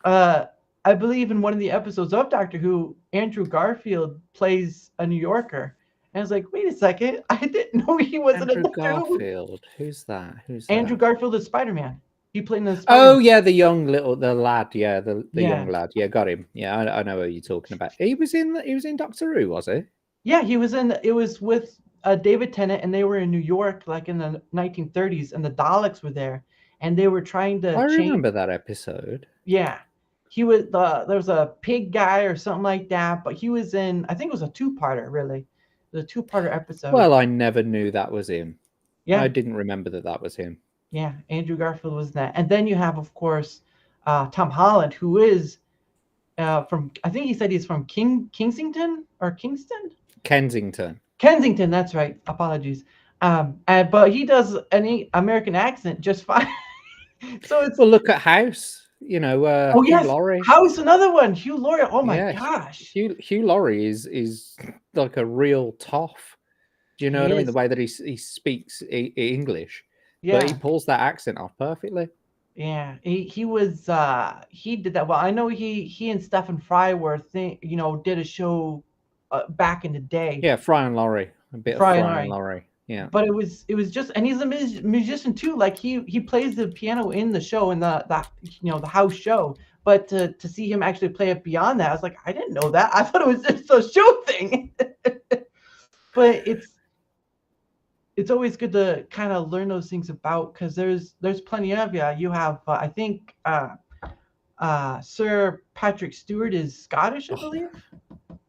I believe in one of the episodes of Doctor Who, Andrew Garfield plays a New Yorker. And I was like, wait a second, I didn't know he wasn't Andrew a Doctor Garfield. Who's that? Andrew Garfield is Spider-Man. He played in the Spider-Man. Oh yeah, the lad. Yeah, the young lad. Yeah, got him. Yeah, I know what you're talking about. He was in Doctor Who, was he? Yeah, he was in. It was with David Tennant, and they were in New York, like in the 1930s, and the Daleks were there, and they were trying to. I remember that episode. Yeah, he was. There was a pig guy or something like that, but he was in. I think it was a two-parter, really. The two-parter episode. Well, I never knew that was him. Yeah, I didn't remember that was him. Yeah, Andrew Garfield was that, and then you have, of course, Tom Holland, who is from. I think he said he's from Kensington or Kingston. Kensington. Kensington, that's right. Apologies. But he does any American accent just fine. So it's. Well, look at House. Hugh Laurie. House, another one. Hugh Laurie. Oh my gosh. Hugh Laurie is like a real toff. Do you know He what I mean? The is. way that he speaks English, but he Yeah. pulls that accent off perfectly. Yeah, he was he did that well. I know he and Stephen Fry were did a show back in the day. Yeah, Fry and Laurie, a bit of Fry and Fry and Laurie. Laurie. Yeah, But it was just, and he's a musician too. Like he plays the piano in the show, in the house show. But to see him actually play it beyond that, I was like, I didn't know that. I thought it was just a show thing. But it's always good to kind of learn those things about, because there's plenty of you. You have I think Sir Patrick Stewart is Scottish, I believe.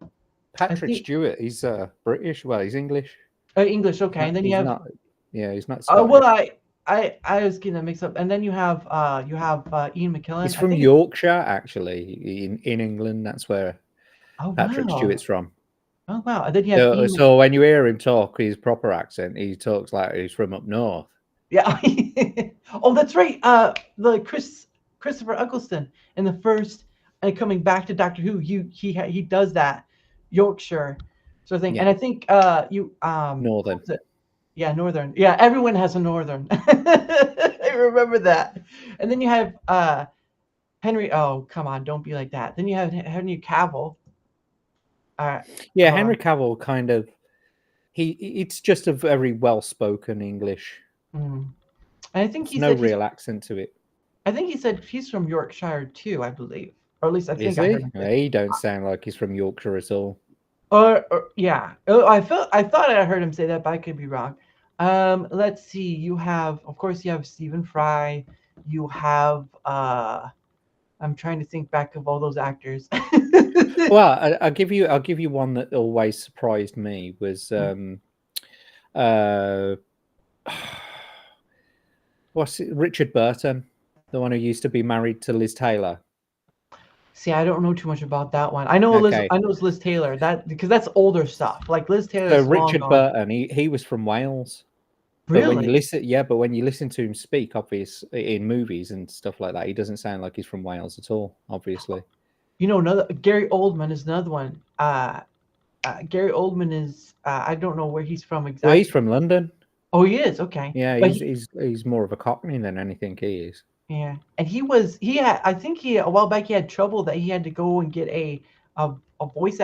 I Patrick think Stewart. He's British. Well, he's English. English. Okay, and then you He's have. not. Yeah, he's not Well, Scottish. I was getting that mixed up, and then you have Ian He's McKellen. I from think. Yorkshire, actually, in England. That's where Oh Patrick wow. Stewart's from. Oh wow. And then you have So, Ian. so when you hear him talk, his proper accent, he talks like he's from up north. Yeah. Oh, that's right. The Christopher Eccleston in the first, and coming back to Doctor Who, he does that Yorkshire sort of thing, Yeah, and I think you northern. what's it? Yeah, northern. Yeah, everyone has a northern. I remember that. And then you have Henry. Oh, come on, don't be like that. Then you have Henry Cavill. Yeah, Hold Henry on. Cavill kind of it's just a very well spoken English. Mm. And I think There's he no said he's. real accent to it. I think he said he's from Yorkshire too, I believe, or at least I Is think I heard he? him say. He don't sound like he's from Yorkshire at all. Or yeah, oh, I thought I heard him say that, but I could be wrong. Let's see. You have, of course, you have Stephen Fry. You have. I'm trying to think back of all those actors. Well, I'll give you one that always surprised me was uh what's it, Richard Burton, the one who used to be married to Liz Taylor. See, I don't know too much about that one. I know Liz. Okay, I know it's Liz Taylor. That because that's older stuff. Like Liz Taylor so is long Richard gone. Burton, he was from Wales. But when you Really? listen, yeah, but when you listen to him speak, obviously in movies and stuff like that, he doesn't sound like he's from Wales at all. Obviously, Another Gary Oldman is another one. Gary Oldman is. I don't know where he's from well, he's exactly. from London. Oh, he is. Okay, Yeah, but he's more of a Cockney than anything he is. yeah, and he had. I think he a while back he had trouble that he had to go and get a voice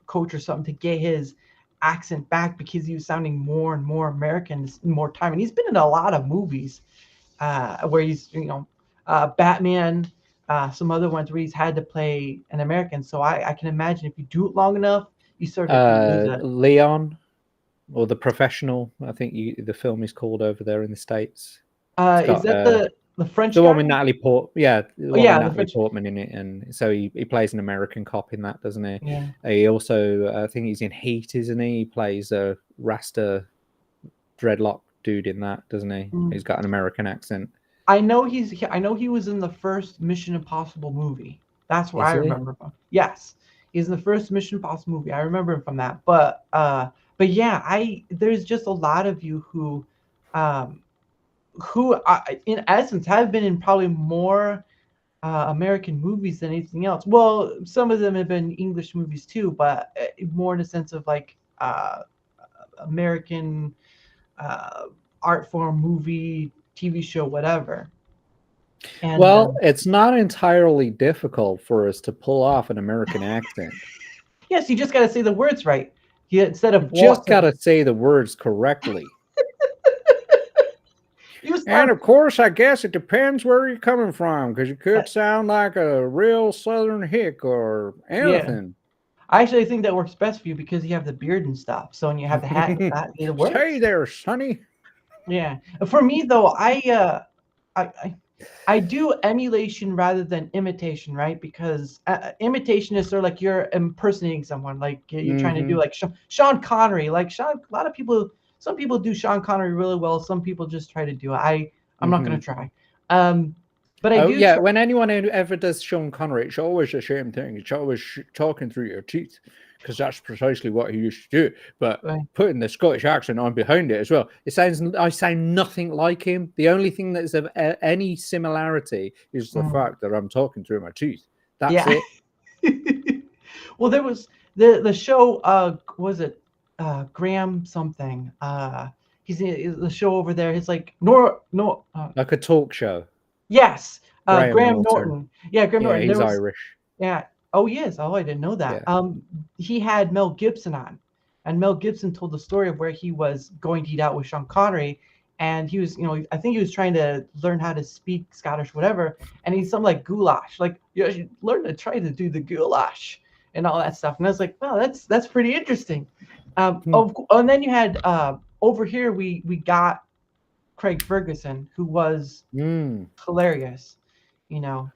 coach or something to get his accent back, because he was sounding more and more American more time, and he's been in a lot of movies where he's Batman, some other ones where he's had to play an American. So I can imagine if you do it long enough, you sort of lose it. Leon, or The Professional, I think the film is called over there in the States. It's Is got that the French the one guy? with Natalie Port, yeah, the Oh one with yeah, the Natalie French. Portman in it, and so he plays an American cop in that, doesn't he? Yeah. He also, I think he's in Heat, isn't he? He plays a Rasta dreadlock dude in that, doesn't he? Mm. He's got an American accent. I know he was in the first Mission Impossible movie. That's where Is I he? remember from. Yes, he's in the first Mission Impossible movie. I remember him from that. But yeah, there's just a lot of you um, in essence have been in probably more American movies than anything else. Well, some of them have been English movies too, but more in the sense of like American uh, art form, movie, TV show, whatever. And Well, it's not entirely difficult for us to pull off an American accent. yes, you just got to say the words right. Instead of Just what, got to say the words correctly. you And sound. of course, I guess it depends where you're coming from, because you could sound like a real Southern hick or Yeah, anything. I actually think that works best for you because you have the beard and stuff. So when you have the hat and that, it works. Hey there, Sonny. Yeah. For me though, I do emulation rather than imitation, right? Because imitation is sort of like you're impersonating someone, like you're trying to do like Sean Connery. Like a lot of people, some people do Sean Connery really well. Some people just try to do it. I'm not going to try. But I Oh, do yeah. try. When anyone ever does Sean Connery, it's always the same thing. It's always talking through your teeth, because that's precisely what he used to do. But Right. putting the Scottish accent on behind it as well, I sound nothing like him. The only thing that's of any similarity is the fact that I'm talking through my teeth. That's Yeah. it. Well, there was the show. Was it Graham something. He's in the show over there. He's like Nor no. Like a talk show. Yes, Graham Graham Norton. Norton. Yeah, Graham Yeah, Norton. There he's was Irish. yeah. Oh, he is. Oh, I didn't know that. Yeah. He had Mel Gibson on, and Mel Gibson told the story of where he was going to eat out with Sean Connery, and he was, I think he was trying to learn how to speak Scottish, whatever, and he's something like goulash, like you should learn to try to do the goulash and all that stuff. And I was like, wow, that's pretty interesting. And then you had over here we got Craig Ferguson, who was hilarious, you know.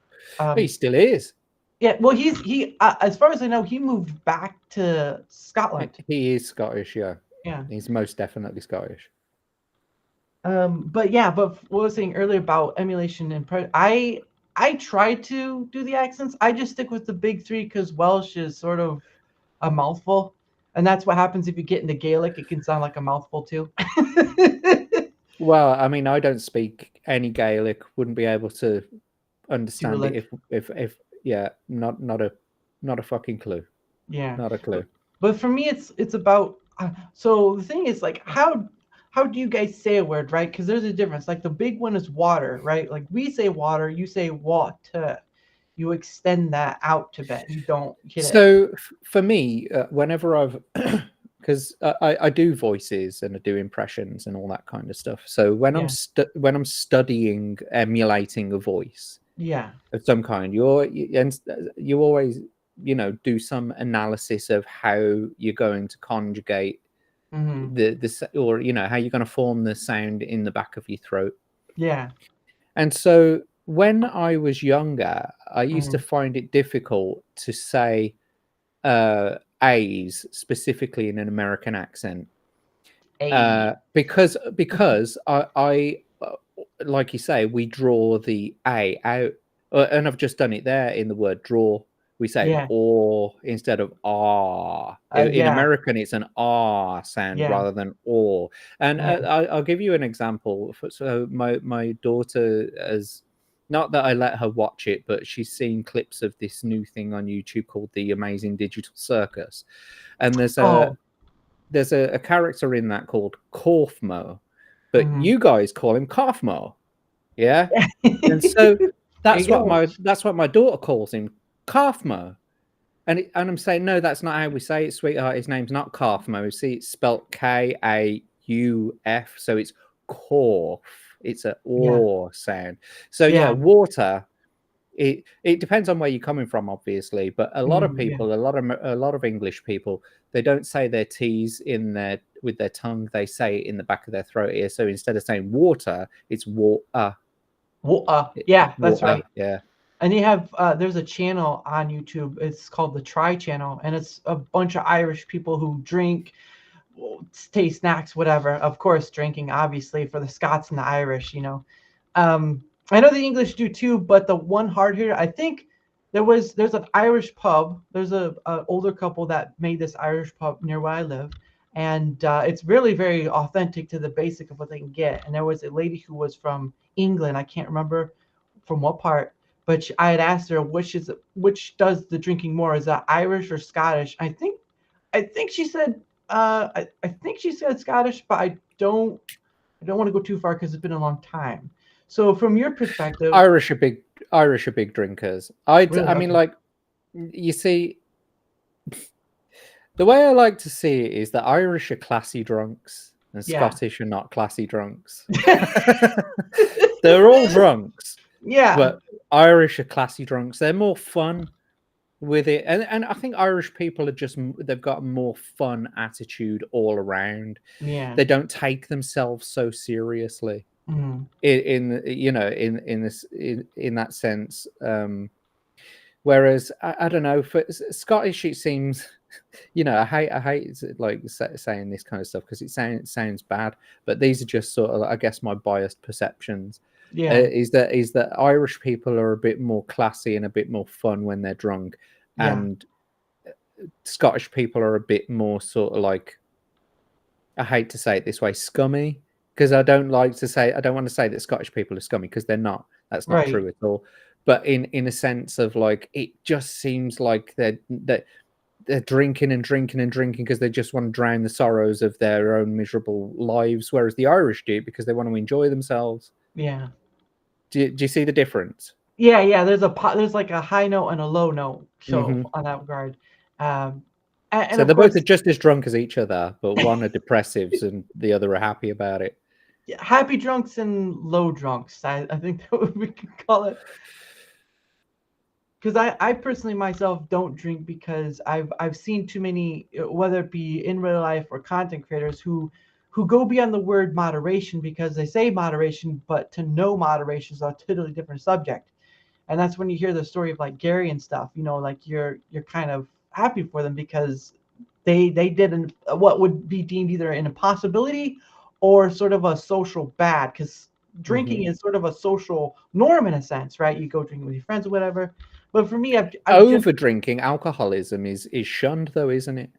He still is. Yeah, well, he as far as I know, he moved back to Scotland. He is Scottish, yeah. Yeah. He's most definitely Scottish. But yeah, but what I was saying earlier about emulation and I try to do the accents. I just stick with the big three because Welsh is sort of a mouthful, and that's what happens if you get into Gaelic. It can sound like a mouthful too. Well, I mean, I don't speak any Gaelic. Wouldn't be able to understand it if yeah, not a fucking clue. Yeah, not a clue. But for me, it's about. So the thing is, like, how do you guys say a word, right? Because there's a difference. Like the big one is water, right? Like we say water, you say water. You extend that out to bit. You don't hit it. So for me, whenever I've because I do voices and I do impressions and all that kind of stuff. So when I'm studying emulating a voice, of some kind, you always do some analysis of how you're going to conjugate the or how you're going to form the sound in the back of your throat. Yeah. And so when I was younger, I used to find it difficult to say A's specifically in an American accent. Because I like you say, we draw the A out, and I've just done it there in the word draw. We say or instead of ah. In American, it's an ah sound rather than or. And I'll give you an example. So my daughter has, not that I let her watch it, but she's seen clips of this new thing on YouTube called The Amazing Digital Circus. And there's a character in that called Korfmo, but you guys call him Korfmo. Yeah. And so that's what my daughter calls him, Korfmo. And I'm saying, no, that's not how we say it, sweetheart. His name's not Korfmo. See, it's spelled Kauf, so it's Korf. It's a or sound. So water. It depends on where you're coming from, obviously, but a lot of people, a lot of English people, they don't say their T's with their tongue. They say it in the back of their throat here. So instead of saying water, it's water. Water. Yeah, that's water. right. Yeah. And you have there's a channel on YouTube. It's called the Try Channel, and it's a bunch of Irish people who drink, taste snacks, whatever. Of course, drinking, obviously, for the Scots and the Irish. I know the English do too, but the one hard hitter, I think there's an Irish pub. There's a older couple that made this Irish pub near where I live, and it's really very authentic to the basic of what they can get. And there was a lady who was from England. I can't remember from what part, but I had asked her which does the drinking more, is that Irish or Scottish? I think she said I think she said Scottish, but I don't want to go too far because it's been a long time. So from your perspective, Irish are big drinkers. I mean, like, you see, the way I like to see it is that Irish are classy drunks and Scottish are not classy drunks. They're all drunks. Yeah. But Irish are classy drunks. They're more fun with it. And I think Irish people they've got a more fun attitude all around. Yeah. They don't take themselves so seriously. In that sense, whereas I don't know, for Scottish it seems, I hate like saying this kind of stuff because it sounds bad, but these are just sort of, I guess, my biased perceptions. Is that Irish people are a bit more classy and a bit more fun when they're drunk, and Scottish people are a bit more sort of like, I hate to say it this way, scummy. Because I don't want to say that Scottish people are scummy, because they're not. That's not true at all. But in a sense of like, it just seems like that they're drinking and drinking and drinking because they just want to drown the sorrows of their own miserable lives, whereas the Irish do it because they want to enjoy themselves. Yeah. Do you see the difference? Yeah. There's like a high note and a low note. So Mm-hmm. on that regard, and So of they both course, are just as drunk as each other, but one are depressives and the other are happy about it. happy drunks and low drunks. I think that what we could call it. Because I personally myself don't drink because I've seen too many, whether it be in real life or content creators who go beyond the word moderation because they say moderation, but to know moderation is a totally different subject. And that's when you hear the story of like Gary and stuff, like you're kind of happy for them because they did what would be deemed either an impossibility or sort of a social bad, because drinking Mm-hmm. is sort of a social norm in a sense, right? You go drinking with your friends or whatever. But for me, I've just, Over drinking, alcoholism is shunned, though, isn't it?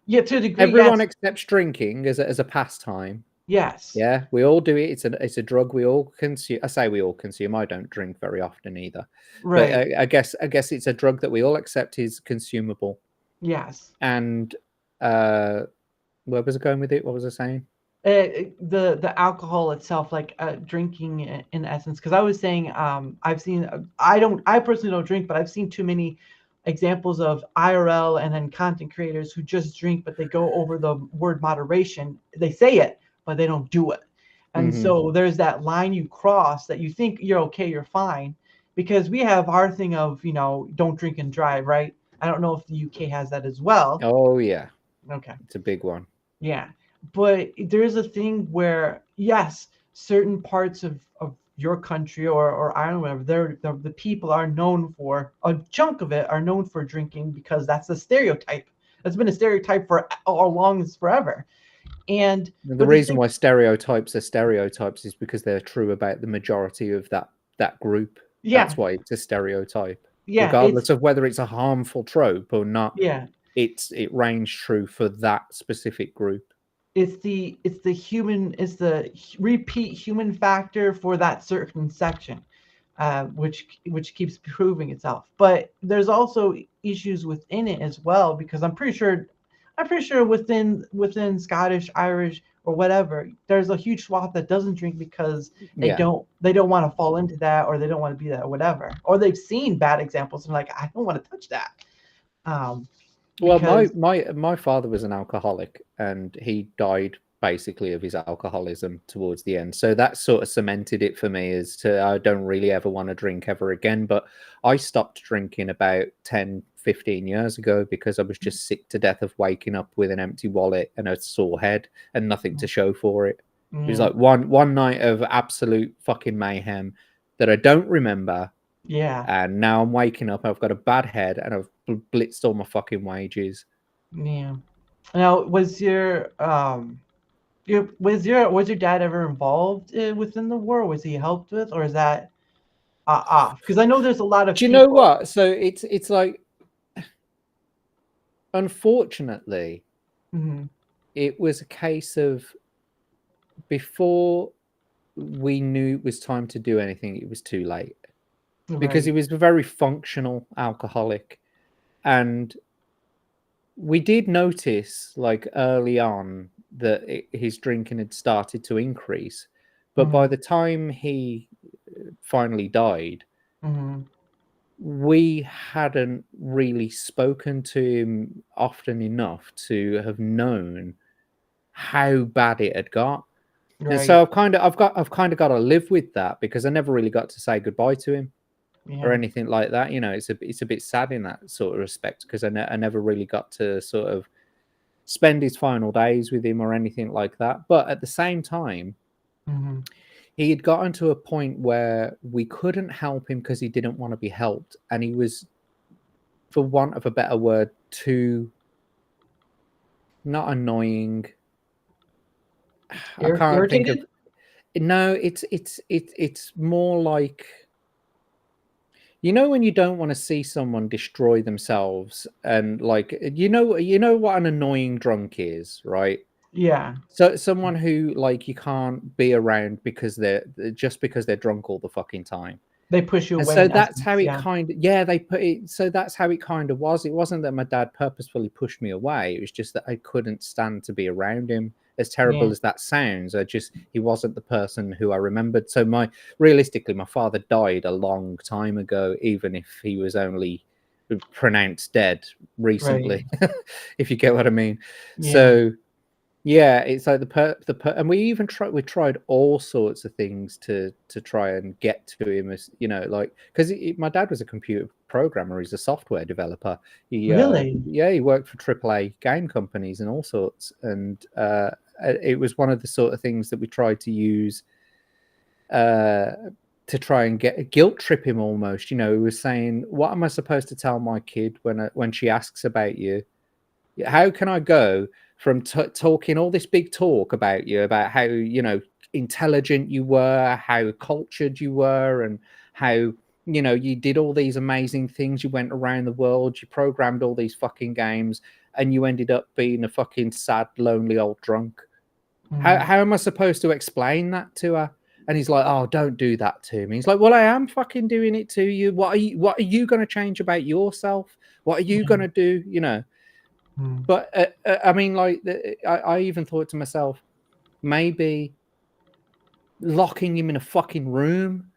yeah, to a degree, Everyone yes. accepts drinking as a pastime. Yes. Yeah, we all do it. It's a drug we all consume. I say we all consume. I don't drink very often either, but Right. I guess it's a drug that we all accept is consumable. Yes. And where was I going with it? What was I saying? The alcohol itself, like drinking in essence, because I was saying, I've seen, I personally don't drink, but I've seen too many examples of IRL and then content creators who just drink, but they go over the word moderation. They say it, but they don't do it. And Mm-hmm. so there's that line you cross that you think you're okay, you're fine, because we have our thing of, don't drink and drive, right? I don't know if the UK has that as well. Oh yeah, Okay. it's a big one. Yeah. But there's a thing where, yes, certain parts of your country or Ireland, whatever, the people are known for, a chunk of it are known for drinking because that's a stereotype. That's been a stereotype for all along as forever. And, And the but the reason thing, why stereotypes are stereotypes is because they're true about the majority of that group. yeah, That's why it's a stereotype, yeah, regardless of whether it's a harmful trope or not. yeah, It reigns true for that specific group. it's the repeat human factor for that certain section, which keeps proving itself. But there's also issues within it as well, because I'm pretty sure within Scottish, Irish, or whatever, there's a huge swath that doesn't drink because they Yeah. don't want to fall into that, or they don't want to be that, or whatever, or they've seen bad examples and like, I don't want to touch that. Um, Well, because my father was an alcoholic, and he died basically of his alcoholism towards the end. So that sort of cemented it for me as to I don't really ever want to drink ever again. But I stopped drinking about 10, 15 years ago because I was just sick to death of waking up with an empty wallet and a sore head and nothing to show for it. It was yeah, like one night of absolute fucking mayhem that I don't remember, yeah, and now I'm waking up. I've got a bad head, and I've blitzed all my fucking wages. yeah. Now, was your dad ever involved within the war? Was he helped with, or is that off? Because I know there's a lot of Do you know people. what? So it's like, unfortunately, Mhm. it was a case of before we knew it was time to do anything, it was too late because he Right. was a very functional alcoholic, and we did notice like early on that his drinking had started to increase, but by Mhm. the time he finally died, Mhm. we hadn't really spoken to him often enough to have known how bad it had got. And so Right. I've kind of got to live with that because I never really got to say goodbye to him or Yeah. anything like that. It's a bit sad in that sort of respect because I never really got to sort of spend his final days with him or anything like that. But at the same time, Mhm. he had gotten to a point where we couldn't help him because he didn't want to be helped, and he was, for want of a better word, too not annoying. I can't think of. Irritated. No, it's more like, when you don't want to see someone destroy themselves, and like, you know what an annoying drunk is, right? Yeah. So someone who like you can't be around because they're just because they're drunk all the fucking time. They push you And away so in that's essence. how it Yeah. kind of, yeah, they put it, so that's how it kind of was. It wasn't that my dad purposefully pushed me away. It was just that I couldn't stand to be around him. As terrible Yeah. as that sounds, he wasn't the person who I remembered. So realistically, my father died a long time ago, even if he was only pronounced dead Right. recently, if you get what I mean. Yeah. So yeah, it's like and we tried all sorts of things to try and get to him, as you know, like because my dad was a computer programmer, he's a software developer. Really? He worked for AAA game companies and all sorts, and it was one of the sort of things that we tried to use uh, to try and get guilt trip him almost. You know, he was saying, "What am I supposed to tell my kid when she asks about you? How can I go from talking all this big talk about you, about how, you know, intelligent you were, how cultured you were, and how, you know, you did all these amazing things, you went around the world, you programmed all these fucking games, and you ended up being a fucking sad, lonely old drunk. Mm. How am I supposed to explain that to her?" And he's like, "Oh, don't do that to me." He's like, "Well, I am fucking doing it to you. What are you going to change about yourself? What are you Yeah. going to do? You know?" Mm. But I mean, like, I even thought to myself, maybe locking him in a fucking room,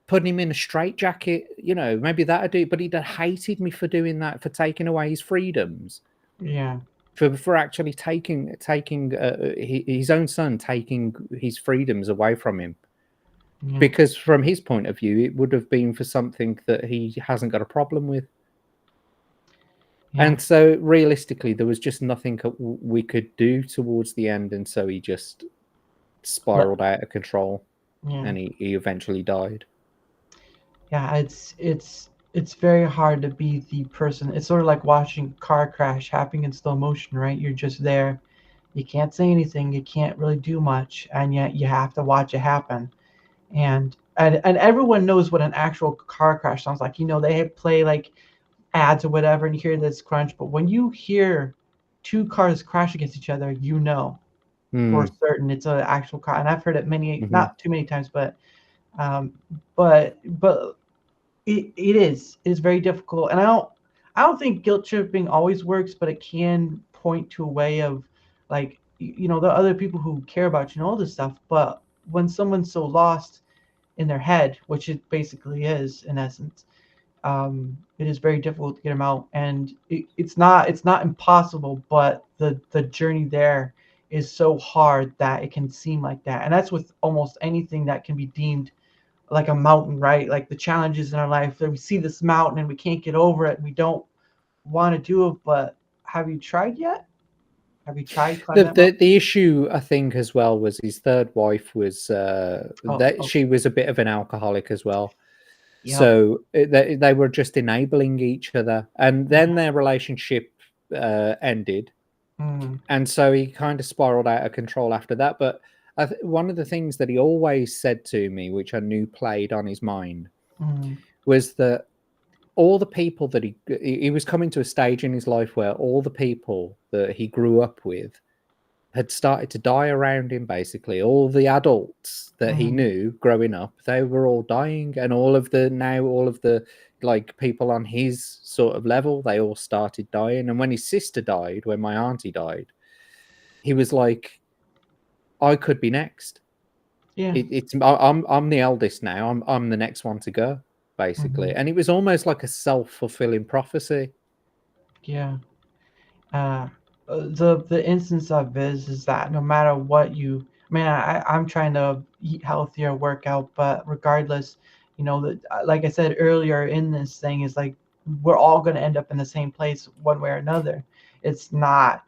putting him in a straitjacket, you know, maybe that'd do. But he'd have hated me for doing that, for taking away his freedoms, Yeah. for actually taking his own son, taking his freedoms away from him. Yeah. Because from his point of view, it would have been for something that he hasn't got a problem with. Yeah. And so realistically, there was just nothing we could do towards the end. And so he just Let, spiraled out of control yeah. and he eventually died. Yeah. It's very hard to be the person. It's sort of like watching a car crash happening in slow motion, right? You're just there. You can't say anything. You can't really do much, and yet you have to watch it happen. And everyone knows what an actual car crash sounds like. You know, they play like ads or whatever, and you hear this crunch. But when you hear two cars crash against each other, you know for Mm, certain it's an actual car. And I've heard it many, hmm. not too many times, um, but it is very difficult. And I don't think guilt tripping always works, but it can point to a way of like there are other people who care about you and all this stuff. But when someone's so lost in their head, which it basically is in essence, it is very difficult to get them out. And it's not impossible, but the journey there is so hard that it can seem like that. And that's with almost anything that can be deemed like a mountain, right? Like the challenges in our life that we see this mountain and we can't get over it and we don't want to do it. But have you tried yet? Have you tried climbing that mountain? The issue I think as well was his third wife was Oh, that oh, she was a bit of an alcoholic as well. yep. So they were just enabling each other, and then their relationship ended, Mm, and so he kind of spiraled out of control after that. But one of the things that he always said to me, which I knew played on his mind, mm, was that all the people that he was coming to a stage in his life where all the people that he grew up with had started to die around him. Basically, all the adults that he mm, knew growing up, they were all dying, and all of the like people on his sort of level, they all started dying. And when his sister died, when my auntie died, he was like, I could be next. yeah. I'm the eldest now. I'm the next one to go, basically. Hmm. And it was almost like a self-fulfilling prophecy. Yeah. uh, the instance of is that no matter what you, I mean, I'm trying to eat healthier, work out, but regardless, that like I said earlier in this thing is like we're all going to end up in the same place one way or another. It's not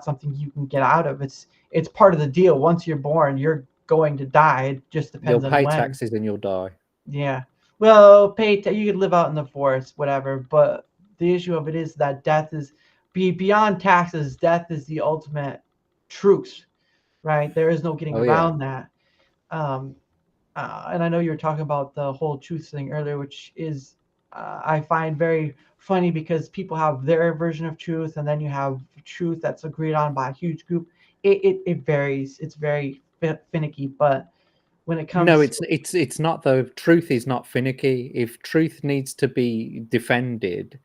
something you can get out of. It's part of the deal. Once you're born, you're going to die. It just You'll depends on pay when. taxes and you'll die. Yeah. Well, you could live out in the forest, whatever. But the issue of it is that death is beyond taxes. Death is the ultimate truth, right? There is no getting Oh yeah. around that. Um, and I know you were talking about the whole truth thing earlier, which is I find very funny because people have their version of truth, and then you have truth that's agreed on by a huge group. It varies. It's very finicky, but when it No, comes. it's not though. Truth is not finicky. If truth needs to be defended,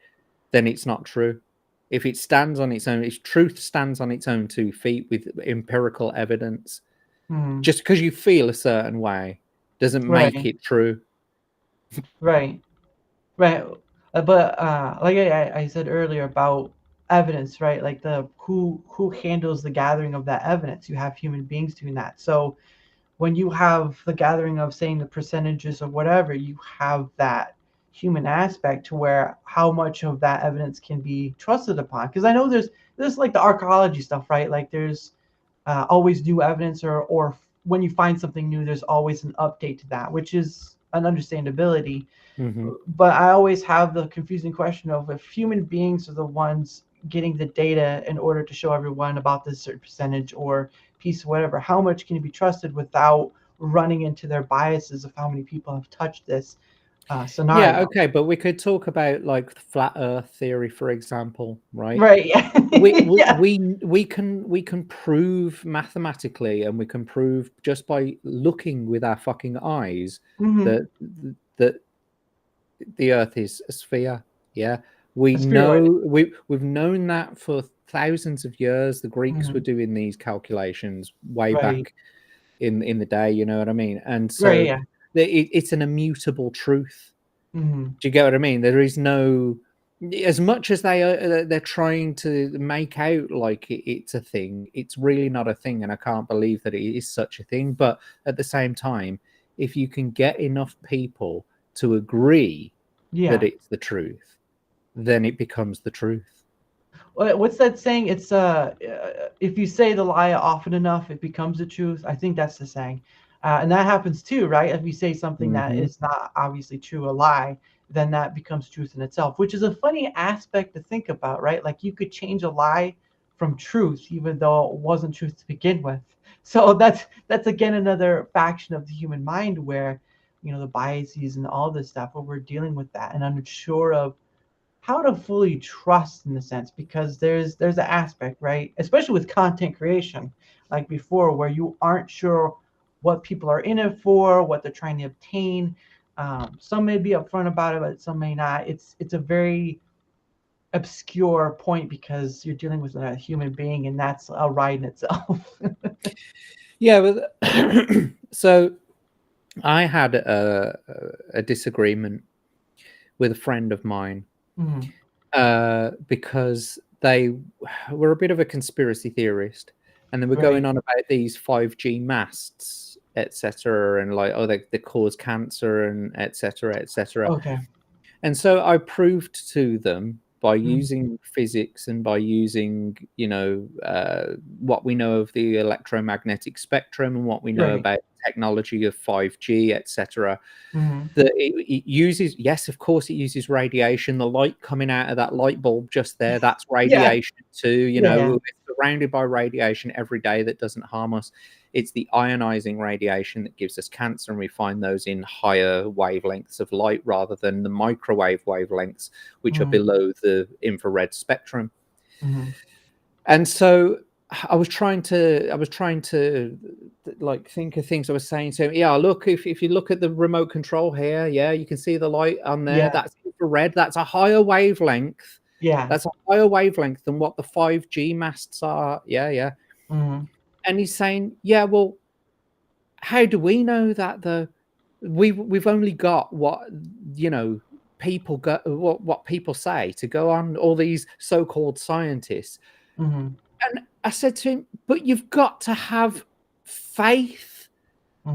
then it's not true. If it stands on its own, if truth stands on its own 2 feet with empirical evidence, Mhm. just because you feel a certain way doesn't make Right, it true. right, right. But like I said earlier about evidence, right? Like the who handles the gathering of that evidence? You have human beings doing that. So when you have the gathering of saying the percentages of whatever, you have that human aspect to where how much of that evidence can be trusted upon. Because I know there's like the archaeology stuff, right? Like there's always new evidence, or when you find something new, there's always an update to that, which is an understandability. Mm-hmm. But I always have the confusing question of if human beings are the ones getting the data in order to show everyone about this certain percentage or piece of whatever, how much can be trusted without running into their biases of how many people have touched this Yeah, scenario? okay, but we could talk about like the flat Earth theory, for example, right? Right. Yeah. We we Yeah. we we can prove mathematically, and we can prove just by looking with our fucking eyes Hmm. that that the Earth is a sphere. Yeah, we A spheroid. know we've known that for thousands of years. The Greeks were Hmm. doing these calculations way Right. back in the day. You know what I mean? And Right. so Yeah. it's an immutable truth. Hmm. Do you get what I mean? There is no, as much as they're trying to make out like it's a thing, it's really not a thing, and I can't believe that it is such a thing. But at the same time, if you can get enough people to agree that Yeah. it's the truth, then it becomes the truth. What's that saying? It's if you say the lie often enough, it becomes the truth. I think that's the saying, and that happens too, right? If you say something that Hmm. is not obviously true, a lie, then that becomes truth in itself, which is a funny aspect to think about, right? Like you could change a lie from truth, even though it wasn't truth to begin with. So that's again another faction of the human mind where, the biases and all this stuff, where we're dealing with that and unsure of how to fully trust in a sense, because there's an aspect, right, especially with content creation like before, where you aren't sure what people are in it for, what they're trying to obtain. Some may be upfront about it, but some may not. It's a very obscure point because you're dealing with a human being, and that's a ride in itself. Yeah, but so I had a disagreement with a friend of mine Mhm. because they were a bit of a conspiracy theorist, and they were going Right. on about these 5G masts, etc., and like, oh, they cause cancer and etc., etc. Okay. And so I proved to them by Mhm. using physics and by using, what we know of the electromagnetic spectrum and what we know Right. about technology of 5G, etc., Hmm. that it uses, yes, of course, it uses radiation. The light coming out of that light bulb just there, that's Yeah. radiation too. Yeah. Yeah. We're surrounded by radiation every day that doesn't harm us. It's the ionizing radiation that gives us cancer, and we find those in higher wavelengths of light rather than the microwave wavelengths, which are Hmm. below the infrared spectrum. Hmm. And so I was trying to like think of things. I was saying to him, yeah, look, if you look at the remote control here, yeah, you can see the light on there. Yeah. That's infrared. That's a higher wavelength. Yeah. That's a higher wavelength than what the 5G masts are. Yeah, yeah. Hmm. And he's saying, yeah, well, how do we know that the we've only got what people go what people say to go on, all these so-called scientists. Hmm. And I said to him, but you've got to have faith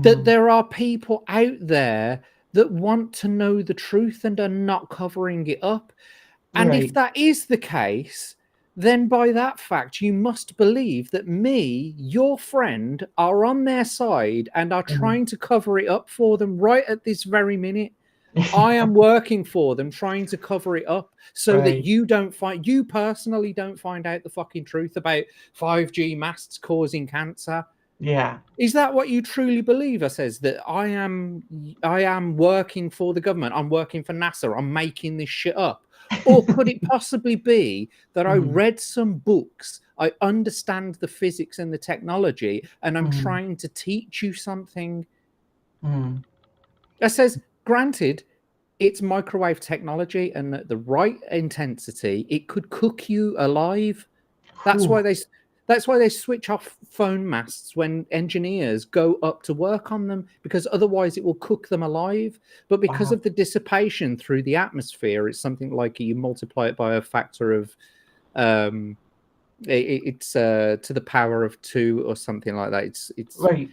that Hmm. there are people out there that want to know the truth and are not covering it up. And if Right. that is the case, then by that fact, you must believe that me, your friend, are on their side and are Mhm. trying to cover it up for them right at this very minute. I am working for them, trying to cover it up so that Right. you personally don't find out the fucking truth about 5G masts causing cancer. Yeah. Is that what you truly believe? I says that I am working for the government. I'm working for NASA. I'm making this shit up. Or could it possibly be that I Mhm. read some books, I understand the physics and the technology, and I'm Mhm. trying to teach you something? Mm. That says, granted, it's microwave technology, and at the right intensity, it could cook you alive. That's Whew. why they switch off phone masts when engineers go up to work on them, because otherwise it will cook them alive. But because Wow. of the dissipation through the atmosphere, it's something like you multiply it by a factor of um, it's to the power of 2 or something like that. Right.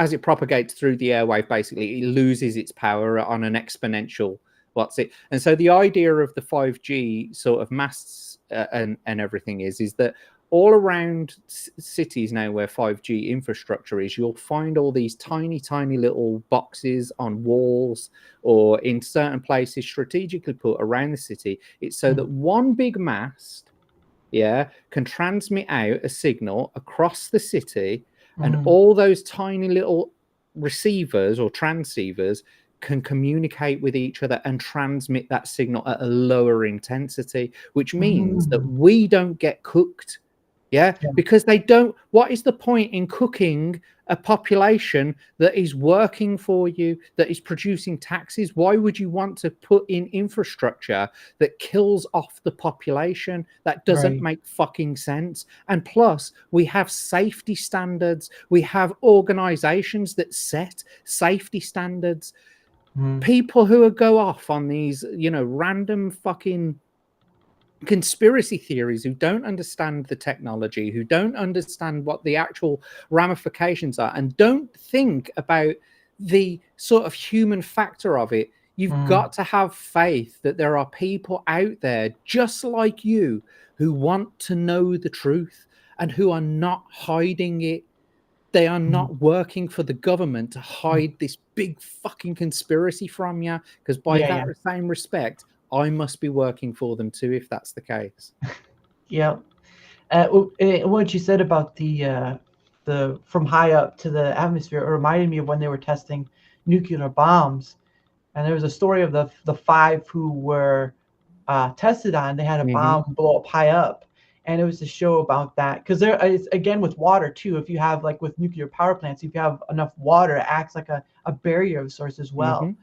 As it propagates through the airwave, basically it loses its power on an exponential what's it. And so the idea of the 5G sort of masts and everything is that all around cities now where 5G infrastructure is, you'll find all these tiny little boxes on walls or in certain places strategically put around the city. It's so that one big mast, yeah, can transmit out a signal across the city, and all those tiny little receivers or transceivers can communicate with each other and transmit that signal at a lower intensity, which means that we don't get cooked. Yeah, because they don't. What is the point in cooking a population that is working for you, that is producing taxes? Why would you want to put in infrastructure that kills off the population? That doesn't Right. make fucking sense. And plus, we have safety standards. We have organizations that set safety standards. People who go off on these, random fucking conspiracy theories, who don't understand the technology, who don't understand what the actual ramifications are, and don't think about the sort of human factor of it. You've got to have faith that there are people out there just like you who want to know the truth and who are not hiding it. They are not working for the government to hide this big fucking conspiracy from you, because by Yeah. that Yeah. same respect, I must be working for them too, if that's the case. Yeah. What you said about the from high up to the atmosphere, it reminded me of when they were testing nuclear bombs, and there was a story of the 5 who were tested on. They had a Mm-hmm. bomb blow up high up, and it was a show about that because there is, again, with water too. If you have, like with nuclear power plants, if you have enough water, it acts like a barrier of sorts as well. Mm-hmm.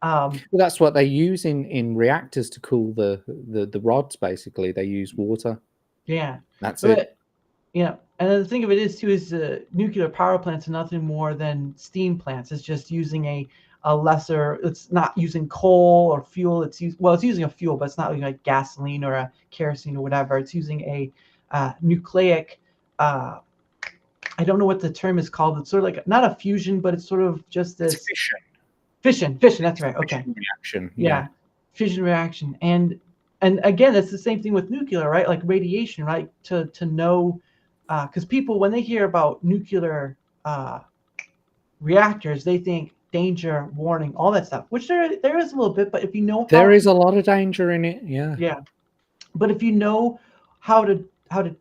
Well, that's what they use in reactors to cool the rods. Basically, they use water. Yeah, That's it. but yeah, and the thing of it is too is nuclear power plants are nothing more than steam plants. It's just using a lesser. It's not using coal or fuel. It's using a fuel, but it's not like gasoline or a kerosene or whatever. It's using a nucleic. I don't know what the term is called. It's sort of like not a fusion, but it's sort of just It's this fission. fission. That's right. Okay. Fission reaction. Yeah, fission reaction, and again, it's the same thing with nuclear, right? Like radiation, right? To know, because people, when they hear about nuclear reactors, they think danger, warning, all that stuff. Which there is a little bit, but if you know how There is to, a lot of danger in it. Yeah. yeah, but if you know how to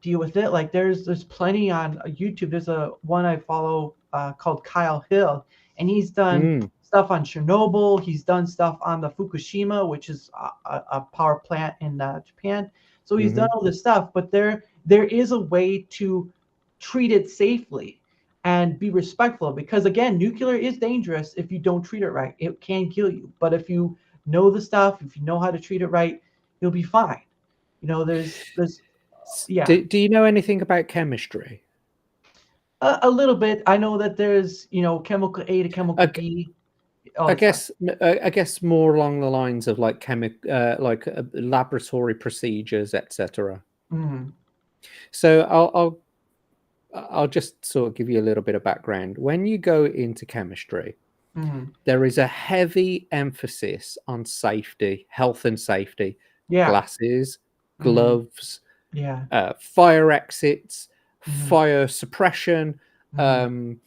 deal with it, like there's plenty on YouTube. There's a one I follow called Kyle Hill, and he's done stuff on Chernobyl. He's done stuff on the Fukushima, which is a power plant in Japan. So he's done all this stuff, but there is a way to treat it safely and be respectful, because again, nuclear is dangerous if you don't treat it right. It can kill you, but if you know the stuff, if you know how to treat it right, you'll be fine. There's yeah, Do you know anything about chemistry? a little bit. I know that there's chemical A to chemical I, B, all I that stuff. guess I guess more along the lines of like laboratory procedures, etc. Mm, So I'll just sort of give you a little bit of background. When you go into chemistry, mm, there is a heavy emphasis on safety, health and safety, yeah, glasses, mm, gloves, yeah, fire exits, mm, fire suppression, mm,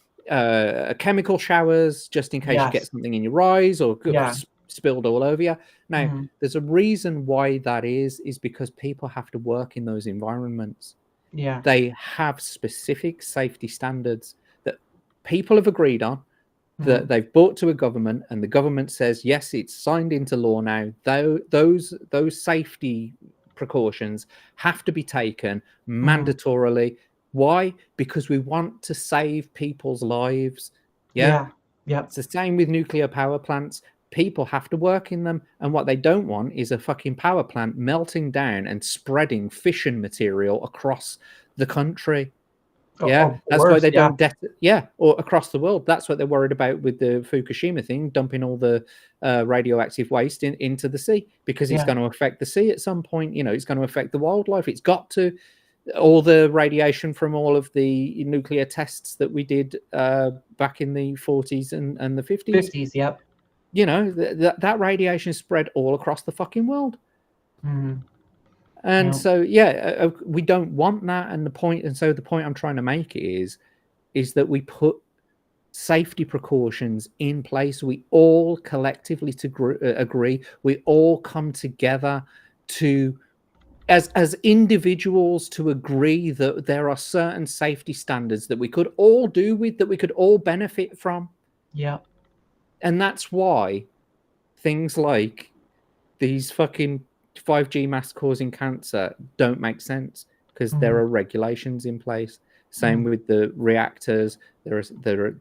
chemical showers, just in case you get yes, something in your eyes or yeah, spilled all over you. Now, mm, there's a reason why that is because people have to work in those environments. yeah, They have specific safety standards that people have agreed on, that mm, they've brought to a government, and the government says yes, it's signed into law now. Those safety precautions have to be taken mm, mandatorily. Why? Because we want to save people's lives. Yeah. yeah, Yep. It's the same with nuclear power plants. People have to work in them, and what they don't want is a fucking power plant melting down and spreading fission material across the country. Yeah, Or that's why worse. they Yeah. don't. Yeah, or across the world. That's what they're worried about with the Fukushima thing, dumping all the radioactive waste into the sea, because it's Yeah. going to affect the sea at some point. It's going to affect the wildlife. It's got to. All the radiation from all of the nuclear tests that we did back in the 40s and the 50s. 50s. Yep. That radiation spread all across the fucking world. Mm-hmm. And Yep. so, we don't want that. And the point I'm trying to make is that we put safety precautions in place. We all collectively agree. We all come together to, as individuals, to agree that there are certain safety standards that we could all do with, that we could all benefit from. Yep. And that's why things like these fucking 5G masks causing cancer don't make sense, because there Mm-hmm. are regulations in place. Same Mm-hmm. with the reactors. There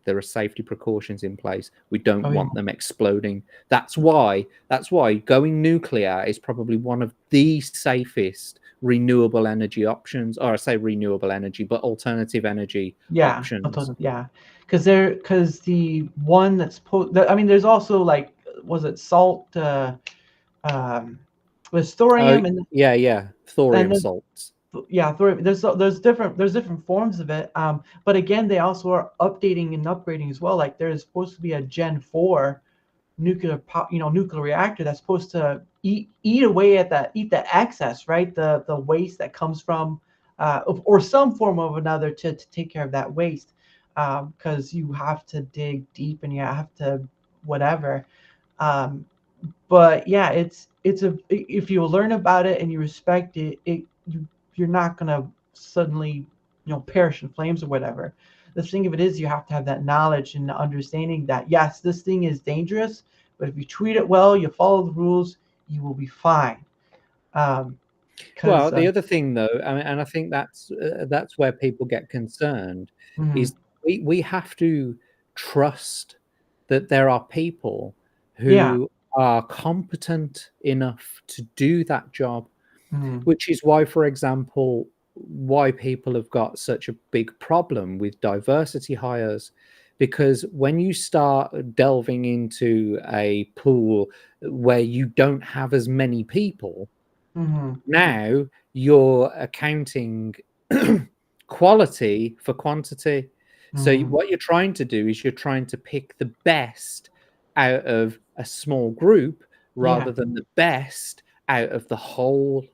are safety precautions in place. We don't Oh yeah. want them exploding. That's why going nuclear is probably one of the safest renewable energy options. Or I say renewable energy, but alternative energy Yeah. options. Yeah. Because the one that's I mean, there's also like, was it salt? Um, with Oh thorium, and yeah, thorium there's, salts. yeah, thorium. There's different forms of it. But again, they also are updating and upgrading as well. Like there's supposed to be a Gen 4 nuclear reactor that's supposed to eat the excess, right? The waste that comes from or some form of another to take care of that waste, because you have to dig deep and you have to whatever. Um, but yeah, if you learn about it and you respect it, you're not gonna suddenly perish in flames or whatever. The thing of it is, you have to have that knowledge and understanding that yes, this thing is dangerous, but if you treat it well, you follow the rules, you will be fine. Well, Because the other thing, though, and I think that's where people get concerned, is we have to trust that there are people yeah. who are competent enough to do that job, Mhm. which is why, for example, why people have got such a big problem with diversity hires. Because when you start delving into a pool where you don't have as many people, Mhm. now you're accounting quality for quantity. So Mhm. what you're trying to do is you're trying to pick the best out of a small group Yeah. rather than the best out of the whole,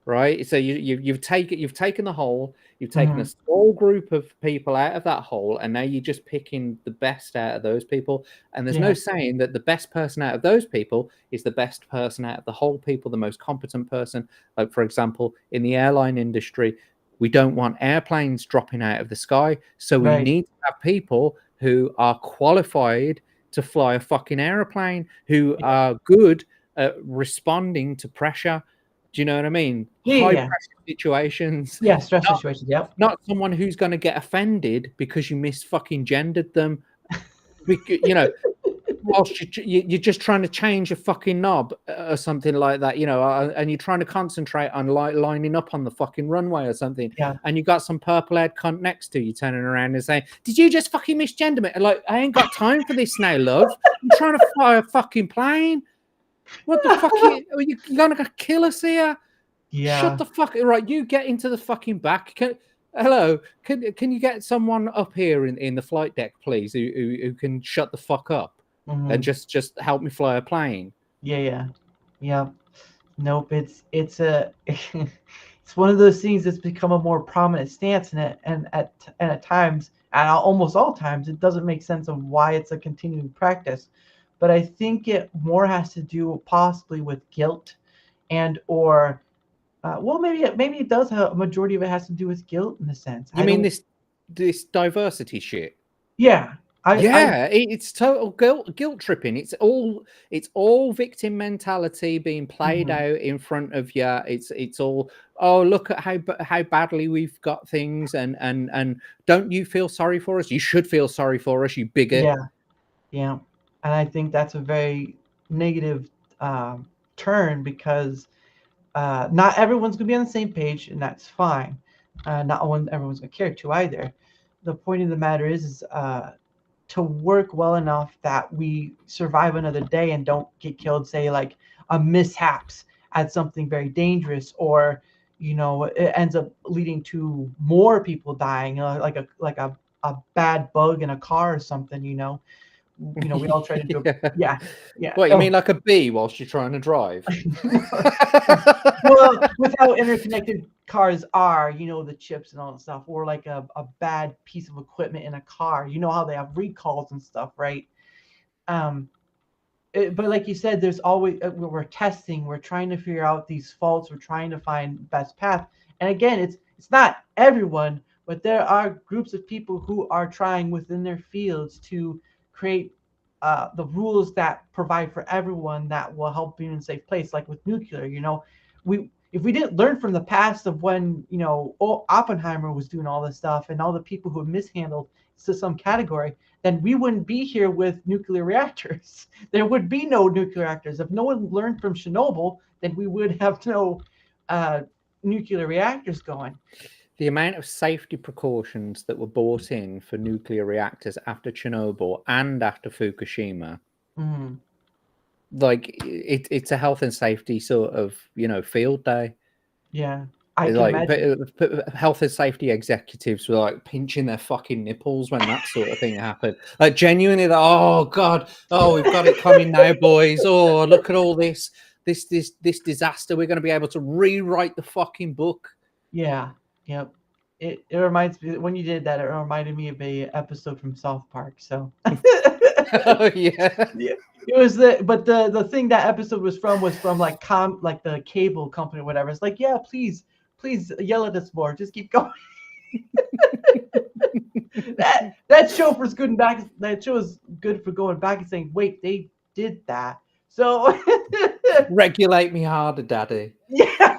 right? So you've taken the whole, you've taken a Mhm. small group of people out of that whole, and now you're just picking the best out of those people. And there's no Yeah. saying that the best person out of those people is the best person out of the whole people, the most competent person. Like, for example, in the airline industry, we don't want airplanes dropping out of the sky, so we Right. need to have people who are qualified to fly a fucking airplane, who Yeah. are good at responding to pressure. Do you know what I mean? Yeah. Yeah. High Yeah. pressure situations, Yeah. Stress not situations. Yep. someone who's going to get offended because you mis fucking gendered them. Whilst you're just trying to change a fucking knob or something like that, and you're trying to concentrate on lining up on the fucking runway or something, Yeah. and you got some purple-haired cunt next to you turning around and saying, "Did you just fucking misgender me?" Like, I ain't got time for this now, love. I'm trying to fly a fucking plane. What the fuck? Are you gonna kill us here? Shut Yeah. the fuck right. You get into the fucking back. Hello, can you get someone up here in the flight deck, please, who can shut the fuck up and Mhm. just help me fly a plane? Yeah. Yeah. Yeah. Nope. It's a it's one of those things that's become a more prominent stance in it, and at times, and almost all times, it doesn't make sense of why it's a continuing practice. But I think it more has to do possibly with guilt, and or well, maybe it does have a majority of it has to do with guilt in a sense. You I mean don't. this diversity shit? Yeah. I. Yeah, it's total guilt tripping. It's all victim mentality being played Mhm. out in front of you. It's all, oh, look at how badly we've got things, and don't you feel sorry for us? You should feel sorry for us, you Yeah. bigot. Yeah, and I think that's a very negative turn because not everyone's going to be on the same page, and that's fine. Not one everyone's going to care to either. The point of the matter is to work well enough that we survive another day and don't get killed, say like a mishaps at something very dangerous, or it ends up leading to more people dying, like a bad bug in a car or something. We all try to do. Yeah. Yeah, yeah. What, you mean Oh, like a bee whilst you're trying to drive? well, with how interconnected cars are, the chips and all that stuff, or like a bad piece of equipment in a car, how they have recalls and stuff, right? Um, but like you said, there's always we're testing, we're trying to figure out these faults, we're trying to find best path. And again, it's not everyone, but there are groups of people who are trying within their fields to create the rules that provide for everyone that will help be in a safe place. Like with nuclear, we if we didn't learn from the past of when Oppenheimer was doing all this stuff and all the people who have mishandled to some category, then we wouldn't be here with nuclear reactors. There would be no nuclear reactors. If no one learned from Chernobyl, then we would have no uh, nuclear reactors going. The amount of safety precautions that were brought in for nuclear reactors after Chernobyl and after Fukushima, Mm, like it's a health and safety sort of field day. yeah, I can Like imagine. health and safety executives were like pinching their fucking nipples when that sort of thing happened. Like genuinely, like, oh god, oh we've got it coming now, boys. Oh look at all this disaster. We're going to be able to rewrite the fucking book. Yeah, yep. It reminds me when you did that. It reminded me of a episode from South Park. So Oh yeah. yeah, it was the thing that episode was from like the cable company or whatever. It's like, yeah, please yell at us more. Just keep going. That show for good and back. That show is good for going back and saying, wait, they did that. So Regulate me harder, daddy. yeah.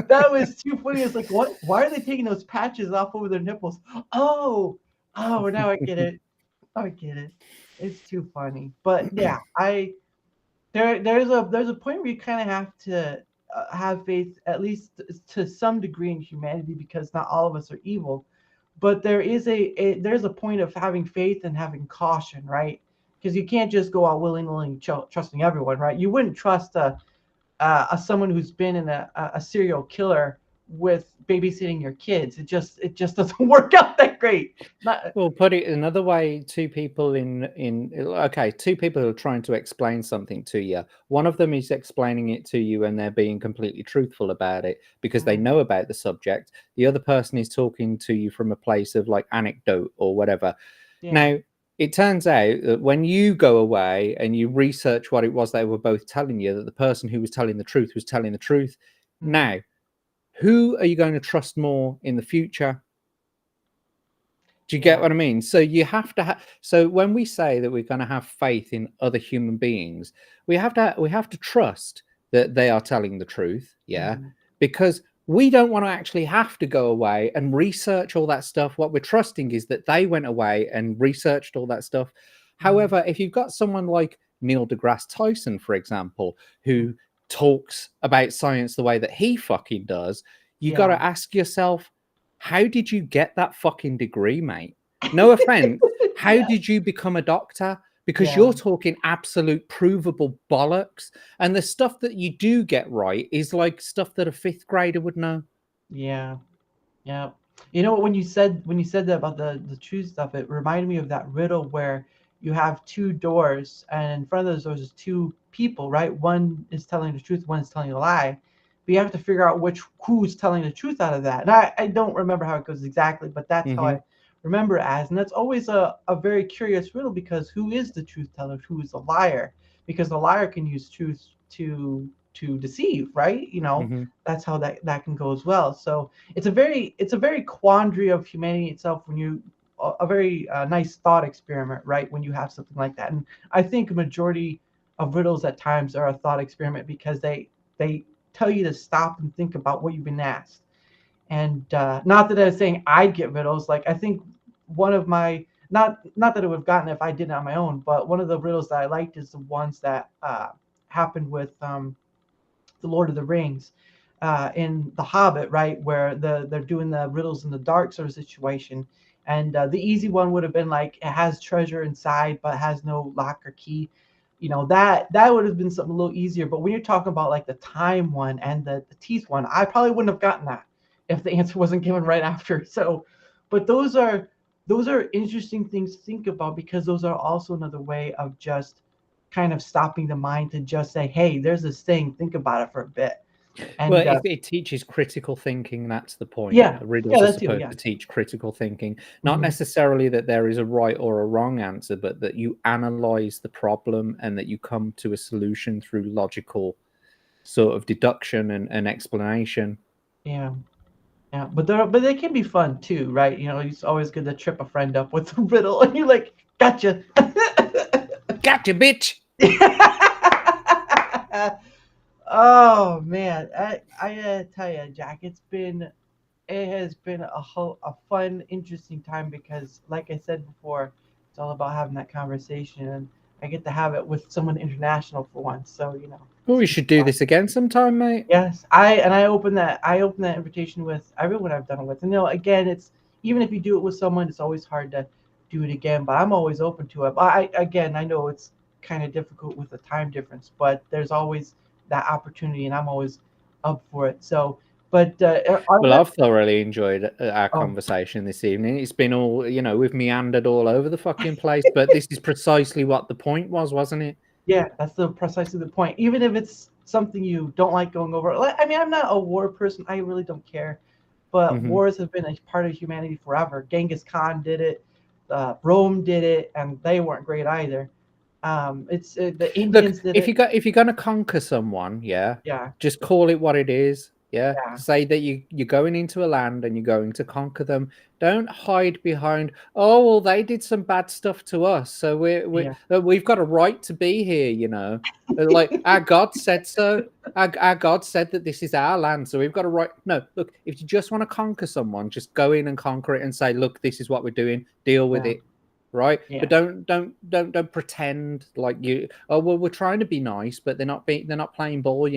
That was too funny. It's like, what? Why are they taking those patches off over their nipples? Oh, oh, now I get it. I get it. It's too funny. But yeah, there's a point where you kind of have to have faith, at least to some degree, in humanity, because not all of us are evil. But there's a point of having faith and having caution, right? Because you can't just go out willingly trusting everyone, right? You wouldn't trust someone who's been in a serial killer with babysitting your kids. It just doesn't work out that great. Not Well, put it another way, two people two people who are trying to explain something to you. One of them is explaining it to you and they're being completely truthful about it because they know about the subject. The other person is talking to you from a place of like anecdote or whatever. yeah. Now, it turns out that when you go away and you research what it was they were both telling you, that the person who was telling the truth was telling the truth. Mm. Now, who are you going to trust more in the future? Do you get what I mean? So you have to so when we say that we're going to have faith in other human beings, we have to trust that they are telling the truth, yeah? Mm. Because we don't want to actually have to go away and research all that stuff. What we're trusting is that they went away and researched all that stuff. However, if you've got someone like Neil deGrasse Tyson, for example, who talks about science the way that he fucking does, you got to ask yourself, how did you get that fucking degree, mate? No offense. How did you become a doctor? Because you're talking absolute provable bollocks. And the stuff that you do get right is like stuff that a fifth grader would know. Yeah. Yeah. You know, when you said that about the truth stuff, it reminded me of that riddle where you have two doors, and in front of those doors is two people, right? One is telling the truth, one is telling a lie. But you have to figure out who's telling the truth out of that. And I don't remember how it goes exactly, but that's how I remember it as. And that's always a very curious riddle, because who is the truth teller? Who is the liar? Because the liar can use truth to deceive, right? That's how that can go as well. So it's a very quandary of humanity itself, when you a very nice thought experiment, right? When you have something like that. And I think a majority of riddles at times are a thought experiment, because they tell you to stop and think about what you've been asked. And not that I'm saying I get riddles. Like, I think one of my not that it would have gotten it if I did it on my own, but one of the riddles that I liked is the ones that happened with the Lord of the Rings, in The Hobbit, right, where they're doing the riddles in the dark sort of situation, and the easy one would have been like it has treasure inside but has no lock or key. That would have been something a little easier. But when you're talking about like the time one and the teeth one, I probably wouldn't have gotten that if the answer wasn't given right after. So, but those are interesting things to think about, because those are also another way of just kind of stopping the mind to just say, hey, there's this thing, think about it for a bit. Well, And it teaches critical thinking. That's the point. yeah, Riddles are that too, supposed yeah. to teach critical thinking, not Mhm. necessarily that there is a right or a wrong answer, but that you analyze the problem and that you come to a solution through logical sort of deduction and explanation. Yeah. Yeah, but they can be fun too, right? It's always good to trip a friend up with a riddle, and you're like, gotcha. Gotcha, bitch. Oh man, I gotta tell you, Jack, it has been a fun, interesting time, because, like I said before, it's all about having that conversation, and I get to have it with someone international for once. So Well, it's we gonna should be do fun. this again sometime, mate. Yes, I open that invitation with everyone I've done it with. And again, it's even if you do it with someone, it's always hard to do it again. But I'm always open to it. But I know it's kind of difficult with the time difference, but there's always that opportunity, and I'm always up for it. So, but are Well, there? I've thoroughly enjoyed our Oh, conversation this evening. It's been all, we've meandered all over the fucking place, but this is precisely what the point was, wasn't it? yeah, that's precisely the point. Even if it's something you don't like going over. I mean, I'm not a war person. I really don't care. But Hmm. wars have been a part of humanity forever. Genghis Khan did it, Rome did it, and they weren't great either. It's the Look, Indians did if it. if you're gonna conquer someone, yeah, Yeah, just call it what it is. Yeah, yeah, say that you're going into a land and you're going to conquer them. Don't hide behind, oh well, they did some bad stuff to us, so yeah, we've got a right to be here. Like our God said so. Our God said that this is our land, so we've got a right. No, look, if you just want to conquer someone, just go in and conquer it and say, look, this is what we're doing. Deal with yeah, it, right? But yeah, don't pretend like you. Oh well, we're trying to be nice, but they're not playing ball.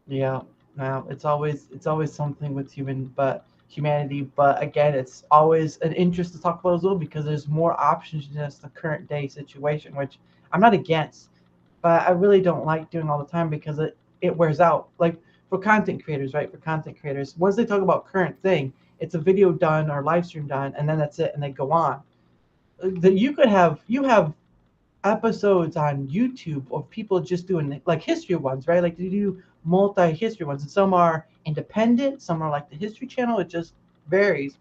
yeah. Now it's always something with humanity. But again, it's always an interest to talk about as well, because there's more options than just the current day situation, which I'm not against. But I really don't like doing all the time, because it wears out. Like for content creators, right? For content creators, once they talk about current thing, it's a video done or live stream done, and then that's it, and they go on. That you have episodes on YouTube of people just doing like history ones, right? Like they do multi history ones, and some are independent, some are like the History Channel. It just varies.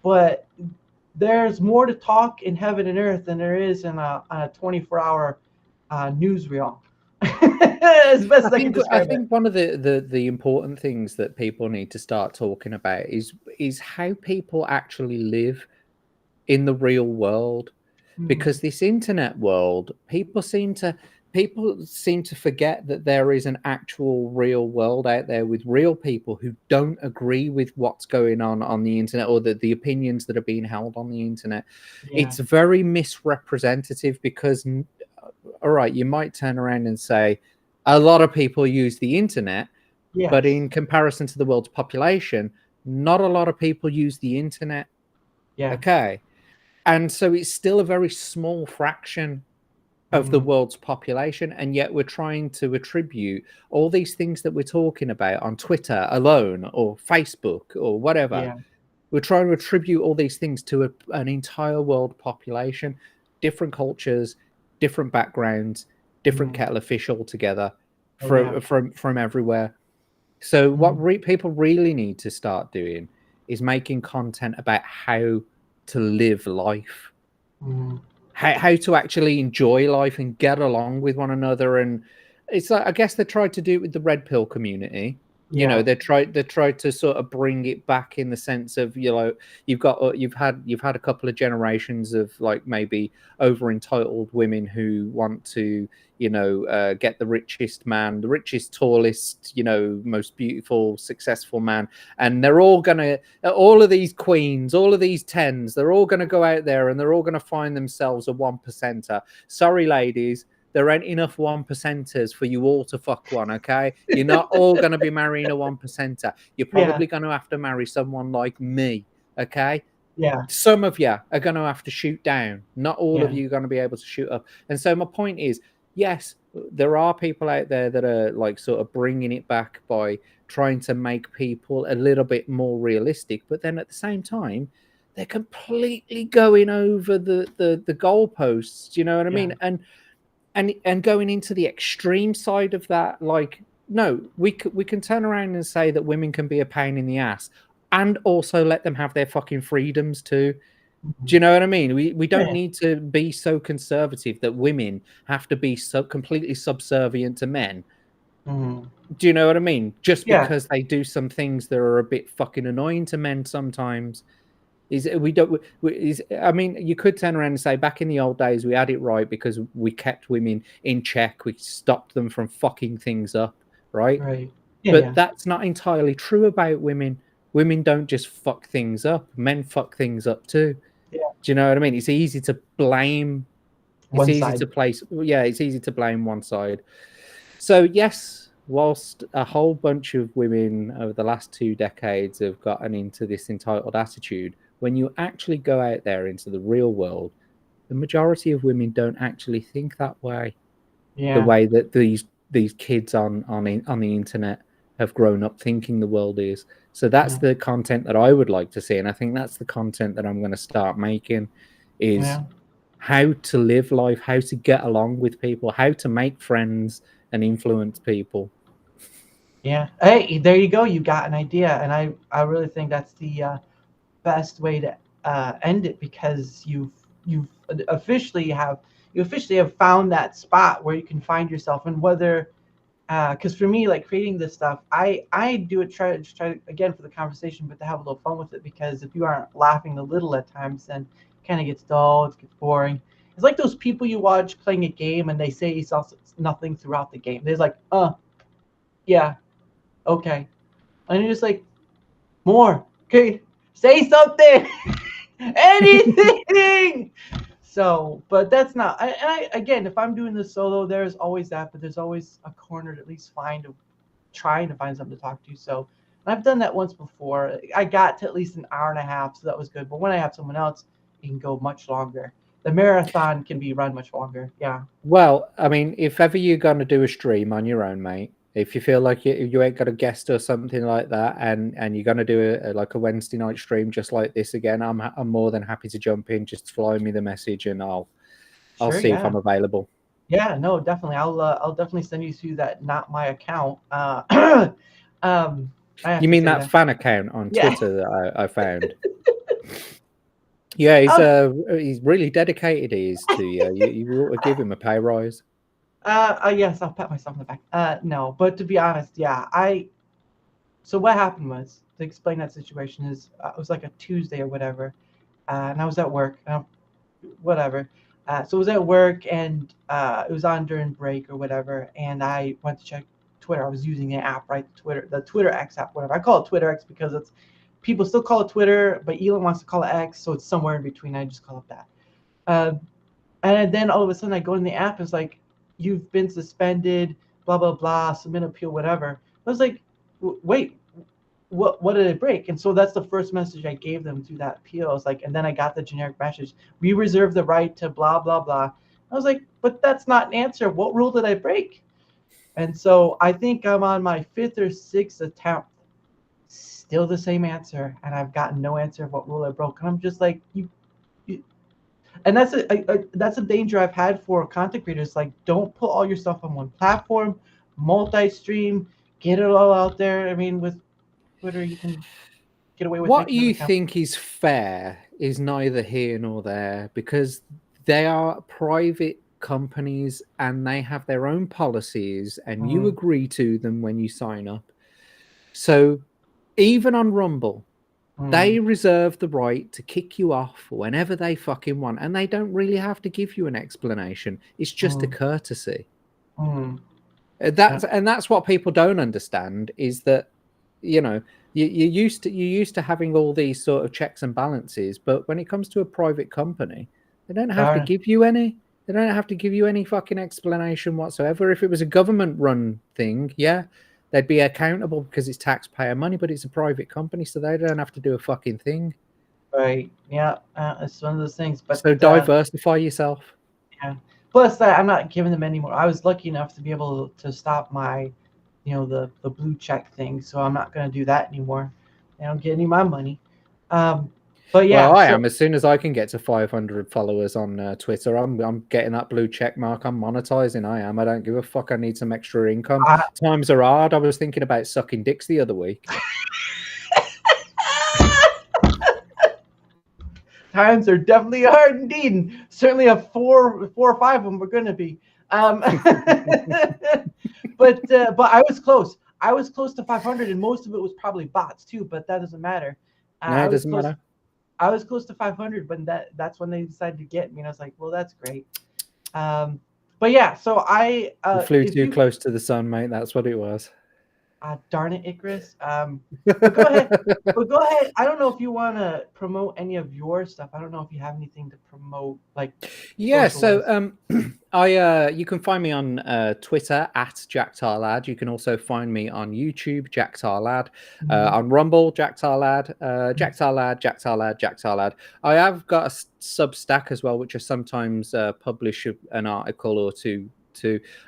But there's more to talk in heaven and earth than there is in a 24-hour newsreel. As best as I can I describe it. think one of the important things that people need to start talking about is how people actually live in the real world, Hmm. because this internet world, people seem to forget that there is an actual real world out there with real people who don't agree with what's going on the internet, or the opinions that are being held on the internet. Yeah. It's very misrepresentative, because all right, you might turn around and say a lot of people use the internet, but Yes. in comparison to the world's population, not a lot of people use the internet. Yeah. Okay. And so it's still a very small fraction of the Hmm. world's population. And yet we're trying to attribute all these things that we're talking about on Twitter alone, or Facebook, or whatever. Yeah. We're trying to attribute all these things to an entire world population, different cultures, different backgrounds, different Hmm. kettle of fish altogether, Oh yeah. from everywhere. So what Hmm. people really need to start doing is making content about how to live life, Hmm. how to actually enjoy life and get along with one another. And it's like, I guess they tried to do it with the red pill community. You know, Yeah. they tried to sort of bring it back in the sense of, you know, you've had a couple of generations of like maybe over entitled women who want to, you know, get the richest man, the richest, tallest, you know, most beautiful, successful man, and they're all gonna, all of these queens, all of these tens, they're all gonna go out there and they're all gonna find themselves a 1%er. Sorry, ladies, there ain't enough 1%ers for you all to fuck one, okay? You're not all going to be marrying a 1%er. You're Yeah. probably going to have to marry someone like me, okay? Yeah. Some of you are going to have to shoot down. Not all of Yeah. you are going to be able to shoot up. And so my point is, yes, there are people out there that are like sort of bringing it back by trying to make people a little bit more realistic, but then at the same time, they're completely going over the goalposts. You know what I Yeah. mean? And going into the extreme side of that, like, no, we can turn around and say that women can be a pain in the ass and also let them have their fucking freedoms too. Do Mhm. you know what I mean? We don't Yeah. need to be so conservative that women have to be so completely subservient to men. Mhm. Do you know what I mean? Just Yeah. because they do some things that are a bit fucking annoying to men sometimes. Is we don't is I mean, you could turn around and say back in the old days we had it right because we kept women in check, we stopped them from fucking things up, right? Right. Yeah. But Yeah. that's not entirely true about women. Women don't just fuck things up, men fuck things up too. Yeah. Do you know what I mean? It's easy to blame, it's One easy side. to place, yeah, it's easy to blame one side. So yes, whilst a whole bunch of women over the last 2 decades have gotten into this entitled attitude, when you actually go out there into the real world, the majority of women don't actually think that way. The Yeah. way that these kids on the internet have grown up thinking the world is. So that's Yeah. the content that I would like to see, and I think that's the content that I'm going to start making. Is Yeah. how to live life, how to get along with people, how to make friends and influence people. Yeah. Hey, there you go. You got an idea, and I really think that's the best way to end it because you've officially have you officially have found that spot where you can find yourself and whether because for me like creating this stuff I do it try again for the conversation but to have a little fun with it because if you aren't laughing a little at times then it kind of gets dull, it gets boring. It's like those people you watch playing a game and they say nothing throughout the game. They're like yeah, okay, and you're just like more, okay, say something. Anything. So, but that's not. Again, if I'm doing this solo, there's always that, but there's always a corner to at least trying to find something to talk to. So, and I've done that once before. I got to at least an hour and a half, so that was good. But when I have someone else, it can go much longer. The marathon can be run much longer. Yeah. Well, I mean, if ever you're going to do a stream on your own, mate, if you feel like you ain't got a guest or something like that, and you're going to do like a Wednesday night stream just like this again, I'm more than happy to jump in. Just fly me the message, and I'll Sure. see if Yeah. I'm available. Yeah. No. Definitely. I'll definitely send you through that. Not my account. I have You to mean say that that. fan account on Yeah. Twitter that I found? Yeah, Oh, he's really dedicated. He is to you. You ought to give him a pay rise. yes, I'll pat myself on the back. No, but to be honest, yeah, so what happened was to explain that situation is it was like a Tuesday or whatever, and I was at work, whatever. So I was at work and it was on during break or whatever, and I went to check Twitter. I was using the app, right? The Twitter X app, whatever. I call it Twitter X because it's people still call it Twitter, but Elon wants to call it X, so it's somewhere in between. I just call it that. Uh, and then all of a sudden I go in the app, it's like, you've been suspended, blah, blah, blah, submit appeal, whatever. I was like, wait, what did it break? And so that's the first message I gave them through that appeal. I was like, and then I got the generic message, we reserve the right to blah, blah, blah. I was like, but that's not an answer. What rule did I break? And so I think I'm on my fifth or sixth attempt, still the same answer. And I've gotten no answer of what rule I broke. And I'm just like, you and that's a danger I've had for content creators. Like, don't put all your stuff on one platform, multi-stream, get it all out there. I mean, with Twitter, you can get away with What making them you account. think is fair is neither here nor there because they are private companies and they have their own policies and you Mm-hmm. agree to them when you sign up. So even on Rumble, they Mm, reserve the right to kick you off whenever they fucking want, and they don't really have to give you an explanation. It's just a mm, courtesy. mm. Yeah, That's what people don't understand is that, you know, you're used to having all these sort of checks and balances, but when it comes to a private company, they don't have to Dara. give you any. They don't have to give you any fucking explanation whatsoever. If it was a government-run thing, yeah, they'd be accountable because it's taxpayer money, but it's a private company, so they don't have to do a fucking thing. Right. Yeah, it's one of those things. But So diversify yourself. yeah. Plus, I'm not giving them any more. I was lucky enough to be able to stop my, the blue check thing. So I'm not going to do that anymore. They don't get any of my money. Um, but Well, yeah. I So am. As soon as I can get to 500 followers on Twitter, I'm getting that blue check mark. I'm monetizing. I am. I don't give a fuck. I need some extra income. I, Times are hard. I was thinking about sucking dicks the other week. times are definitely hard indeed. And certainly a four or five of them are going to be. But I was close. I was close to 500, and most of it was probably bots too. But that doesn't matter. No, I it was doesn't close. matter. I was close to 500, but that's when they decided to get me, and I was like, well, that's great. But yeah, so You flew if too you, close to the sun, mate. That's what it was. darn it, Icarus. But go ahead. But go ahead. I don't know if you want to promote any of your stuff. I don't know if you have anything to promote, like Yeah, social so wise. I you can find me on Twitter at JackTarLad. You can also find me on YouTube, JackTarLad, Mhm. on Rumble, JackTarLad, JackTarLad, JackTarLad, JackTarLad. I have got a Substack as well, which I sometimes publish an article or two.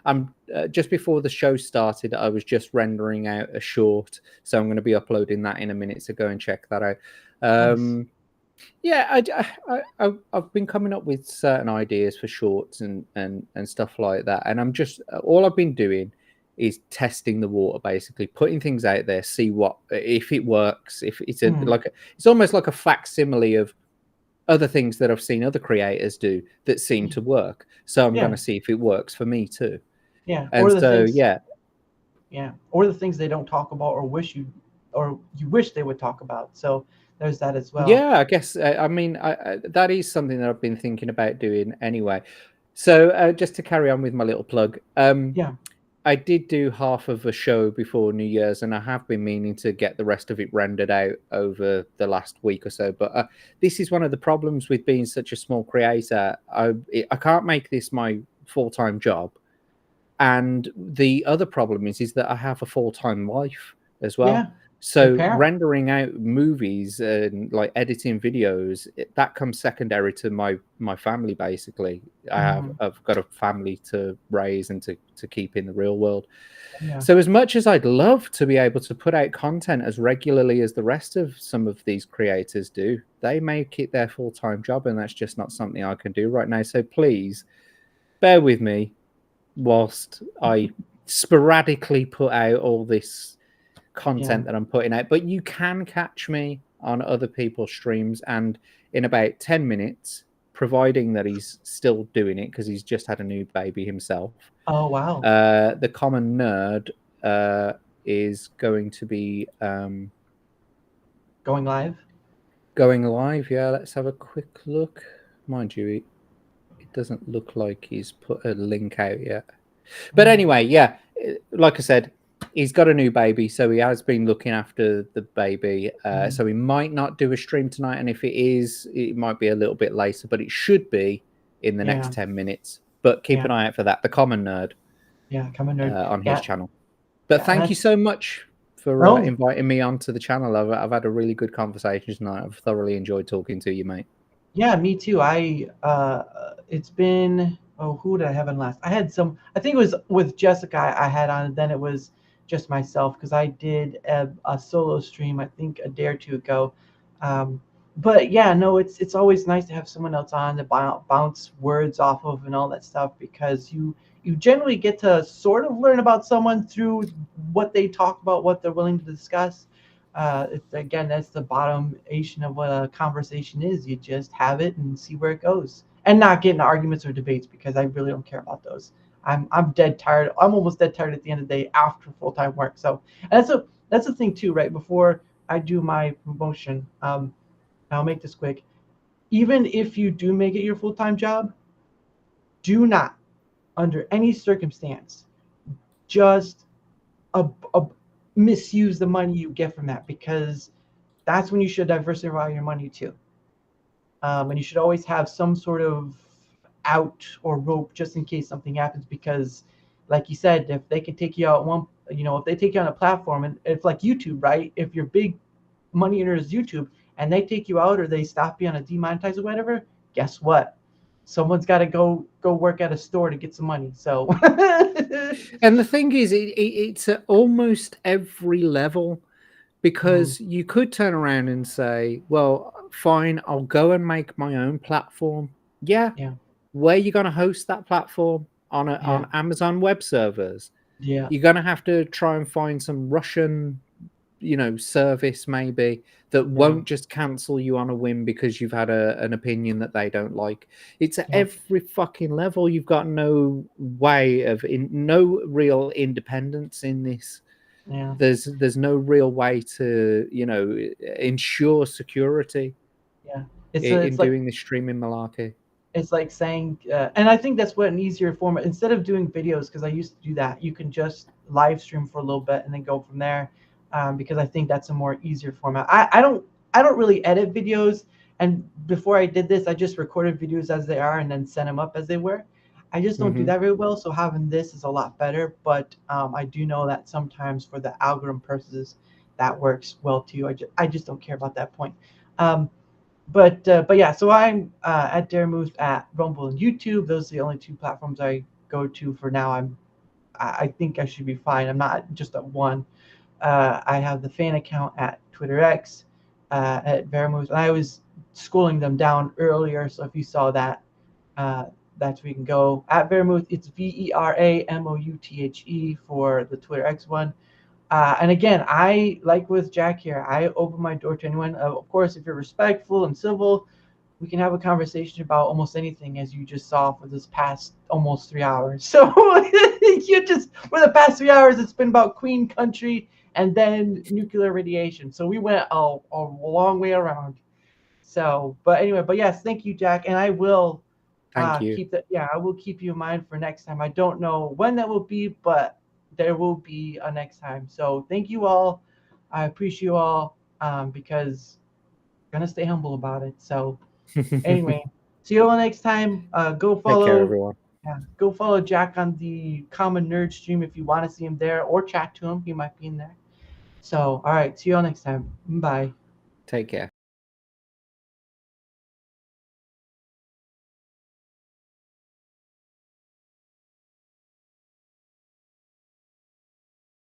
I'm just before the show started, I was just rendering out a short, so I'm going to be uploading that in a minute. So go and check that out. Nice. Yeah, I've been coming up with certain ideas for shorts and stuff like that, and I'm just all I've been doing is testing the water, basically putting things out there, see what if it works, if it's Mm. it's almost like a facsimile of other things that I've seen other creators do that seem Yeah. to work. So I'm going Yeah. to see if it works for me too. Yeah. And Or the so things. yeah, Yeah. Or the things they don't talk about, or you wish they would talk about. So there's that as well. yeah, I guess I mean that is something that I've been thinking about doing anyway. So just to carry on with my little plug, Yeah. I did do half of a show before New Year's, and I have been meaning to get the rest of it rendered out over the last week or so. But this is one of the problems with being such a small creator. I can't make this my full-time job, and the other problem is that I have a full-time life as well. Yeah. Your So parent. rendering out movies and like editing videos, that comes secondary to my family. Basically, Mm. I've got a family to raise and to keep in the real world. Yeah. So as much as I'd love to be able to put out content as regularly as the rest of some of these creators do, they make it their full-time job, and that's just not something I can do right now. So please bear with me whilst I sporadically put out all this Yeah. content that I'm putting out. But you can catch me on other people's streams, and in about 10 minutes, providing that he's still doing it because he's just had a new baby himself, Oh wow. the common nerd is going to be Going live. going live. Yeah, let's have a quick look. Mind you, it doesn't look like he's put a link out yet. But Mm. anyway, yeah, like I said, he's got a new baby, so he has been looking after the baby. Mm. So he might not do a stream tonight, and if it is, it might be a little bit later, but it should be in the next Yeah. 10 minutes. But keep Yeah. an eye out for that, the Common Nerd, Yeah. Coming nerd. on his Yeah. channel. But Yeah. And thank you that's so much for no. inviting me onto the channel. I've had a really good conversation tonight. I've thoroughly enjoyed talking to you, mate. Yeah, me too. It's been, who did I have on last? I had some. I think it was with Jessica. I had on. Then it was just myself because I did a solo stream. I think a day or two ago. But yeah, no, it's always nice to have someone else on to bounce words off of and all that stuff because you generally get to sort of learn about someone through what they talk about, what they're willing to discuss. Again, that's the bottomation of what a conversation is. You just have it and see where it goes, and not get into arguments or debates because I really don't care about those. I'm dead tired. I'm almost dead tired at the end of the day after full time work. So and that's the thing too, right? Before I do my promotion, I'll make this quick. Even if you do make it your full-time job, do not, under any circumstance, just a, a misuse the money you get from that, because that's when you should diversify your money too. And you should always have some sort of out or rope just in case something happens, because like you said, if they can take you out one, if they take you on a platform, and it's like YouTube, right? If your big money earner is YouTube and they take you out or they stop you on a demonetize or whatever, guess what? Someone's got to go work at a store to get some money. So And the thing is, it's at almost every level, because you could turn around and say, well, fine, I'll go and make my own platform. Yeah. yeah, Where are you going to host that platform? On yeah, Amazon Web Servers? yeah, You're going to have to try and find some Russian, service maybe that yeah, won't just cancel you on a whim because you've had an opinion that they don't like. It's at yeah, every fucking level. You've got no way of no real independence in this. yeah. There's no real way to ensure security Yeah. It's in it's like doing this streaming malarkey. it's like saying, and I think that's what an easier format, instead of doing videos, because I used to do that, you can just live stream for a little bit and then go from there, because I think that's a more easier format. I don't really edit videos, and before I did this, I just recorded videos as they are and then sent them up as they were. I just don't do Hmm. that very well, so having this is a lot better. But I do know that sometimes for the algorithm purposes, that works well too. I just don't care about that point. Um, but yeah, so I'm at Dara at Rumble and YouTube. Those are the only two platforms I go to for now. I think I should be fine. I'm not just at one. I have the fan account at Twitter X, at Veramoose, and I was scrolling them down earlier. So if you saw that, uh, that's where you can go. At Veramoose, it's VERAMOUTHE for the Twitter X one. And again, I like with Jack here, I open my door to anyone. Of course, if you're respectful and civil, we can have a conversation about almost anything, as you just saw for this past almost 3 hours. So you just for the past 3 hours, it's been about Queen Country and then nuclear radiation. So we went a long way around. So, but anyway, but yes, thank you, Jack, and I will Thank you. keep that. Yeah, I will keep you in mind for next time. I don't know when that will be, but there will be a next time. So thank you all. I appreciate you all, because I'm gonna stay humble about it. So anyway, see you all next time. Go Take care, follow. everyone. Yeah, go follow Jack on the Common Nerd stream if you want to see him there, or chat to him. He might be in there. So all right, see you all next time. Bye. Take care.